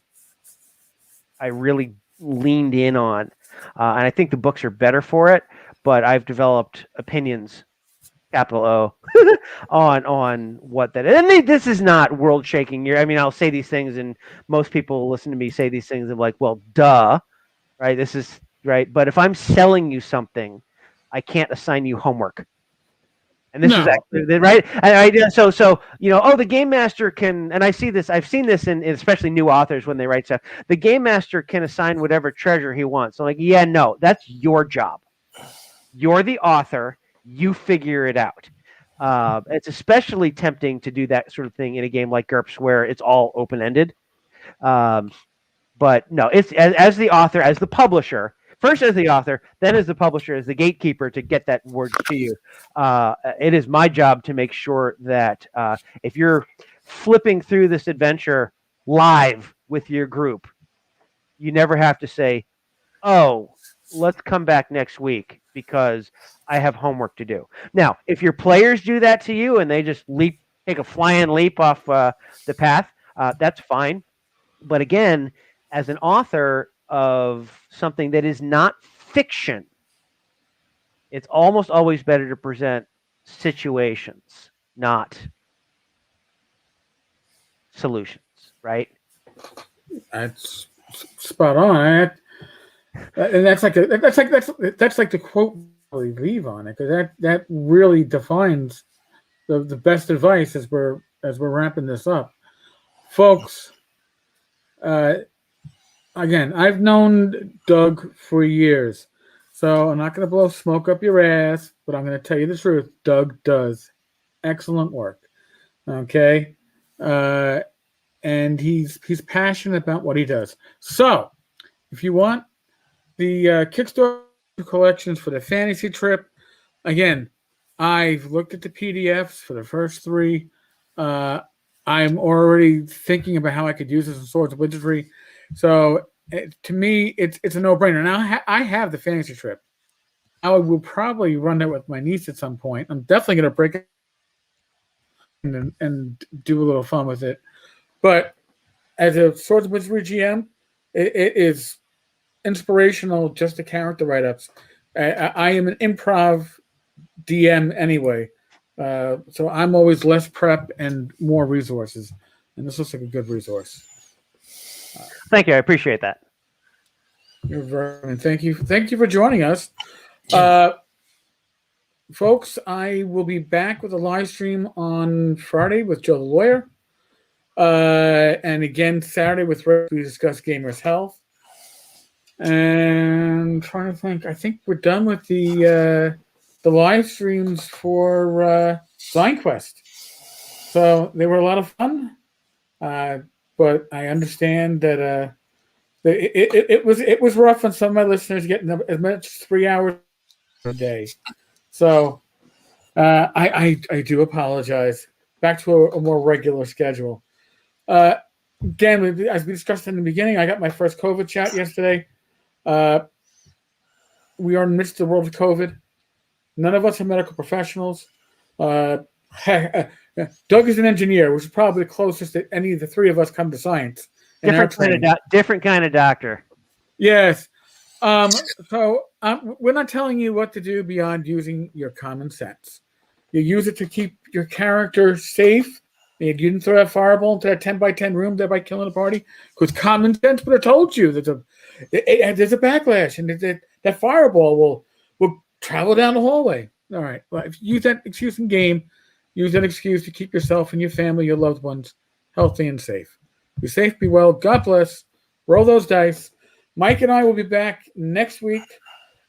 I really leaned in on. And I think the books are better for it, but I've developed opinions, capital O, on what that is. And this is not world shaking. I mean, I'll say these things and most people will listen to me say these things and like, well, duh, right? This is right. But if I'm selling you something, I can't assign you homework. And this is No. actually right. So oh, the game master can, and I see this. I've seen this in especially new authors when they write stuff. The game master can assign whatever treasure he wants. So like, yeah, no, that's your job. You're the author. You figure it out. It's especially tempting to do that sort of thing in a game like GURPS where it's all open ended. But no, it's as the author, as the publisher. First as the author, then as the publisher, as the gatekeeper to get that word to you. It is my job to make sure that if you're flipping through this adventure live with your group, you never have to say, oh, let's come back next week because I have homework to do. Now, if your players do that to you and they just take a flying leap off the path, that's fine. But again, as an author of something that is not fiction, it's almost always better to present situations, not solutions, right? That's spot on. And that's like the quote we leave on it, because that really defines the best advice as we're wrapping this up, folks. Again, I've known Doug for years, so I'm not going to blow smoke up your ass, but I'm going to tell you the truth. Doug does excellent work. Okay, and he's passionate about what he does. So, if you want the Kickstarter collections for the fantasy trip, again, I've looked at the PDFs for the first 3. I'm already thinking about how I could use this in Swords of Wizardry. So to me, it's a no-brainer. Now I have the fantasy trip. I will probably run that with my niece at some point. I'm definitely going to break it and do a little fun with it. But as a Swords of Wizardry GM, it is inspirational just the character write-ups. I am an improv DM anyway, so I'm always less prep and more resources, and this looks like a good resource. Thank you, I appreciate that. You're very, thank you for joining us, folks. I will be back with a live stream on Friday with Joe the Lawyer, and again Saturday with Rick. We discuss gamers' health. And trying to think, I think we're done with the live streams for Design Quest. So they were a lot of fun, but I understand that it was rough on some of my listeners getting as much as 3 hours a day. So I do apologize. Back to a more regular schedule. Again, as we discussed in the beginning, I got my first COVID shot yesterday. We are in the midst of the world of COVID. None of us are medical professionals. Doug is an engineer, which is probably the closest that any of the 3 of us come to science. Different kind of doctor. Yes. So we're not telling you what to do beyond using your common sense. You use it to keep your character safe. You didn't throw that fireball into that 10 by 10 room there by killing a party, because common sense would have told you that there's a backlash and that fireball will travel down the hallway. All right. Well, if you use that excuse in game, use that excuse to keep yourself and your family, your loved ones, healthy and safe. Be safe, be well. God bless. Roll those dice. Mike and I will be back next week.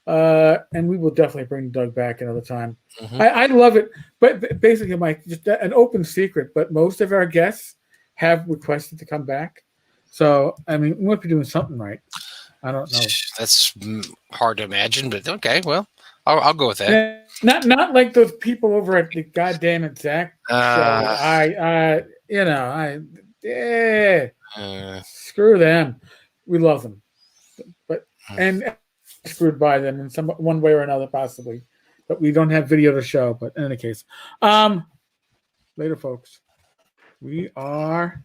And we will definitely bring Doug back another time. Mhm. I love it. But basically, Mike, just an open secret, but most of our guests have requested to come back. So, I mean, we must be doing something right. I don't know. That's hard to imagine, but okay. Well, I'll go with that. Yeah, not like those people over at the goddamn Exact show. Screw them. We love them, but and screwed by them in one way or another, possibly. But we don't have video to show. But in any case, later, folks. We are